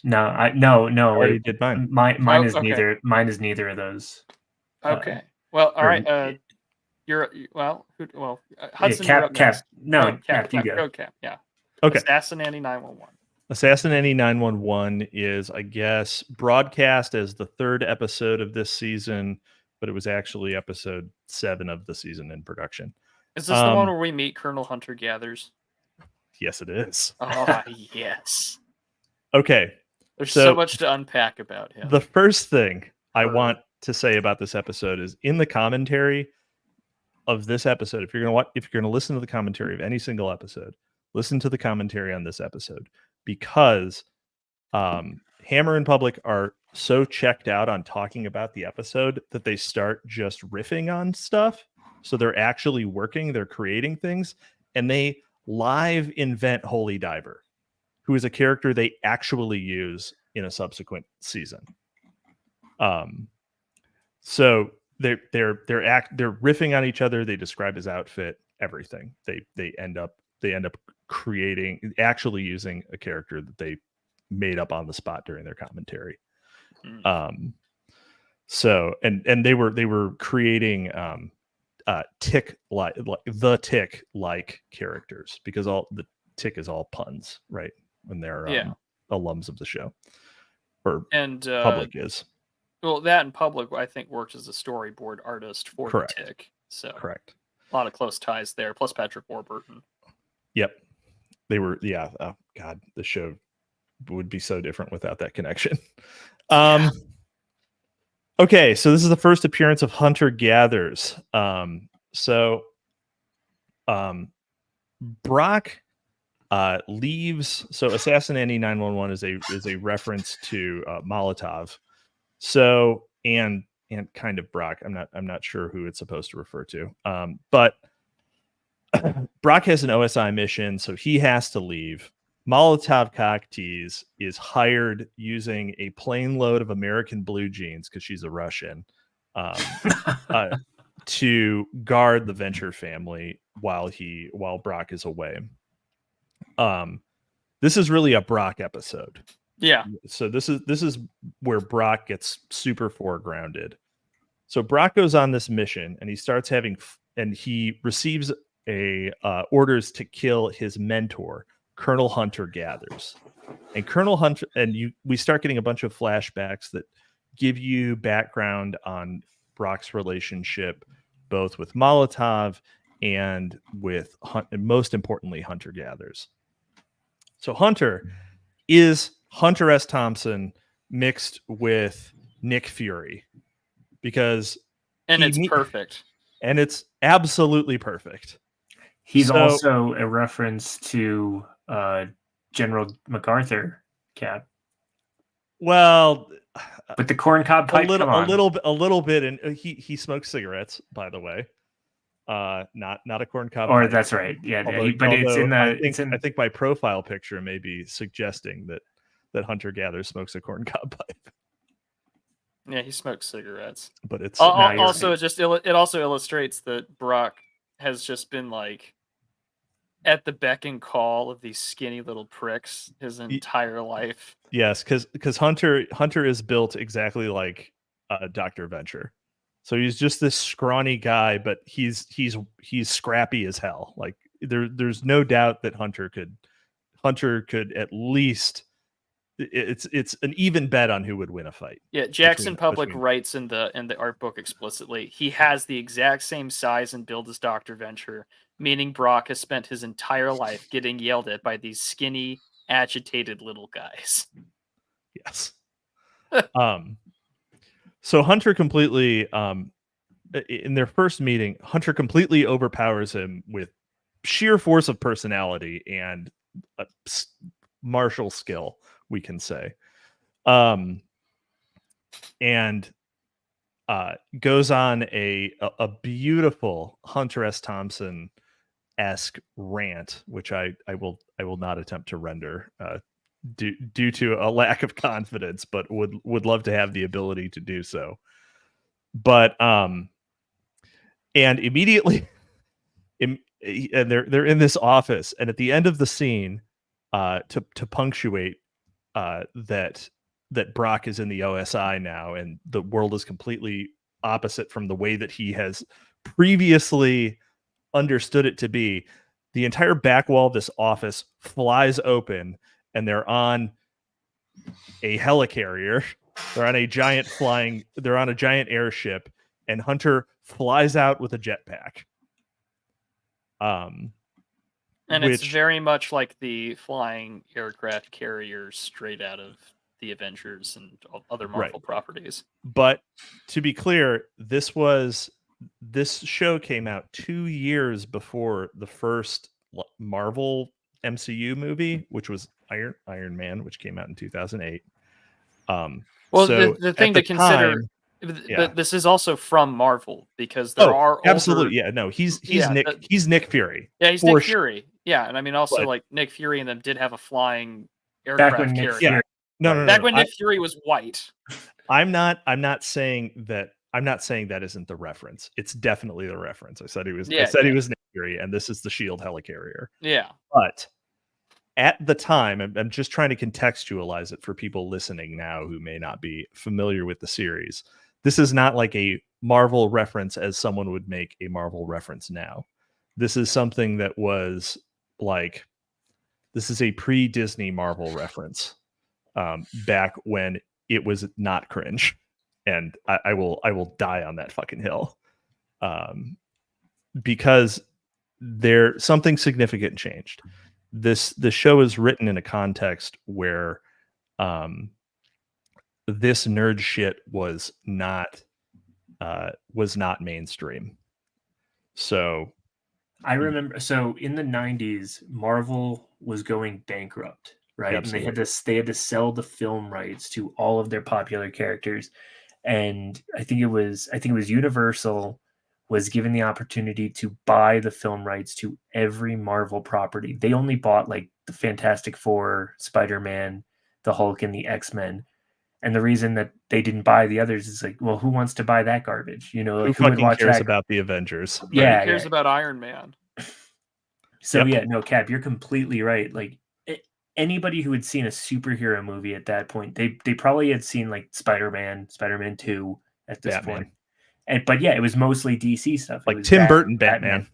No. I already did mine. Mine is neither. Mine is neither of those. Okay. Well, all right. Hudson. Cap. No, Cap. You go. Okay. Yeah. Okay. Assassin Annie 911. Assassin Annie 911 is, I guess, broadcast as the third episode of this season, but it was actually episode 7 of the season in production. Is this the one where we meet Colonel Hunter Gathers? Yes, it is. Oh, yes. Okay. There's so much to unpack about him. The first thing I want to say about this episode is in the commentary of this episode. If you're gonna listen to the commentary of any single episode, listen to the commentary on this episode, because Hammer and Public are so checked out on talking about the episode that they start just riffing on stuff. So they're actually working, they're creating things, and they live invent Holy Diver, who is a character they actually use in a subsequent season. So they're riffing on each other. They describe his outfit, everything. They end up actually using a character that they made up on the spot during their commentary. So and they were creating Tick like the Tick like characters, because all the Tick is all puns, right? When they're alums of the show, or Public is. Well, that and Public, I think, worked as a storyboard artist for Correct. the Tick. So Correct. A lot of close ties there. Plus Patrick Warburton. Yep, they were. Yeah. Oh God, the show would be so different without that connection. Okay, so this is the first appearance of Hunter Gathers. Brock leaves. So Assassin Annie 911 is a reference to Molotov. So and kind of Brock. I'm not sure who it's supposed to refer to. But Brock has an OSI mission, so he has to leave. Molotov Cocktease is hired using a plane load of American blue jeans, because she's a Russian, to guard the Venture family while Brock is away. This is really a Brock episode. Yeah. So this is where Brock gets super foregrounded. So Brock goes on this mission, and he starts and he receives orders to kill his mentor, Colonel Hunter Gathers. And Colonel Hunter, we start getting a bunch of flashbacks that give you background on Brock's relationship, both with Molotov and with, and most importantly, Hunter Gathers. So Hunter is Hunter S. Thompson mixed with Nick Fury, because it's perfect. And it's absolutely perfect. He's also a reference to General MacArthur, Cap. Well, but the corncob pipe, a little bit, and he smokes cigarettes, by the way. Not a corncob. Or pipe. that's right, yeah. I think my profile picture may be suggesting that Hunter Gathers smokes a corncob pipe. Yeah, he smokes cigarettes. But it's also right. It also illustrates that Brock has just been like at the beck and call of these skinny little pricks his entire life. Yes, because Hunter is built exactly like Dr. Venture. So he's just this scrawny guy, but he's scrappy as hell. Like there's no doubt that Hunter could at least, it's an even bet on who would win a fight. Yeah, Jackson Public writes in the art book explicitly, he has the exact same size and build as Dr. Venture, meaning Brock has spent his entire life getting yelled at by these skinny, agitated little guys. Yes. So Hunter completely, in their first meeting, Hunter completely overpowers him with sheer force of personality and martial skill, we can say. And goes on a beautiful Hunter S. Thompson-esque rant, which I will not attempt to render due to a lack of confidence, but would love to have the ability to do so. But and immediately, and they're in this office, and at the end of the scene, to punctuate that Brock is in the OSI now, and the world is completely opposite from the way that he has previously understood it to be. The entire back wall of this office flies open, and they're on a helicarrier. They're on a giant airship, and Hunter flies out with a jetpack. And it's very much like the flying aircraft carriers straight out of the Avengers and other Marvel properties. But to be clear, this show came out 2 years before the first Marvel MCU movie, which was Iron Man, which came out in 2008. Well, so the thing to consider, but this is also from Marvel, because there are absolutely he's Nick Fury. Yeah, he's Nick Fury. Yeah, and I mean also like Nick Fury and them did have a flying aircraft carrier. Fury, back when Nick Fury was white. I'm not saying that isn't the reference. It's definitely the reference. I said he was he was Nick Fury, and this is the Shield helicarrier. Yeah. But at the time, I'm just trying to contextualize it for people listening now who may not be familiar with the series. This is not like a Marvel reference as someone would make a Marvel reference now. This is something that was like, this is a pre-Disney Marvel reference back when it was not cringe. And I will die on that fucking hill because something significant changed. The show is written in a context where this nerd shit was not mainstream. So I remember, so in the 90s, Marvel was going bankrupt, right? Absolutely. And they had to sell the film rights to all of their popular characters. And I think it was Universal was given the opportunity to buy the film rights to every Marvel property. They only bought like the Fantastic Four, Spider-Man, the Hulk, and the X-Men. And the reason that they didn't buy the others is like, well, who wants to buy that garbage? You know, like, who fucking cares about the Avengers? Yeah, who cares about Iron Man? So Cap, you're completely right. Like anybody who had seen a superhero movie at that point, they probably had seen like Spider-Man 2 at this point. But it was mostly DC stuff. Like Tim Burton Batman.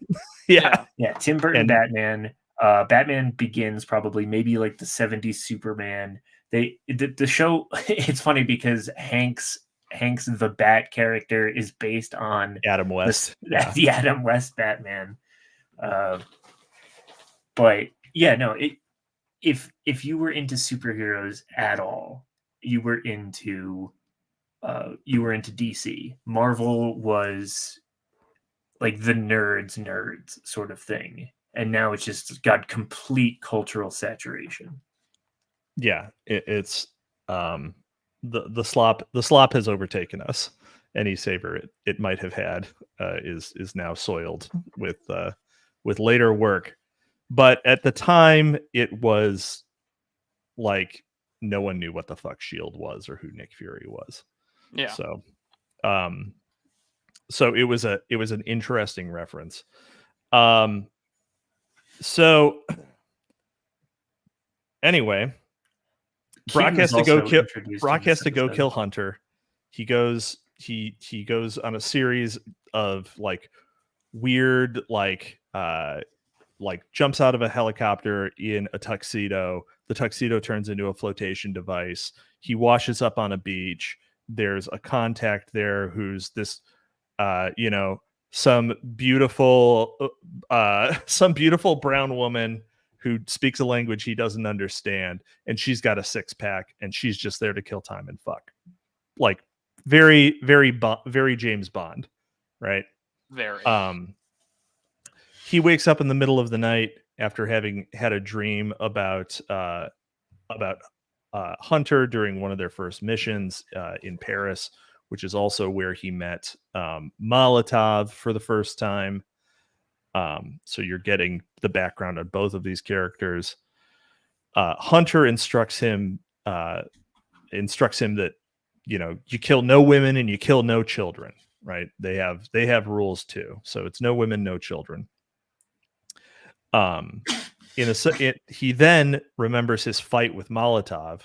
Yeah, Tim Burton Batman. Batman Begins, probably maybe like the 70s Superman. The show, it's funny because Hank's the Bat character is based on Adam West. The Adam West Batman. But yeah, no, if you were into superheroes at all, you were into DC. Marvel was like the nerds sort of thing, and now it's just got complete cultural saturation. Yeah, it's the slop has overtaken us. Any savor it might have had is now soiled with later work. But at the time, it was like no one knew what the fuck Shield was or who Nick Fury was. Yeah. So, so it was an interesting reference. So anyway, Brock has to go kill Hunter. He goes on a series of like weird like jumps out of a helicopter in a tuxedo. The tuxedo turns into a flotation device. He washes up on a beach. There's a contact there who's this, some beautiful brown woman who speaks a language he doesn't understand. And she's got a 6-pack and she's just there to kill time and fuck. Like very, very, very James Bond. Right. Very. He wakes up in the middle of the night after having had a dream about Hunter during one of their first missions in Paris, which is also where he met Molotov for the first time. So you're getting the background on both of these characters. Hunter instructs him that, you kill no women and you kill no children, right? They have rules too. So it's no women, no children. He then remembers his fight with Molotov,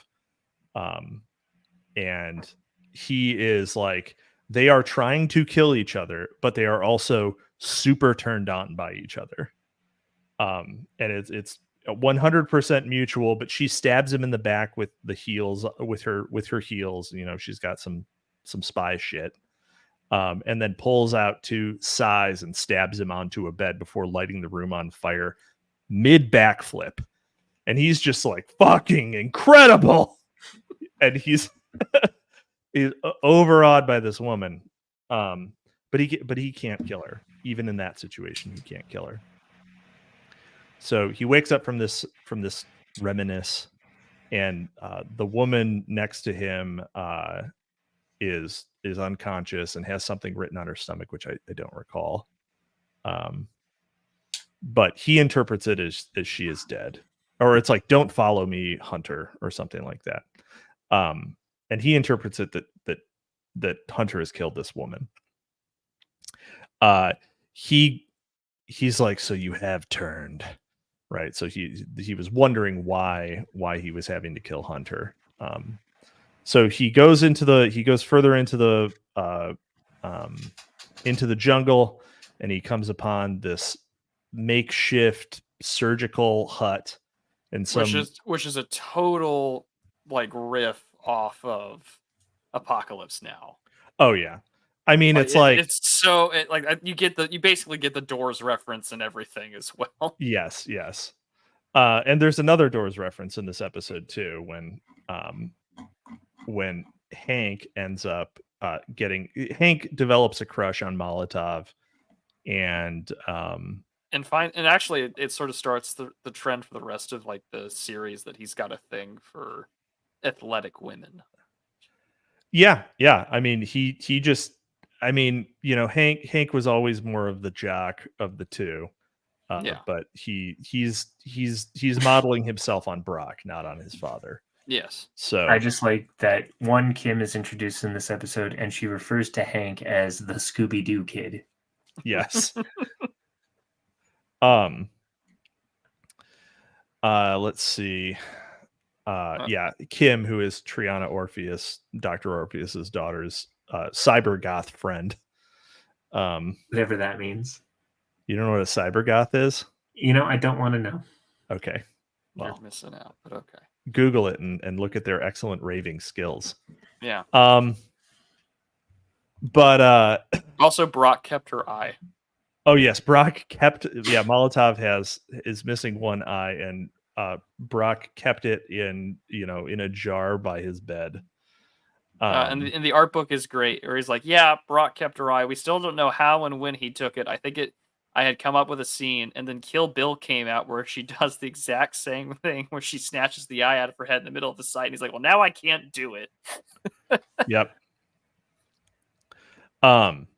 and he is like, they are trying to kill each other, but they are also super turned on by each other. And it's 100% mutual, but she stabs him in the back with the heels, with her heels. She's got some spy shit. And then pulls out 2 sais and stabs him onto a bed before lighting the room on fire mid backflip. And he's just like, fucking incredible. and he's overawed by this woman. But he can't kill her. Even in that situation, he can't kill her. So he wakes up from this reminisce, and the woman next to him is unconscious and has something written on her stomach, which I don't recall. But he interprets it as she is dead, or it's like, "Don't follow me, Hunter," or something like that. And he interprets it that Hunter has killed this woman. He's like, "So you have turned." Right. So he was wondering why he was having to kill Hunter. So he goes further into the jungle, and he comes upon this makeshift surgical hut, and which is a total like riff off of Apocalypse Now. Oh yeah. I mean, it's like you basically get the Doors reference and everything as well. Yes. And there's another Doors reference in this episode too, when Hank ends up Hank develops a crush on Molotov, and actually it sort of starts the trend for the rest of like the series that he's got a thing for athletic women. Yeah. I mean, he just, I mean, Hank was always more of the jock of the two. But he's modeling himself on Brock, not on his father. Yes. So I just like that Kim is introduced in this episode, and she refers to Hank as the Scooby-Doo kid. Yes. Let's see. Kim, who is Triana Orpheus, Dr. Orpheus's daughter's cyber goth friend. Whatever that means. You don't know what a cyber goth is? I don't want to know. Okay. Well, you're missing out, but okay. Google it and look at their excellent raving skills. Yeah. But also Brock kept her eye. Oh yes, Brock kept. Yeah, Molotov is missing one eye, and Brock kept it in a jar by his bed. And the art book is great, where he's like, "Yeah, Brock kept her eye. We still don't know how and when he took it. I had come up with a scene, and then Kill Bill came out where she does the exact same thing, where she snatches the eye out of her head in the middle of the site, and he's like, well, now I can't do it." Yep.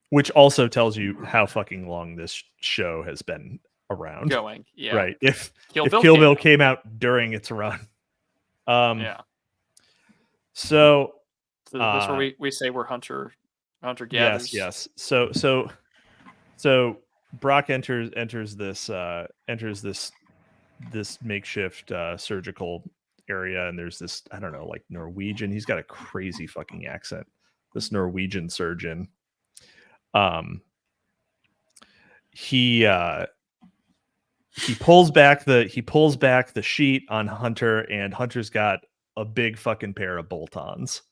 Which also tells you how fucking long this show has been around. Going, yeah. Right. If Kill Bill Bill came out during its run. Yeah. So that's where we say we're hunter gatherers. Yes. So Brock enters this makeshift surgical area, and there's this, I don't know, like Norwegian. He's got a crazy fucking accent. This Norwegian surgeon. He pulls back the sheet on Hunter, and Hunter's got a big fucking pair of bolt-ons.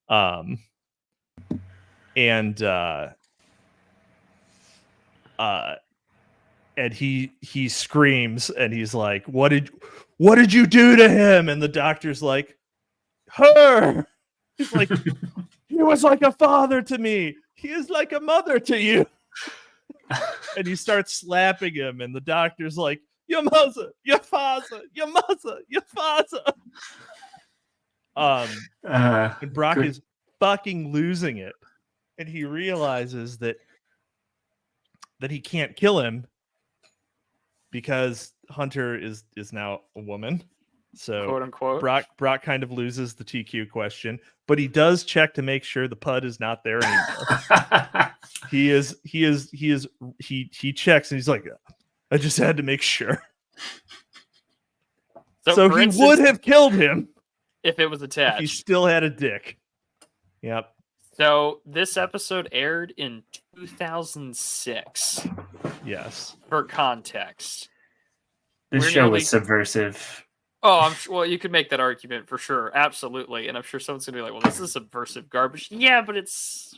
And he screams, and he's like, what did you do to him? And the doctor's like, her. He's like, he was like a father to me. He is like a mother to you. And he starts slapping him, and the doctor's like, your mother, your father, your mother, your father. And Brock is fucking losing it, and he realizes that he can't kill him because Hunter is now a woman. So quote unquote. Brock kind of loses the TQ question, but he does check to make sure the PUD is not there anymore. he checks, and he's like, I just had to make sure. So he would have killed him if it was attached. He still had a dick. Yep. So this episode aired in 2006. Yes. For context. This show was subversive. Oh, I'm sure. Well, you could make that argument for sure, absolutely, and I'm sure someone's gonna be like, "Well, this is subversive garbage." Yeah, but it's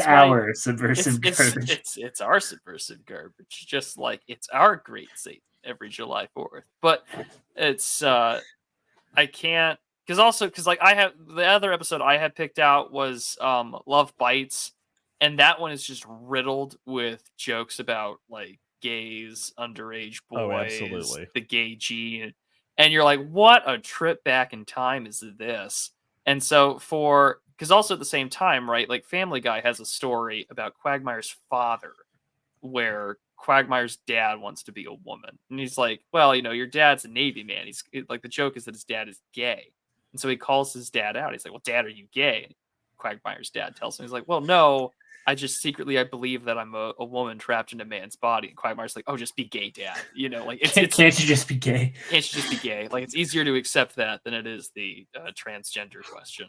our subversive garbage. It's our subversive garbage, just like it's our great Satan every July 4th. But it's I can't because like I have the other episode I had picked out was Love Bites, and that one is just riddled with jokes about like gays, underage Oh, boys, absolutely. the gay gene, and you're like, what a trip back in time is this? And so because also at the same time, right, like Family Guy has a story about Quagmire's father where Quagmire's dad wants to be a woman. And he's like, well, your dad's a Navy man. Like, the joke is that his dad is gay. And so he calls his dad out. He's like, well, Dad, are you gay? And Quagmire's dad tells him, he's like, well, no, I believe that I'm a woman trapped in a man's body. And Quagmire's like, oh, just be gay, Dad. Like, Can't you just be gay? Can't you just be gay? Like, it's easier to accept that than it is the transgender question.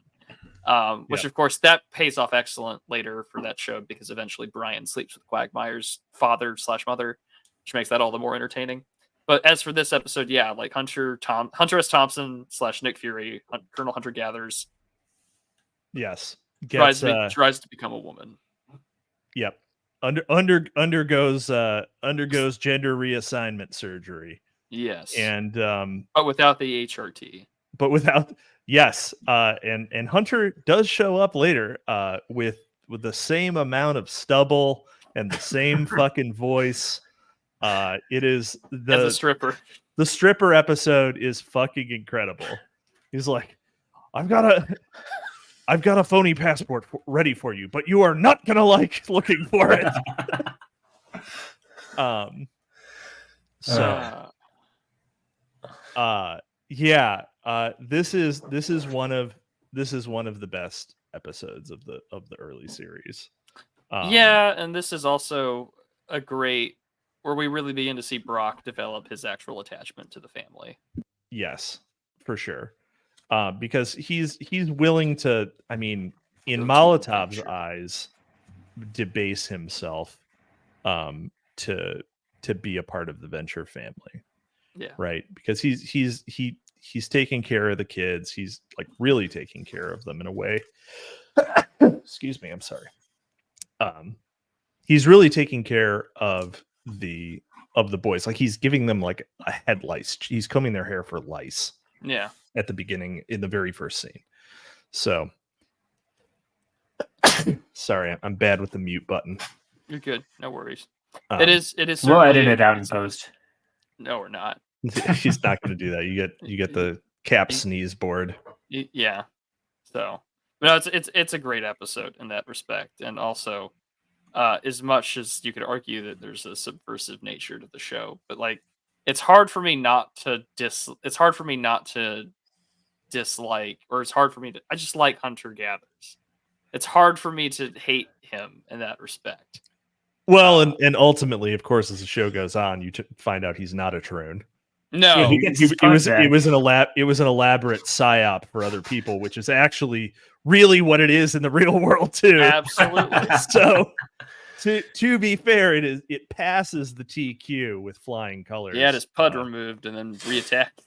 Which of course that pays off excellent later for that show because eventually Brian sleeps with Quagmire's father/mother, which makes that all the more entertaining. But as for this episode, yeah, like Hunter S. Thompson / Nick Fury, Colonel Hunter Gathers, Yes, tries to become a woman. Yep, undergoes gender reassignment surgery. Yes, and but without the HRT. But without yes, and Hunter does show up later with the same amount of stubble and the same fucking voice. It is as a stripper. The stripper episode is fucking incredible. He's like, I've got a phony passport ready for you, but you are not gonna like looking for it. Yeah. This is one of the best episodes of the early series. Yeah, and this is also a great where we really begin to see Brock develop his actual attachment to the family. Yes, for sure. Because he's willing to, I mean, in Molotov's eyes, debase himself to be a part of the Venture family. Yeah. Right. Because he's taking care of the kids. He's like really taking care of them in a way. Excuse me. I'm sorry. He's really taking care of the boys. Like he's giving them like a head lice. He's combing their hair for lice. Yeah. At the beginning in the very first scene. So sorry, I'm bad with the mute button. You're good. No worries. It is. We'll edit it out in post. No, we're not. He's not going to do that. You get the cap sneeze board. Yeah. So, no, it's a great episode in that respect, and also, as much as you could argue that there's a subversive nature to the show, but like, it's hard for me not to dislike, or it's hard for me to. I just like Hunter Gathers. It's hard for me to hate him in that respect. Well, and ultimately, of course, as the show goes on, you find out he's not a Troon. No, yeah, it was an elaborate psyop for other people, which is actually really what it is in the real world too. Absolutely. So, to be fair, it passes the TQ with flying colors. He had his pud removed and then reattacked.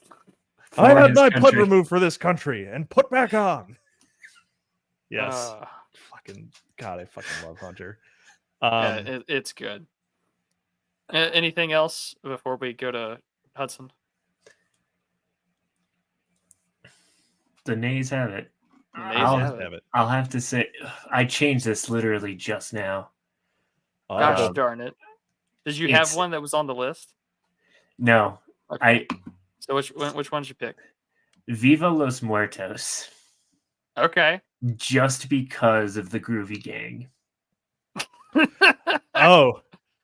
I had my pud removed for this country and put back on. Yes, fucking God, I fucking love Hunter. Yeah, it's good. Anything else before we go to Hudson? The nays have it. I'll have to say, I changed this literally just now. Gosh darn it! Did you have one that was on the list? No, okay. So which one did you pick? Viva Los Muertos. Okay. Just because of the Groovy Gang.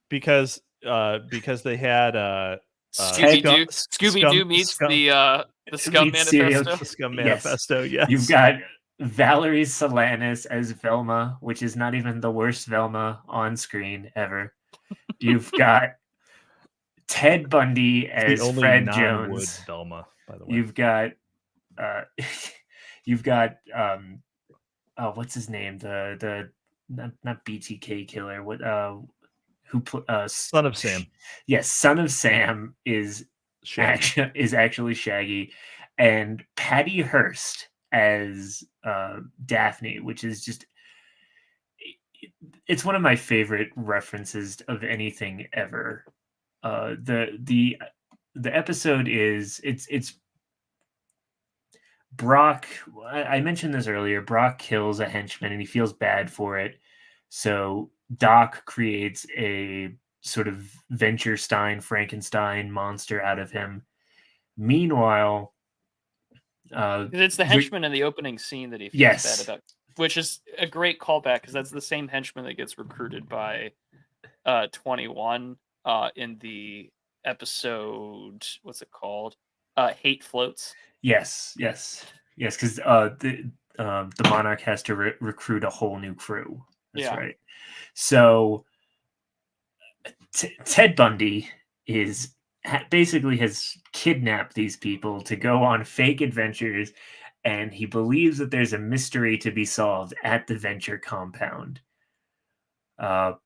Because they had Scooby-Doo meets the Scum Manifesto. The Scum Manifesto, yes. You've got Valerie Solanas as Velma, which is not even the worst Velma on screen ever. You've got Ted Bundy as Fred Jones. Velma, by the way. You've got what's his name? The not BTK killer. What Son of Sam. Yes, Son of Sam is actually Shaggy, and Patty Hearst as Daphne, which is just it's one of my favorite references of anything ever. The episode is it's Brock, I mentioned this earlier. Brock kills a henchman and he feels bad for it. So Doc creates a sort of Frankenstein monster out of him. Meanwhile, 'Cause it's the henchman in the opening scene that he feels bad yes, about, which is a great callback because that's the same henchman that gets recruited by 21 in the episode. What's it called? Hate Floats. yes, because the Monarch has to recruit a whole new crew. That's Yeah. right. So Ted Bundy is basically has kidnapped these people to go on fake adventures, and he believes that there's a mystery to be solved at the venture compound. The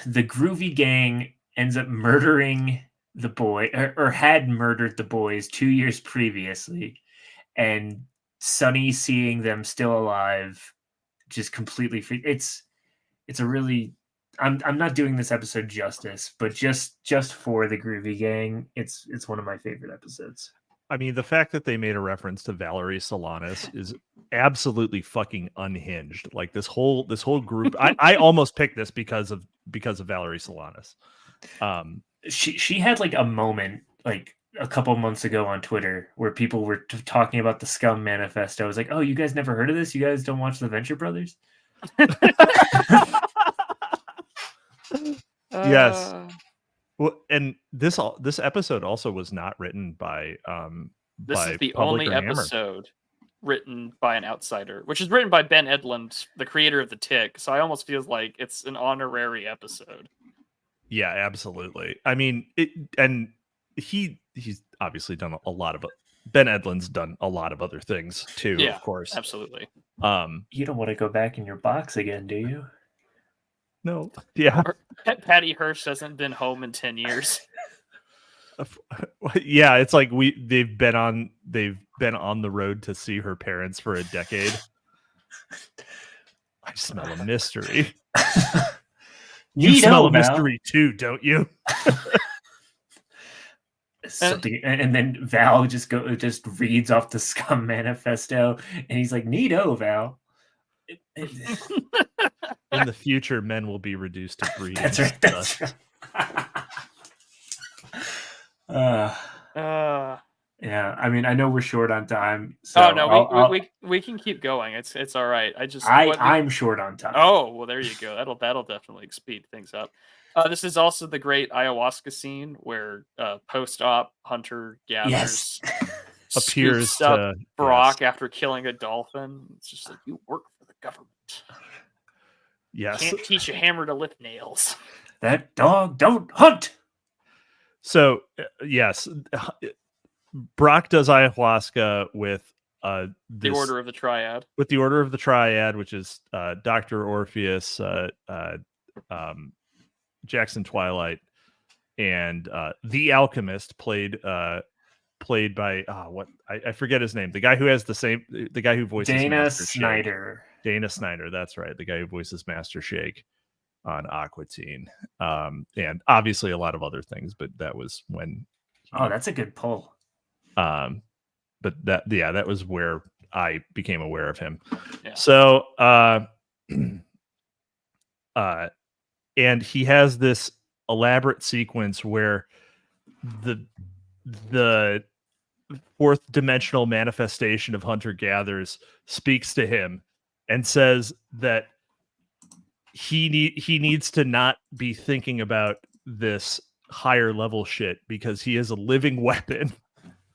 Groovy Gang ends up murdering the boy, or had murdered the boys 2 years previously, and Sonny seeing them still alive just completely it's a really I'm not doing this episode justice, but just for the Groovy Gang, it's one of my favorite episodes. I mean, the fact that they made a reference to Valerie Solanas is absolutely fucking unhinged. Like this whole group, I almost picked this because of Valerie Solanas. She had like a moment like a couple months ago on Twitter where people were talking about the Scum Manifesto. I was like, oh, you guys never heard of this? You guys don't watch the Venture Brothers? Yes. Well, and this episode also was not written by This by is the Public only or Hammer. episode written by an outsider, which is written by Ben Edlund, the creator of The Tick. So I almost feel like it's an honorary episode. Yeah, absolutely. I mean, he's obviously done a lot of Ben Edlund's done a lot of other things too, Yeah, of course. absolutely. You don't want to go back in your box again, do you? No. Yeah. Or Patty Hearst hasn't been home in 10 years. Yeah, it's like they've been on the road to see her parents for a decade. I smell a mystery. You smell a mystery too, don't you? Something, and then Val just reads off the Scum Manifesto, and he's like, "Neato, Val." In the future, men will be reduced to breeding. That's right. That's right. Yeah, I mean, I know we're short on time. So oh no, we can keep going. It's all right. I'm short on time. Oh well, there you go. That'll definitely speed things up. This is also the great ayahuasca scene where post-op Hunter gathers appears to Brock after killing a dolphin. It's just like, you work for the government. Yes, can't teach a hammer to lift nails. That dog don't hunt. So yes, Brock does ayahuasca with the Order of the Triad. With the Order of the Triad, which is Dr. Orpheus, Jackson Twilight, and the Alchemist, played by I forget his name. The guy who has the guy who voices Dana Snyder. Dana Snyder, that's right. The guy who voices Master Shake on Aqua Teen, and obviously a lot of other things. But that was when. Oh, that's a good pull. But that was where I became aware of him. Yeah. So, and he has this elaborate sequence where the fourth dimensional manifestation of Hunter Gathers speaks to him and says that he needs to not be thinking about this higher level shit because he is a living weapon.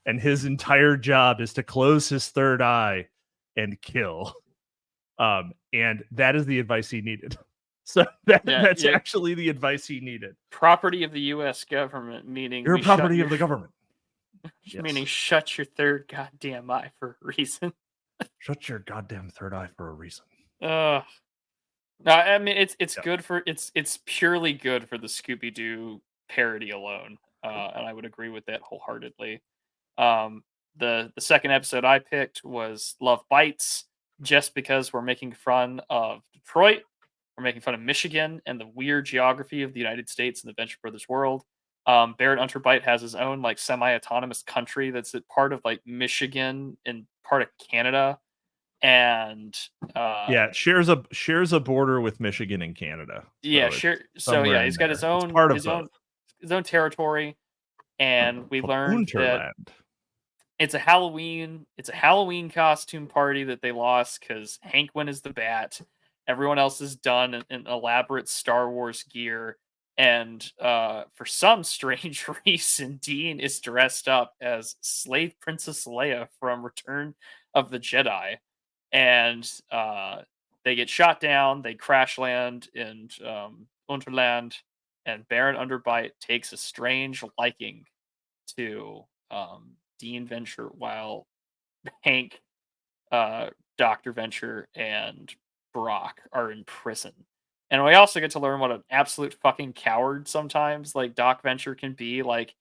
And his entire job is to close his third eye and kill. And that is the advice he needed. So that's actually the advice he needed. Property of the U.S. government, meaning you're property of the government. Meaning shut your third goddamn eye for a reason. Shut your goddamn third eye for a reason. No, I mean it's good for it's purely good for the Scooby-Doo parody alone, and I would agree with that wholeheartedly. The second episode I picked was Love Bites, just because we're making fun of Detroit, we're making fun of Michigan and the weird geography of the United States and the Venture Brothers world. Barrett Unterbite has his own like semi-autonomous country that's a part of like Michigan and part of Canada, and Yeah, it shares a border with Michigan and Canada. yeah, So sure. it's So yeah, somewhere in he's got there. It's part of both. his own territory, and we Called learned that Unterland. it's a Halloween costume party that they lost because Hank went as the Bat. Everyone else is done in elaborate Star Wars gear, and for some strange reason, Dean is dressed up as slave Princess Leia from Return of the Jedi, and they get shot down. They crash land in Unterland, and Baron Underbite takes a strange liking to Dean Venture, while Hank, Dr. Venture, and Brock are in prison. And we also get to learn what an absolute fucking coward sometimes like Doc Venture can be. Like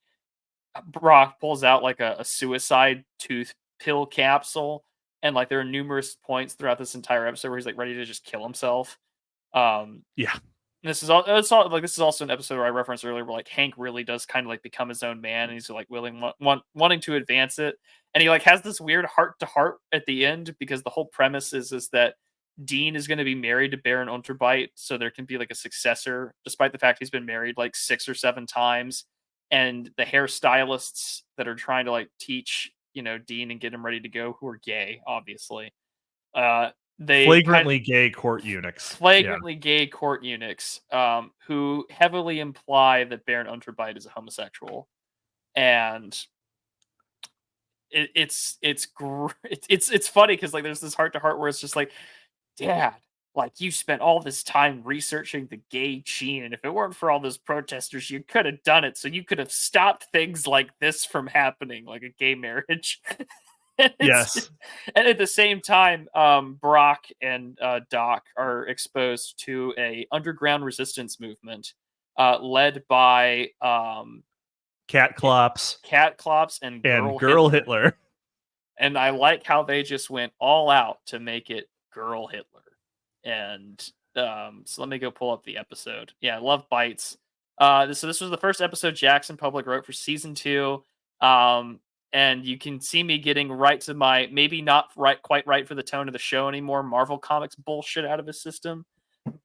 Brock pulls out like a suicide tooth pill capsule, and like there are numerous points throughout this entire episode where he's like ready to just kill himself. Um, Yeah. It's all like this is also an episode where I referenced earlier where like Hank really does kind of like become his own man, and he's like wanting to advance it, and he like has this weird heart to heart at the end because the whole premise is that Dean is going to be married to Baron Unterbite, so there can be like a successor, despite the fact he's been married like 6 or 7 times, and the hairstylists that are trying to like teach Dean and get him ready to go, who are gay, obviously. Uh, they kind Flagrantly gay court eunuchs. flagrantly gay court eunuchs who heavily imply that Baron Unterbite is a homosexual, and it's funny because like there's this heart to heart where it's just like, Dad, like you spent all this time researching the gay gene, and if it weren't for all those protesters, you could have done it. So you could have stopped things like this from happening, like a gay marriage. Yes. And at the same time, Brock and Doc are exposed to a underground resistance movement led by Cat Clops Cat Klops and and Girl Hitler. Hitler. And I like how they just went all out to make it Girl Hitler. And so let me go pull up the episode. Yeah, Love Bites. So this was the first episode Jackson Public wrote for season 2. And you can see me getting right to my maybe not quite right for the tone of the show anymore Marvel Comics bullshit out of his system,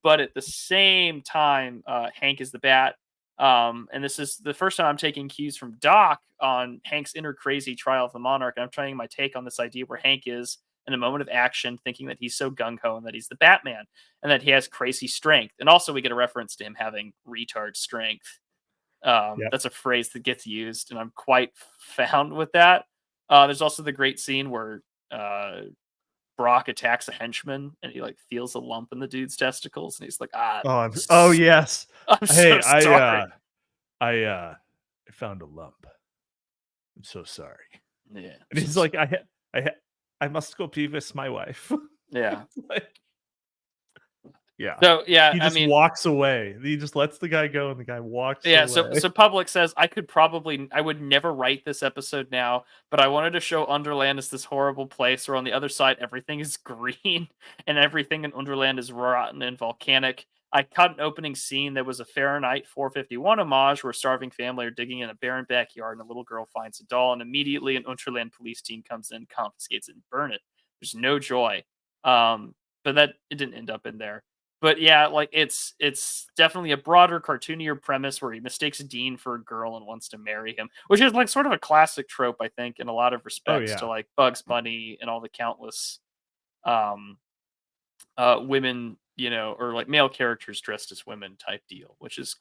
but at the same time, Hank is the Bat. And this is the first time I'm taking cues from Doc on Hank's inner crazy trial of the Monarch. And I'm trying my take on this idea where Hank is in a moment of action, thinking that he's so gung ho and that he's the Batman and that he has crazy strength. And also, we get a reference to him having retard strength. Yep. That's a phrase that gets used, and I'm quite found with that. There's also the great scene where Brock attacks a henchman, and he like feels a lump in the dude's testicles, and he's like, Oh yes. I'm Hey, so sorry. I found a lump. I'm so sorry. Yeah, And he's like, I must go be with my wife. yeah. Like, yeah. So yeah, He just walks away. He just lets the guy go, and the guy walks away. So Public says I would never write this episode now, but I wanted to show Underland as this horrible place where on the other side everything is green and everything in Underland is rotten and volcanic. I cut an opening scene that was a Fahrenheit 451 homage where a starving family are digging in a barren backyard and a little girl finds a doll, and immediately an Unterland police team comes in, confiscates it, and burn it. There's no joy. But it didn't end up in there. But yeah, like it's definitely a broader, cartoonier premise where he mistakes Dean for a girl and wants to marry him, which is like sort of a classic trope, I think, in a lot of respects to like Bugs Bunny and all the countless women, or like male characters dressed as women type deal, which is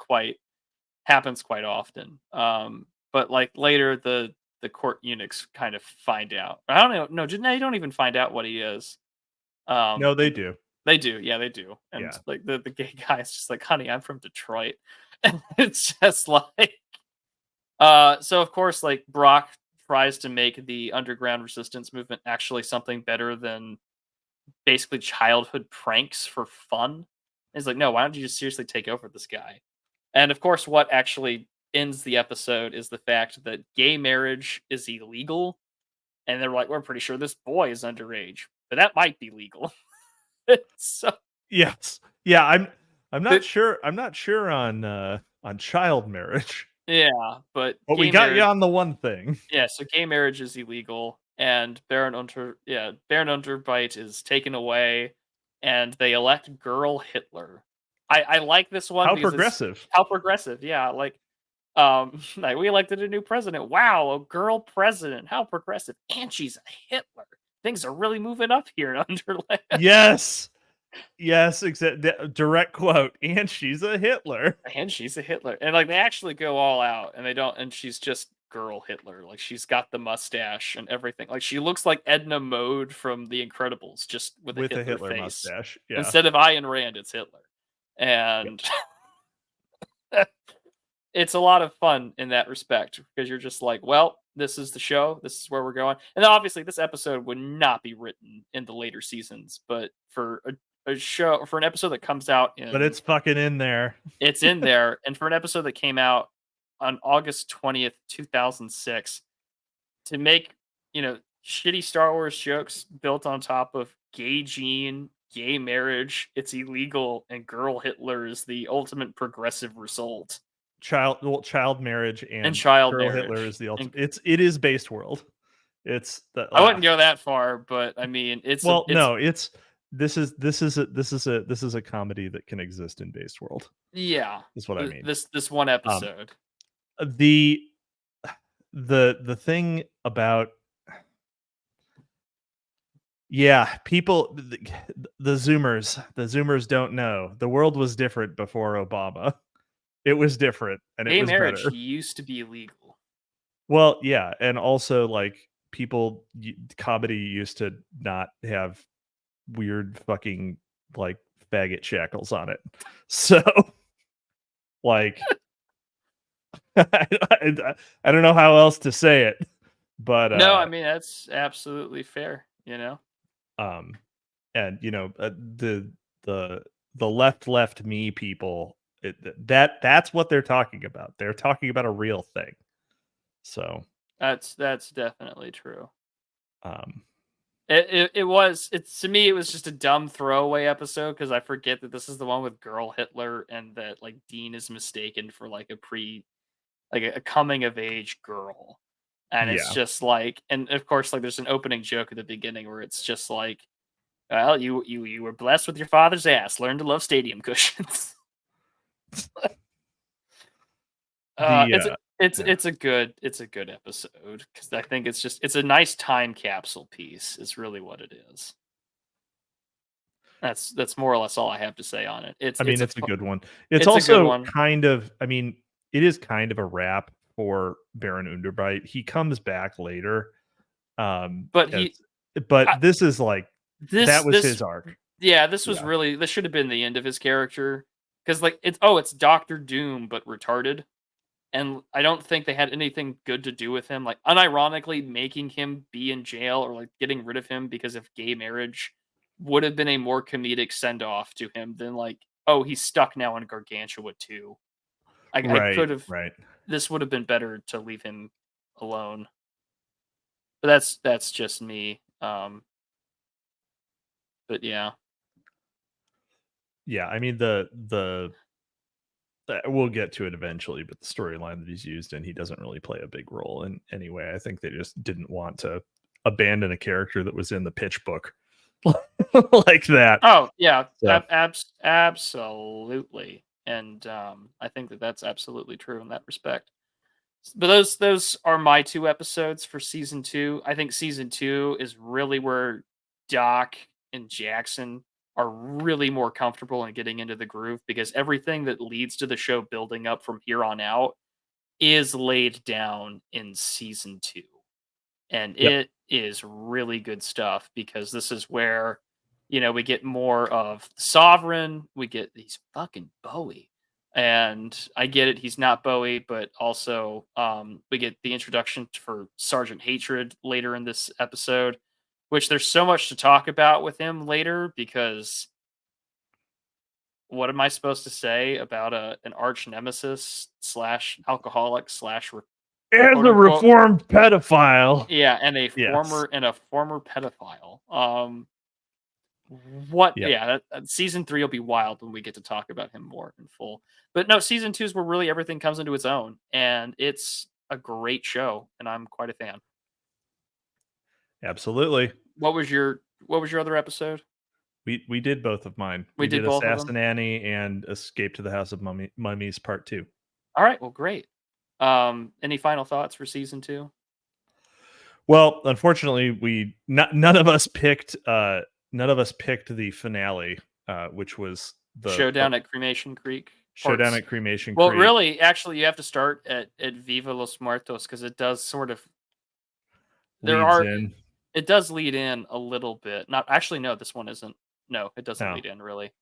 happens quite often. But like later the court eunuchs kind of find out. I don't know. No, they don't even find out what he is. No, they do. They do, yeah, they do. And like the gay guy is just like, honey, I'm from Detroit. And it's just like so of course, like Brock tries to make the underground resistance movement actually something better than basically childhood pranks for fun. And he's like, no, why don't you just seriously take over this guy? And of course, what actually ends the episode is the fact that gay marriage is illegal. And they're like, we're pretty sure this boy is underage, but that might be legal. So yes, yeah, I'm not sure. I'm not sure on child marriage. but we gay got you marriage, on the one thing. yeah, so gay marriage is illegal, and Baron Unterbite is taken away, and they elect Girl Hitler. I like this one How because it's progressive. how progressive, yeah, like, like, "We elected a new president. Wow, a girl president. How progressive. And she's a Hitler. Things are really moving up here in Underland." Yes. Yes, direct quote. And she's a Hitler. And she's a Hitler. And, like, they actually go all out, and they don't and she's just girl Hitler. Like, she's got the mustache and everything. Like, she looks like Edna Mode from The Incredibles, just with a With a Hitler Hitler face. mustache. Yeah. Instead of Ayn Rand, it's Hitler. Yep. And it's a lot of fun in that respect because you're just like, well, this is the show. This is where we're going. And obviously, this episode would not be written in the later seasons, but for a show, for an episode that comes out But in it's fucking in there. it's in there, and for an episode that came out on August 20th, 2006, to make, shitty Star Wars jokes built on top of gay gene, gay marriage, it's illegal, and girl Hitler is the ultimate progressive result. Child marriage And and child girl marriage. Hitler is the And ultimate. It is based world. It's the I wouldn't go that far, but I mean, it's no, this is a comedy that can exist in based world. yeah. Is what I mean. This one episode. The thing about people, the Zoomers don't know. The world was different before Obama. It was different, and it Gay was marriage better. used to be illegal. Well, yeah, and also like comedy used to not have weird fucking like faggot shackles on it. So, like, I don't know how else to say it, but No, I mean that's absolutely fair. and the left me people, that's what they're talking about. They're talking about a real thing. So That's definitely true. um It's to me it was just a dumb throwaway episode because I forget that this is the one with girl Hitler and that like Dean is mistaken for like a coming of age girl. And it's Yeah. just like, and of course, like there's an opening joke at the beginning where it's just like, well, you were blessed with your father's ass. Learn to love stadium cushions. It's a good episode because I think it's a nice time capsule piece. Is really what it is. That's more or less all I have to say on it. It's a good one. it's It's a also good one. kind of, it is kind of a wrap for Baron Underbite. He comes back later. But this is like that was his arc. Yeah, this was really this should have been the end of his character because like it's Doctor Doom but retarded. And I don't think they had anything good to do with him. Like, unironically, making him be in jail or like getting rid of him because of gay marriage would have been a more comedic send off to him than like, oh, he's stuck now in Gargantua too. I could have. Right. This would have been better to leave him alone. But that's just me. But yeah. Yeah, I mean we'll get to it eventually, but the storyline that he's used in, he doesn't really play a big role in anyway. I think they just didn't want to abandon a character that was in the pitch book like that. Oh yeah, So. absolutely, and I think that's absolutely true in that respect. But those are my 2 episodes for season 2. I think season 2 is really where Doc and Jackson are really more comfortable in getting into the groove because everything that leads to the show building up from here on out is laid down in season 2. And it is really good stuff because this is where we get more of Sovereign, we get he's fucking Bowie. And I get it, he's not Bowie, but also we get the introduction for Sergeant Hatred later in this episode, which there's so much to talk about with him later because what am I supposed to say about an arch nemesis / alcoholic / as a reformed pedophile? Yeah, and a Yes. former pedophile. What? Yep. Yeah, season 3 will be wild when we get to talk about him more in full. But no, season 2 is where really everything comes into its own, and it's a great show, and I'm quite a fan. Absolutely. What was your other episode? We did both of mine. We We did did both of them? Assassin Annie and Escape to the House of Mummies Part 2. All right, well, great. Any final thoughts for season 2? Well, unfortunately, none of us picked the finale, which was the Showdown at Cremation Creek. Showdown parts- at Cremation Well, Creek. really, actually, you have to start at Viva Los Muertos because it does sort of Leads in. it does lead in a little bit. Not actually, no, this one isn't. No, it doesn't No. lead in really.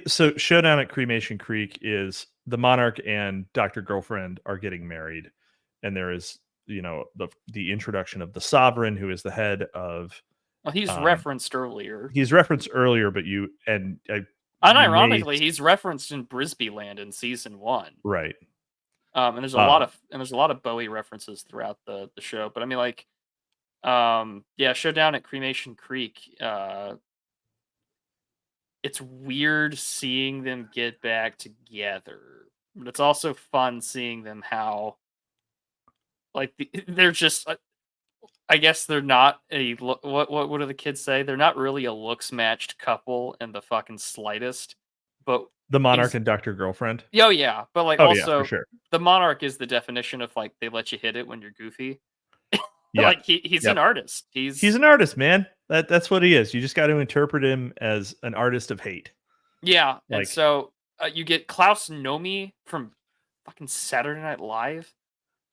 So Showdown at Cremation Creek is the Monarch and Dr. Girlfriend are getting married, and there is the introduction of the Sovereign, who is the head of. Well, he's referenced earlier. He's referenced earlier, but unironically, he's referenced in Brisbee Land in season 1. Right. And there's a lot of Bowie references throughout the show. But I mean, like, yeah, Showdown at Cremation Creek. It's weird seeing them get back together, but it's also fun seeing them how, like, they're just. I guess they're not a what do the kids say? They're not really a looks matched couple in the fucking slightest. But the Monarch and Dr. Girlfriend. Oh yeah, but like yeah, also for sure. The Monarch is the definition of like they let you hit it when you're goofy. Yeah. Like he's an artist. He's an artist, man. That's what he is. You just got to interpret him as an artist of hate. Yeah, and so you get Klaus Nomi from fucking Saturday Night Live,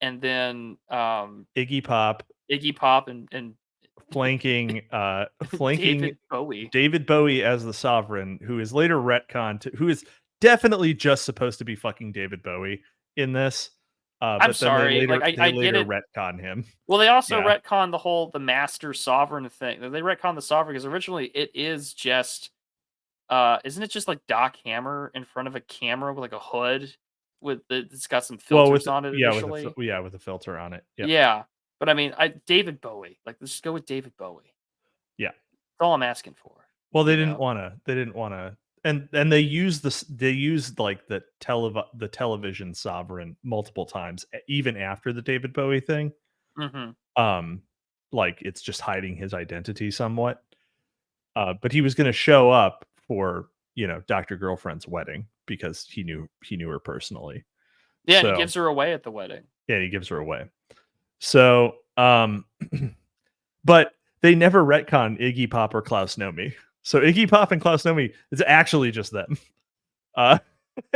and then Iggy Pop and flanking David Bowie as the Sovereign, who is later retconned who is definitely just supposed to be fucking David Bowie in this. I'm sorry, I get it. Retcon him. Well, they also retcon the Master Sovereign thing. They retcon the Sovereign because originally it is just, isn't it just like Doc Hammer in front of a camera with like a hood it's got some filters on it initially? With a filter on it. Yep. Yeah, but I mean, David Bowie. Like, let's just go with David Bowie. Yeah, that's all I'm asking for. Well, they didn't want to. And they used like the television Sovereign multiple times, even after the David Bowie thing. Mm-hmm. Like it's just hiding his identity somewhat. But he was going to show up for Dr. Girlfriend's wedding because he knew her personally. Yeah, he gives her away at the wedding. Yeah, he gives her away. So, but they never retcon Iggy Pop or Klaus Nomi. So Iggy Pop and Klaus Nomi, it's actually just them.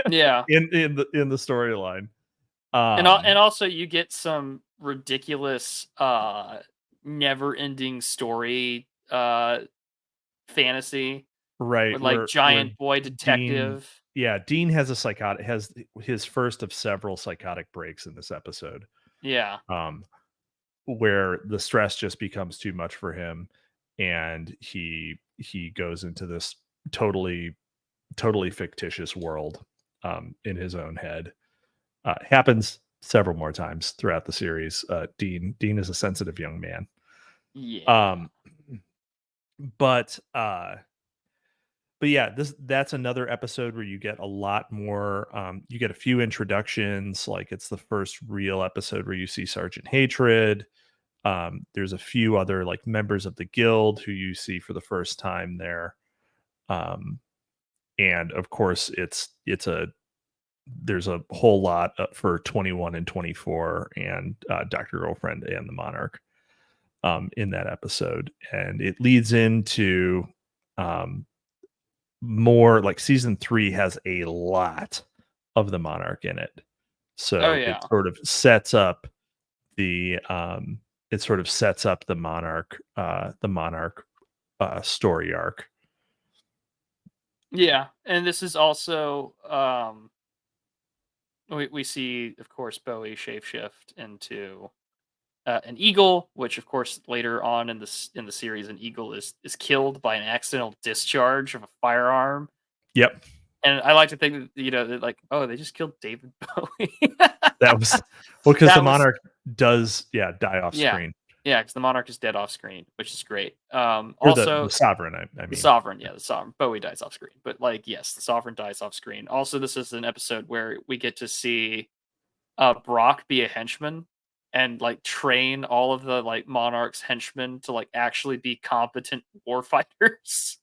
Yeah. In the storyline. And also you get some ridiculous never-ending story fantasy. Right. With like giant boy detective. Dean has his first of several psychotic breaks in this episode. Yeah. Where the stress just becomes too much for him, and he goes into this totally fictitious world in his own head. Happens several more times throughout the series. Dean is a sensitive young man. Yeah. But yeah, that's another episode where you get a lot more. You get a few introductions, like it's the first real episode where you see Sergeant Hatred. There's a few other like members of the guild who you see for the first time there. And of course there's a whole lot for 21 and 24 and Dr. Girlfriend and the Monarch in that episode. And it leads into more like season 3 has a lot of the Monarch in it. So it sort of sets up the Monarch story arc. Yeah, and this is also we see, of course, Bowie shapeshift into an eagle, which of course later on in the series, an eagle is killed by an accidental discharge of a firearm. Yep. And I like to think that, like, oh, they just killed David Bowie. That was because the Monarch does die off screen. Yeah, because the monarch is dead off screen, which is great. Or Also, the sovereign, I the mean. sovereign, yeah, the sovereign. Bowie dies off screen, but like, yes, the sovereign dies off screen. Also, this is an episode where we get to see Brock be a henchman and like train all of the like monarch's henchmen to like actually be competent war fighters.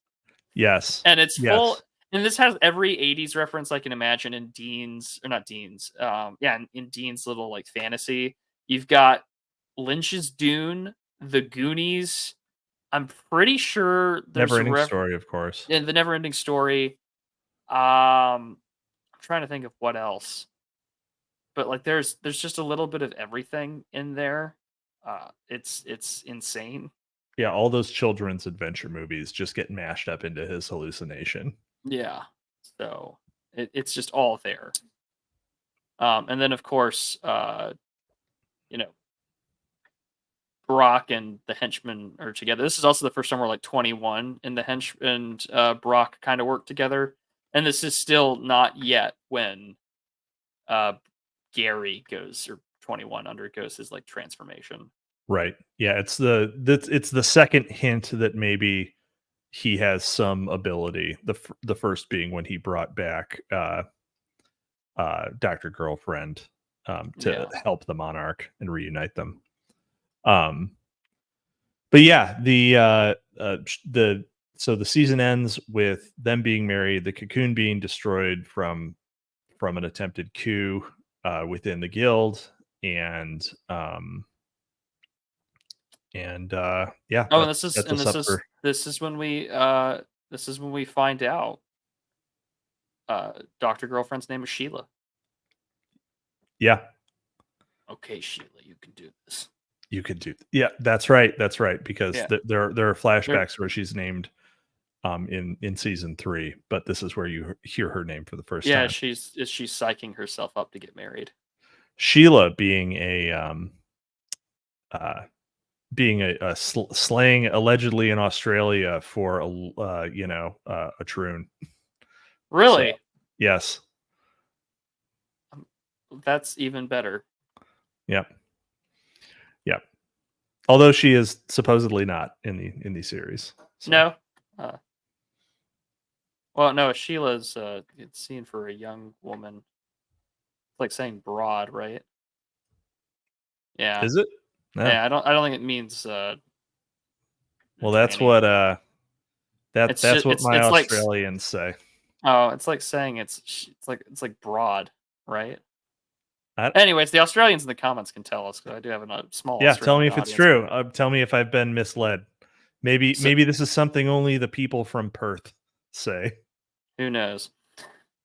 Yes. And it's full. Yes. And this has every 80s reference I can imagine in Dean's, or not Dean's, yeah, in Dean's little like fantasy. You've got Lynch's Dune, The Goonies. I'm pretty sure there's Never a ending story, of course. in the Never Ending Story. I'm trying to think of what else, but like there's just a little bit of everything in there. It's insane. Yeah, all those children's adventure movies just get mashed up into his hallucination. Yeah, so it's just all there. And then of course, you know, Brock and the henchmen are together. This is also the first time where like 21 and the hench and Brock kind of work together. And this is still not yet when uh Gary goes, or 21 undergoes his like transformation. Right. Yeah, it's the second hint that maybe he has some ability. The first being when he brought back Dr. Girlfriend to Yeah. help the monarch and reunite them. But yeah, the season ends with them being married, the cocoon being destroyed from an attempted coup within the guild, and yeah, Oh, and that sets us up for this is when we find out Dr. Girlfriend's name is Sheila. yeah. Okay, Sheila, you can do this. You could do, yeah. That's right. That's right. Because Yeah. there are flashbacks where she's named in season 3, but this is where you hear her name for the first Yeah, time. she's psyching herself up to get married. Sheila being a slang allegedly in Australia for a troon. Really? So, yes. That's even better. Yep. Yep. Although she is supposedly not in the series. So. No. Well, no, Sheila's it's seen for a young woman. It's like saying broad, right? Yeah. Is it? No. Yeah, I don't think it means Well, that's tranny. what It's that's just what my it's like Australians say. oh, it's like saying it's like broad, right? I, Anyways, the Australians in the comments can tell us because I do have a small yeah, tell me Australian if it's audience. true. Tell me if I've been misled. Maybe So, this is something only the people from Perth say. who knows?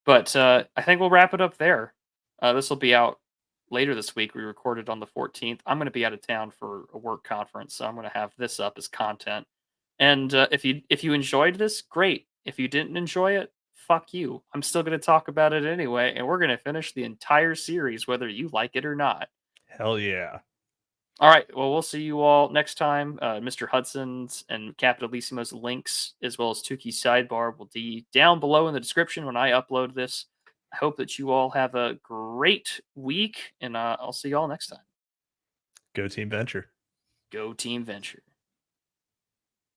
But I think we'll wrap it up there. This will be out later this week. We recorded on the 14th. I'm going to be out of town for a work conference, so I'm going to have this up as content. And if you enjoyed this, great. If you didn't enjoy it, fuck you. I'm still going to talk about it anyway, and we're going to finish the entire series whether you like it or not. Hell yeah. All right. Well, we'll see you all next time. Mr. Hudson's and Capitalissimo's links, as well as Tuki's sidebar, will be down below in the description when I upload this. I hope that you all have a great week, and I'll see you all next time. Go Team Venture. Go Team Venture.